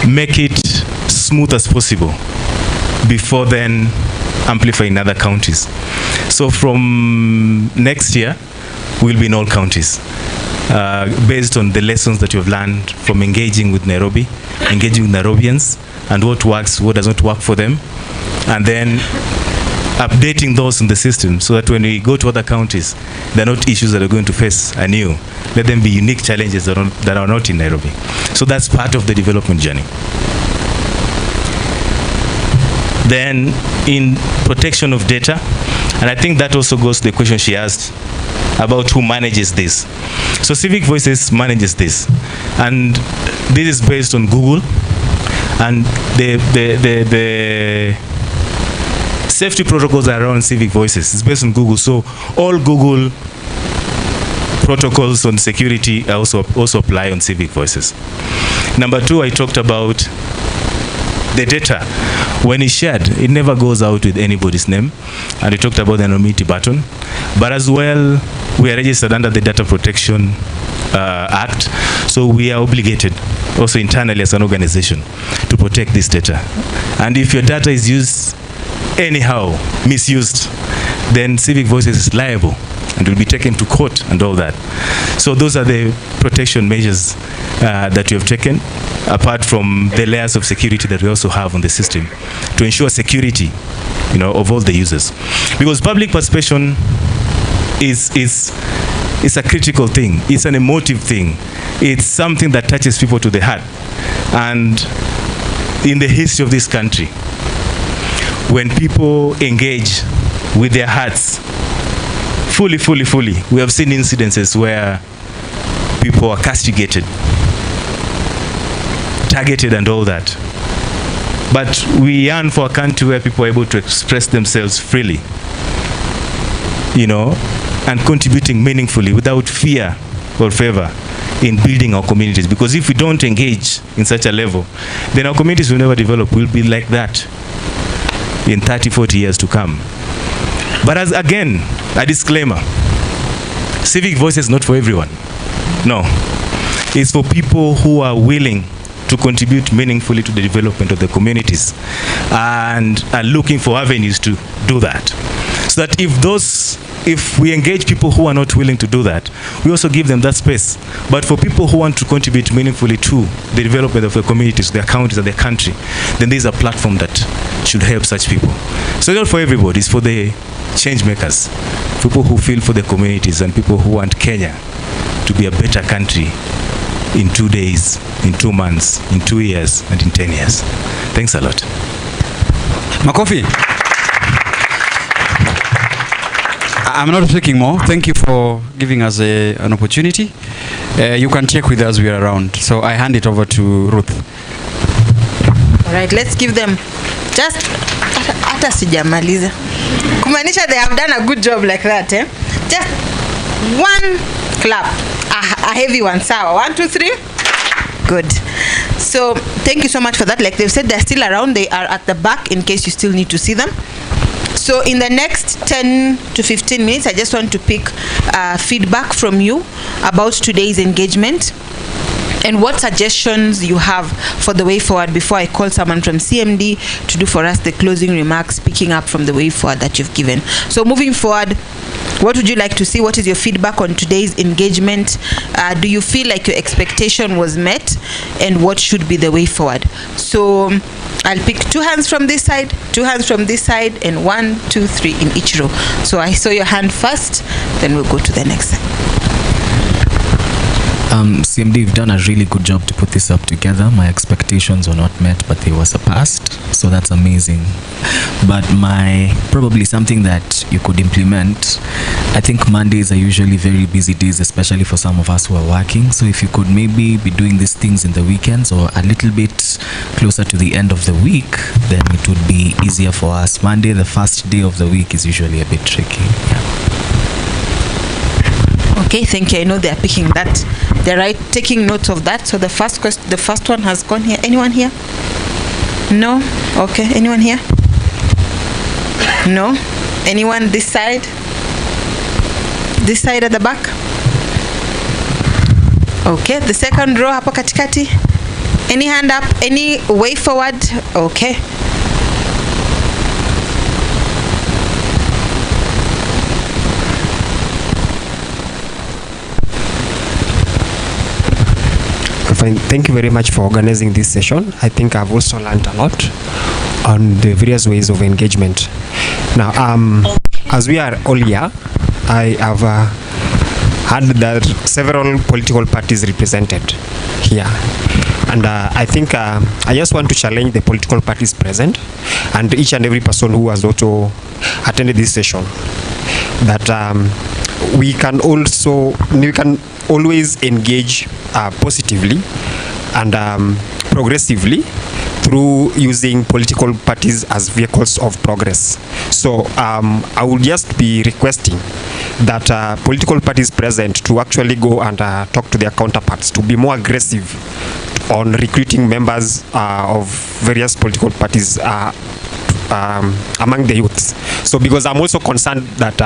Make it smooth as possible before then amplify in other counties. So from next year, we'll be in all counties. Based on the lessons that you've learned from engaging with Nairobi, engaging with Nairobians, and what works, what does not work for them, and then updating those in the system so that when we go to other counties, they're not issues that are going to face anew. Let them be unique challenges that are not in Nairobi. So that's part of the development journey. Then in protection of data, and I think that also goes to the question she asked about who manages this. So Civic Voices manages this, and this is based on Google, and the safety protocols around Civic Voices is based on Google. So all Google protocols on security also apply on Civic Voices. Number two, I talked about the data. When it's shared, it never goes out with anybody's name. And we talked about the anonymity button. But as well, we are registered under the Data Protection Act. So we are obligated also internally as an organization to protect this data. And if your data is used anyhow, misused, then Civic Voices is liable and will be taken to court and all that. So those are the protection measures that we have taken, apart from the layers of security that we also have on the system to ensure security, of all the users. Because public participation is a critical thing. It's an emotive thing. It's something that touches people to the heart. And in the history of this country, when people engage with their hearts fully, we have seen incidences where people are castigated, targeted and all that. But we yearn for a country where people are able to express themselves freely, and contributing meaningfully without fear or favor in building our communities. Because if we don't engage in such a level, then our communities will never develop. We'll be like that in 30, 40 years to come. But as again, a disclaimer, Civic Voice is not for everyone. No, it's for people who are willing to contribute meaningfully to the development of the communities and are looking for avenues to do that. So that if we engage people who are not willing to do that, we also give them that space. But for people who want to contribute meaningfully to the development of the communities, their counties, and their country, then there's a platform that should help such people. So not for everybody, it's for the change makers, people who feel for the communities and people who want Kenya to be a better country in 2 days, in 2 months, in 2 years, and in 10 years. Thanks a lot. Makofi. I'm not speaking more. Thank you for giving us an opportunity. You can check with us, we are around. So I hand it over to Ruth. All right, let's give them just hata sijamaliza. Kumaanisha they have done a good job like that, eh? Just one clap. A heavy one. Sawa. 1, 2, 3. Good. So thank you so much for that. Like they've said, they're still around. They are at the back in case you still need to see them. So in the next 10 to 15 minutes, I just want to pick feedback from you about today's engagement and what suggestions you have for the way forward before I call someone from CMD to do for us the closing remarks, picking up from the way forward that you've given. So moving forward, what would you like to see? What is your feedback on today's engagement? Do you feel like your expectation was met? And what should be the way forward? So I'll pick 2 hands from this side, 2 hands from this side, and 1, 2, 3 in each row. So I saw your hand first, then we'll go to the next side. CMD, you've done a really good job to put this up together. My expectations were not met, but they were surpassed, so that's amazing. But probably something that you could implement, I think Mondays are usually very busy days, especially for some of us who are working. So if you could maybe be doing these things in the weekends or a little bit closer to the end of the week, then it would be easier for us. Monday, the first day of the week, is usually a bit tricky. Okay, thank you. I know they are picking that. They're taking notes of that. So the first one has gone here. Anyone here? No? Okay. Anyone here? No? Anyone this side? This side at the back? Okay, the second row hapo katikati. Any hand up? Any way forward? Okay. Thank you very much for organizing this session. I think I've also learned a lot on the various ways of engagement. Now, as we are all here, I have had that several political parties represented here. And I think I just want to challenge the political parties present and each and every person who has also attended this session that we can always engage positively and progressively through using political parties as vehicles of progress. So I will just be requesting that political parties present to actually go and talk to their counterparts to be more aggressive on recruiting members of various political parties among the youths. So because I'm also concerned that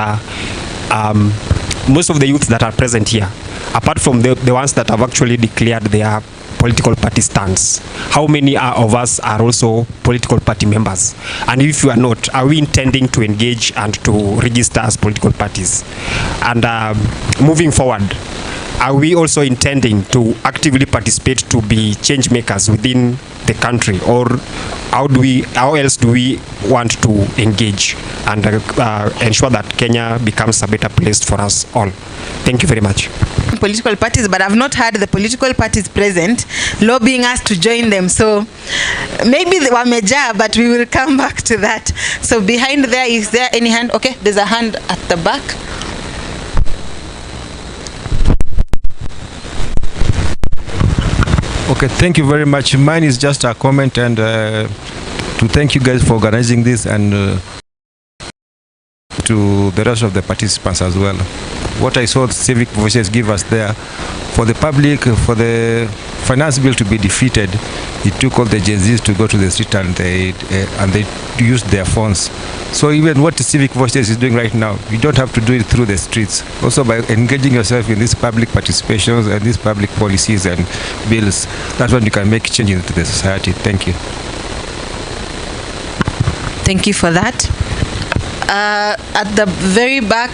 most of the youths that are present here, apart from the ones that have actually declared their political party stance, how many of us are also political party members? And if you are not, are we intending to engage and to register as political parties? And moving forward, are we also intending to actively participate to be change makers within the country, or how else do we want to engage and ensure that Kenya becomes a better place for us all? Thank you very much. Political parties, but I've not heard the political parties present lobbying us to join them. So maybe they were major, but we will come back to that. So behind there, is there any hand? Okay, there's a hand at the back. Okay, thank you very much. Mine is just a comment and to thank you guys for organizing this and to the rest of the participants as well. What I saw the Civic Voices give us there, for the public, for the finance bill to be defeated, it took all the Gen Zs to go to the street and they used their phones. So even what the Civic Voices is doing right now, you don't have to do it through the streets. Also by engaging yourself in these public participations and these public policies and bills, that's when you can make change into the society. Thank you. Thank you for that. At the very back,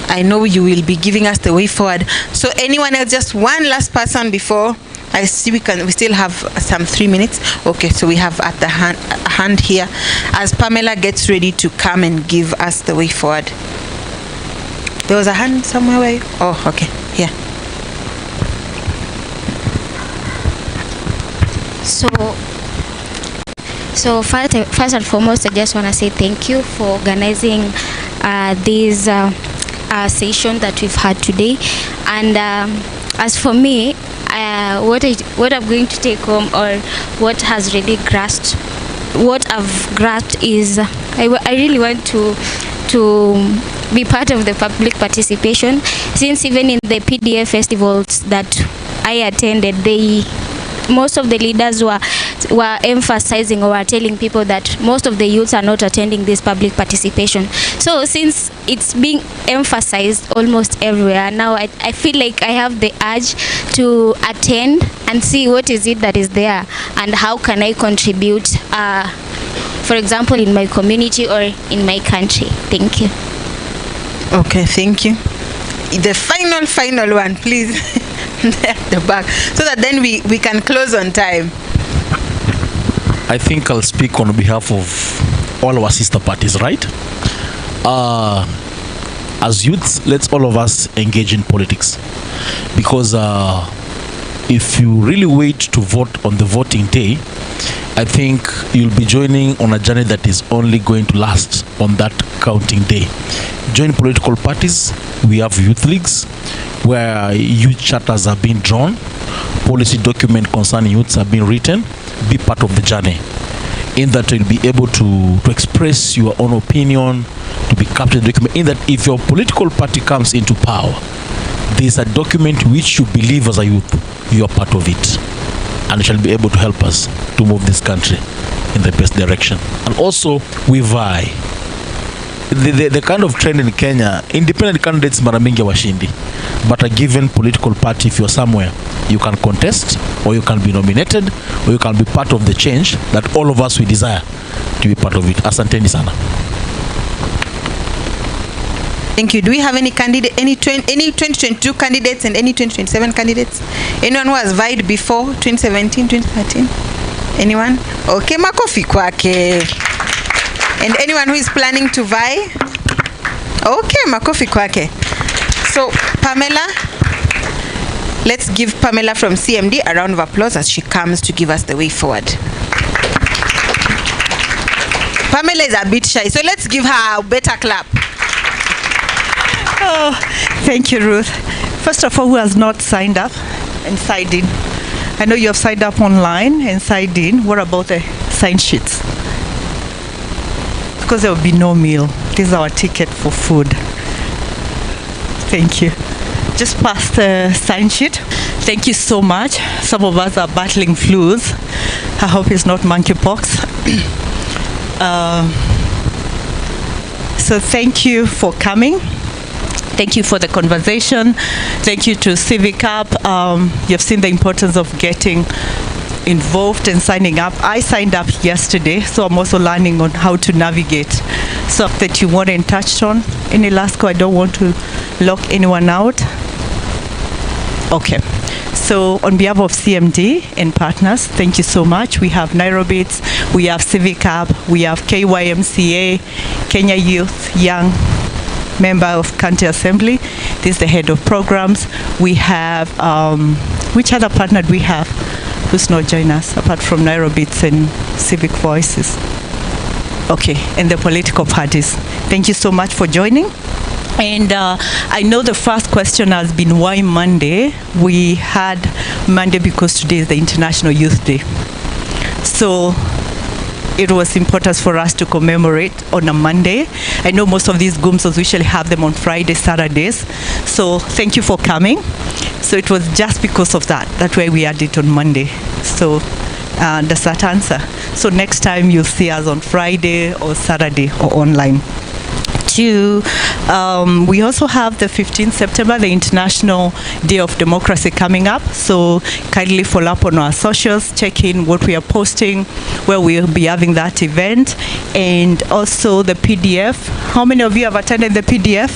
I know you will be giving us the way forward. So anyone else, just one last person before I see we still have some 3 minutes. Okay, so we have at the hand here as Pamela gets ready to come and give us the way forward. There was a hand somewhere where oh, okay, here. So first and foremost, I just want to say thank you for organizing this session that we've had today. And as for me, what I'm going to take home, or what has really what I've grasped is I really want to be part of the public participation, since even in the PDF festivals that I attended, most of the leaders were emphasizing or were telling people that most of the youths are not attending this public participation. So since it's being emphasized almost everywhere now, I feel like I have the urge to attend and see what is it that is there and how can I contribute, for example, in my community or in my country. Thank you. Okay, thank you. The final one, please. There at the back, so that then we can close on time. I think I'll speak on behalf of all our sister parties, right? as youths, let's all of us engage in politics, because if you really wait to vote on the voting day, I think you'll be joining on a journey that is only going to last on that counting day. Join political parties. We have youth leagues where youth charters are being drawn, policy document concerning youths are being written. Be part of the journey. In that you'll be able to express your own opinion, to be captured in the document. In that if your political party comes into power, there's a document which you believe as a youth, you are part of it. And shall be able to help us to move this country in the best direction. And also, we vie. The kind of trend in Kenya, independent candidates mara mingi washindi. But a given political party, if you're somewhere, you can contest, or you can be nominated, or you can be part of the change that all of us we desire to be part of it. Asanteni sana. Thank you. Do we have any candidate, any 2022 candidates and any 2027 candidates? Anyone who has vied before 2017, 2013? Anyone? Okay, makofi kwake. And anyone who is planning to vie? Okay, makofi kwake. So, Pamela, let's give Pamela from CMD a round of applause as she comes to give us the way forward. Pamela is a bit shy, so let's give her a better clap. Oh, thank you, Ruth. First of all, who has not signed up and signed in? I know you have signed up online and signed in. What about the sign sheets? Because there will be no meal. This is our ticket for food. Thank you. Just pass the sign sheet. Thank you so much. Some of us are battling flus. I hope it's not monkeypox. So thank you for coming. Thank you for the conversation. Thank you to Civic Up. You've seen the importance of getting involved and signing up. I signed up yesterday, so I'm also learning on how to navigate. So that you want to touch on. Any last call? I don't want to lock anyone out. Okay. So on behalf of CMD and partners, thank you so much. We have Nairobits, we have Civic Hub, we have KYMCA, Kenya Youth Young Member of County Assembly. This is the head of programs. We have, which other partner do we have who's not joined us apart from Nairobits and Civic Voices? Okay, and the political parties. Thank you so much for joining. And I know the first question has been why Monday? We had Monday because today is the International Youth Day. So it was important for us to commemorate on a Monday. I know most of these gumsos usually have them on Fridays, Saturdays. So thank you for coming. So it was just because of that. That's why we had it on Monday. So that's that answer. So next time you'll see us on Friday or Saturday or online. We also have the 15th September, the International Day of Democracy coming up. So kindly follow up on our socials, check in what we are posting, where we'll be having that event. And also the PDF. How many of you have attended the PDF?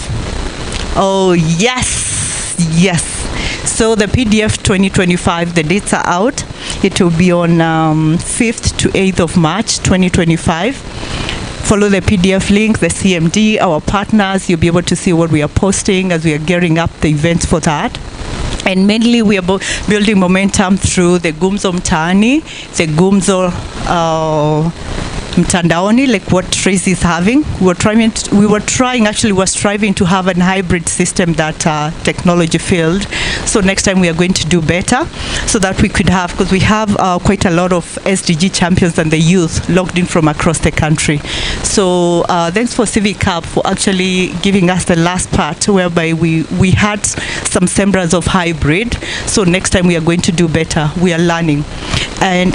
Oh, yes. Yes. So the PDF 2025, the dates are out. It will be on 5th to 8th of March 2025. Follow the PDF link, the CMD, our partners. You'll be able to see what we are posting as we are gearing up the events for that. And mainly we are building momentum through the Gumzo Mtaani, the Gumzo Mtandaoni, like what Tracy is having. We were striving to have a hybrid system that technology failed. So next time we are going to do better so that we could have, because we have quite a lot of SDG champions and the youth logged in from across the country. So thanks for Civic Hub for actually giving us the last part whereby we had some semblance of hybrid. So next time we are going to do better. We are learning. And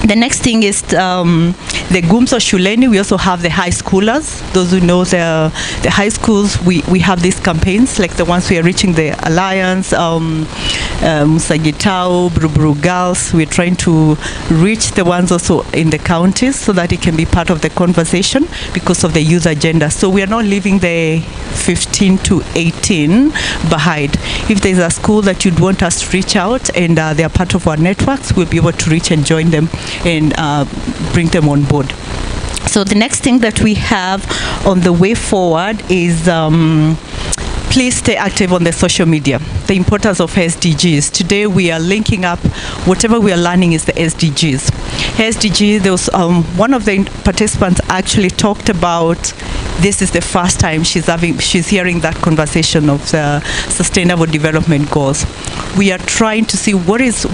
the next thing is the Gumzo Shuleni. We also have the high schoolers. Those who know the high schools, we have these campaigns like the ones we are reaching, the Alliance, Musagitao, Brubru Girls. We're trying to reach the ones also in the counties so that it can be part of the conversation because of the youth agenda. So we are not leaving the 15 to 18 behind. If there's a school that you'd want us to reach out and they are part of our networks, we'll be able to reach and join them and bring them on board. So the next thing that we have on the way forward is please stay active on the social media. The importance of SDGs. Today we are linking up whatever we are learning is the SDGs. SDG, there was one of the participants actually talked about this is the first time she's hearing that conversation of the Sustainable Development Goals. We are trying to see what is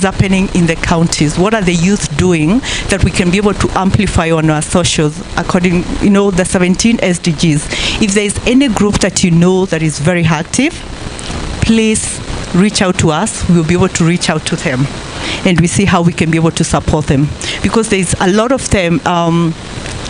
happening in the counties. What are the youth doing that we can be able to amplify on our socials according, the 17 SDGs. If there is any group that you know that is very active, please reach out to us. We will be able to reach out to them and we see how we can be able to support them, because there's a lot of them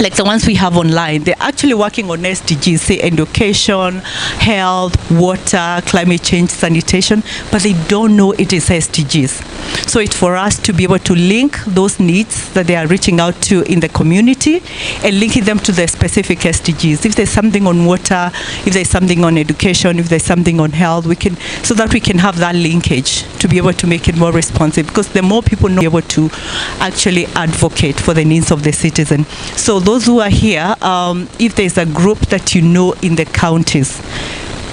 like the ones we have online, they're actually working on SDGs, say education, health, water, climate change, sanitation, but they don't know it is SDGs. So it's for us to be able to link those needs that they are reaching out to in the community and linking them to the specific SDGs. If there's something on water, if there's something on education, if there's something on health, so that we can have that linkage to be able to make it more responsive, because the more people know, be able to actually advocate for the needs of the citizen. So those who are here, if there's a group that you know in the counties,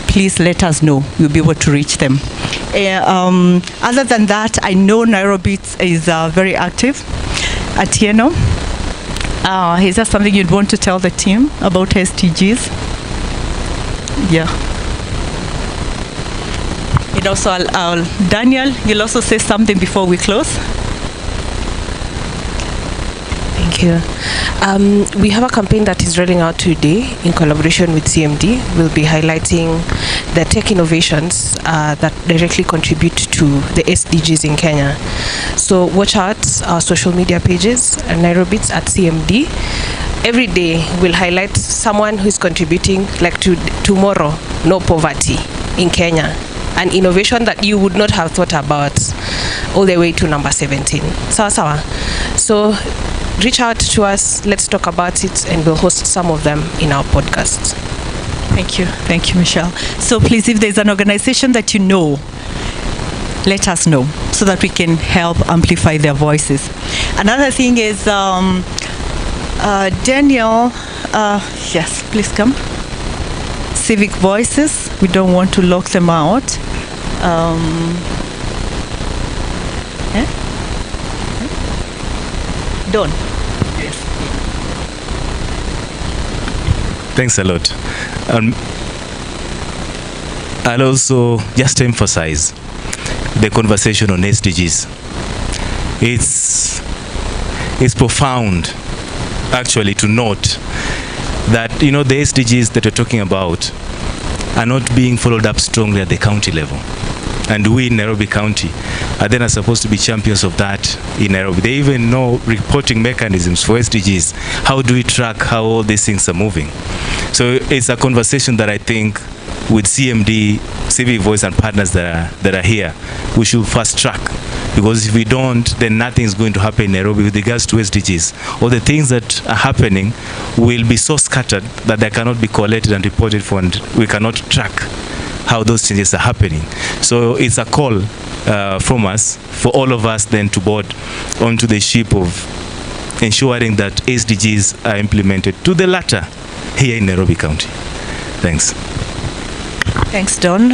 please let us know. We'll be able to reach them. Other than that, I know Nairobi is very active. Atieno, is there something you'd want to tell the team about SDGs? Yeah. And also, Daniel, you'll also say something before we close. Thank you. We have a campaign that is rolling out today in collaboration with CMD. We'll be highlighting the tech innovations that directly contribute to the SDGs in Kenya. So watch out our social media pages, Nairobits at CMD. Every day we'll highlight someone who's contributing, like to tomorrow, no poverty in Kenya. An innovation that you would not have thought about all the way to number 17. Sawa. So reach out to us, let's talk about it, and we'll host some of them in our podcast. Thank you, Michelle. So please, if there's an organization that you know, let us know so that we can help amplify their voices. Another thing is, Daniel, yes, please come. Civic Voices, we don't want to lock them out. Don. Yes. Thanks a lot. I'll also just emphasize the conversation on SDGs. It's profound, actually, to note that the SDGs that we're talking about are not being followed up strongly at the county level. And we in Nairobi County are then supposed to be champions of that in Nairobi. They even know reporting mechanisms for SDGs. How do we track how all these things are moving? So it's a conversation that I think with CMD, Civic Voice and partners that are here, we should fast track. Because if we don't, then nothing is going to happen in Nairobi with regards to SDGs. All the things that are happening will be so scattered that they cannot be collated and reported for, and we cannot track how those changes are happening. So it's a call from us, for all of us then to board onto the ship of ensuring that SDGs are implemented to the latter here in Nairobi County. Thanks. Thanks, Don.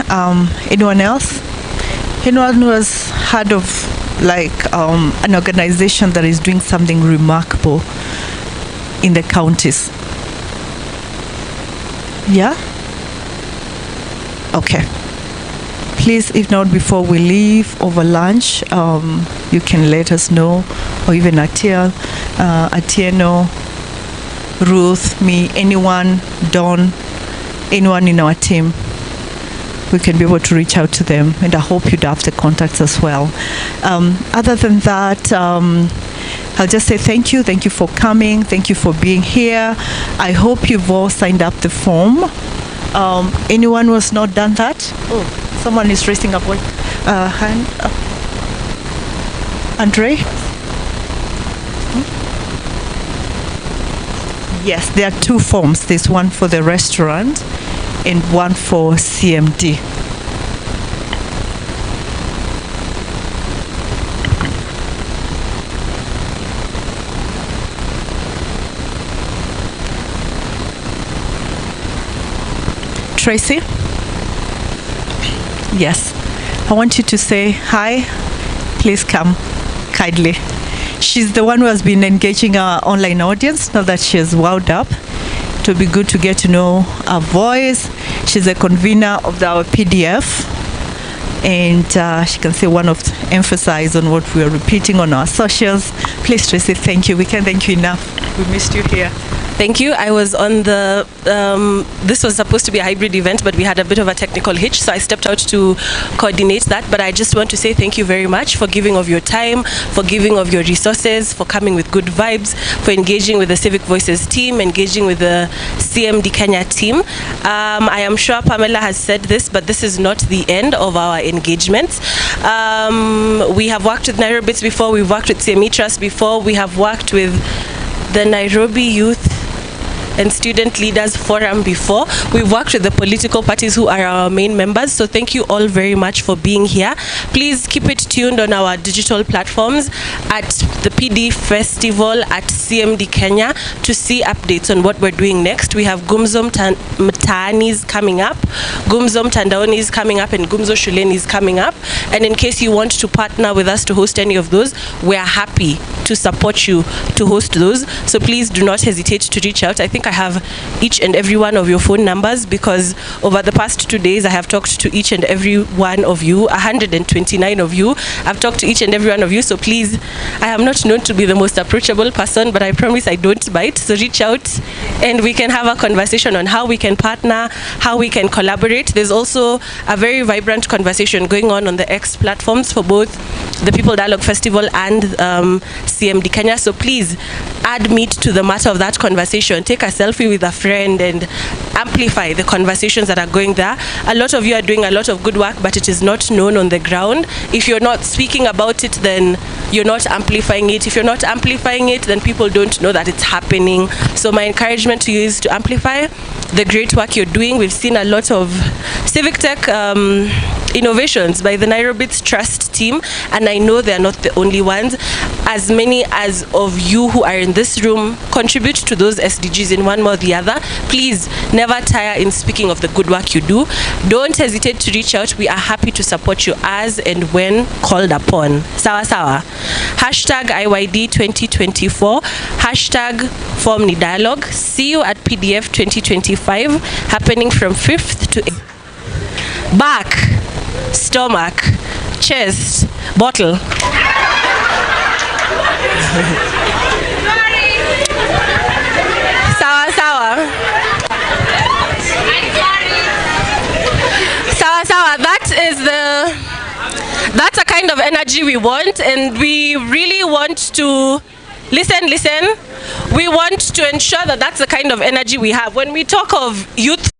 Anyone else? Anyone who has heard of an organization that is doing something remarkable in the counties? Yeah? Okay. Please, if not before we leave over lunch, you can let us know, or even Atieno, Ruth, me, anyone, Don, anyone in our team. We can be able to reach out to them, and I hope you'd have the contacts as well. Other than that, I'll just say thank you for coming, thank you for being here. I hope you've all signed up the form. Anyone who has not done that? Oh, someone is raising up one hand. Andre? Yes, there are two forms. There's one for the restaurant and one for CMD. Tracy? Yes. I want you to say hi. Please come kindly. She's the one who has been engaging our online audience now that she has wound up. It will be good to get to know her voice. She's a convener of our PDF, and she can say one of emphasize on what we are repeating on our socials. Please, Tracy, thank you. We can't thank you enough. We missed you here. Thank you. I was on the, this was supposed to be a hybrid event, but we had a bit of a technical hitch, so I stepped out to coordinate that. But I just want to say thank you very much for giving of your time, for giving of your resources, for coming with good vibes, for engaging with the Civic Voices team, engaging with the CMD Kenya team. I am sure Pamela has said this, but this is not the end of our engagements. We have worked with Nairobits before, we've worked with CME Trust before, we have worked with the Nairobi Youth and Student Leaders Forum before. We've worked with the political parties who are our main members, so thank you all very much for being here. Please keep it tuned on our digital platforms at the PD Festival at CMD Kenya to see updates on what we're doing next. We have Gumzo Mtaani is coming up, Gumzo Mtandaoni is coming up, and Gumzo Shuleni is coming up. And in case you want to partner with us to host any of those, we are happy to support you to host those. So please do not hesitate to reach out. I think I have each and every one of your phone numbers, because over the past 2 days I have talked to each and every one of you, 129 of you. I've talked to each and every one of you, so please, I am not known to be the most approachable person, but I promise I don't bite. So reach out and we can have a conversation on how we can partner, how we can collaborate. There's also a very vibrant conversation going on the X platforms for both the People Dialogue Festival and CMD Kenya. So please add meat to the matter of that conversation. Take a selfie with a friend and amplify the conversations that are going there. A lot of you are doing a lot of good work, but it is not known on the ground. If you're not speaking about it, then you're not amplifying it. If you're not amplifying it, then people don't know that it's happening. So my encouragement to you is to amplify the great work you're doing. We've seen a lot of civic tech innovations by the Nairobits Trust team, and I know they're not the only ones. As many as of you who are in this room contribute to those SDGs in one way or the other. Please never tire in speaking of the good work you do. Don't hesitate to reach out. We are happy to support you as and when called upon. Sawa sawa. Hashtag IYD 2024. Hashtag Form Ni Dialogue. See you at PDF 2025, happening from 5th to 8th. Back, stomach, chest, bottle. Sawa sawa. Sawa sawa. That's a kind of energy we want, and we really want to listen. We want to ensure that that's the kind of energy we have when we talk of youth.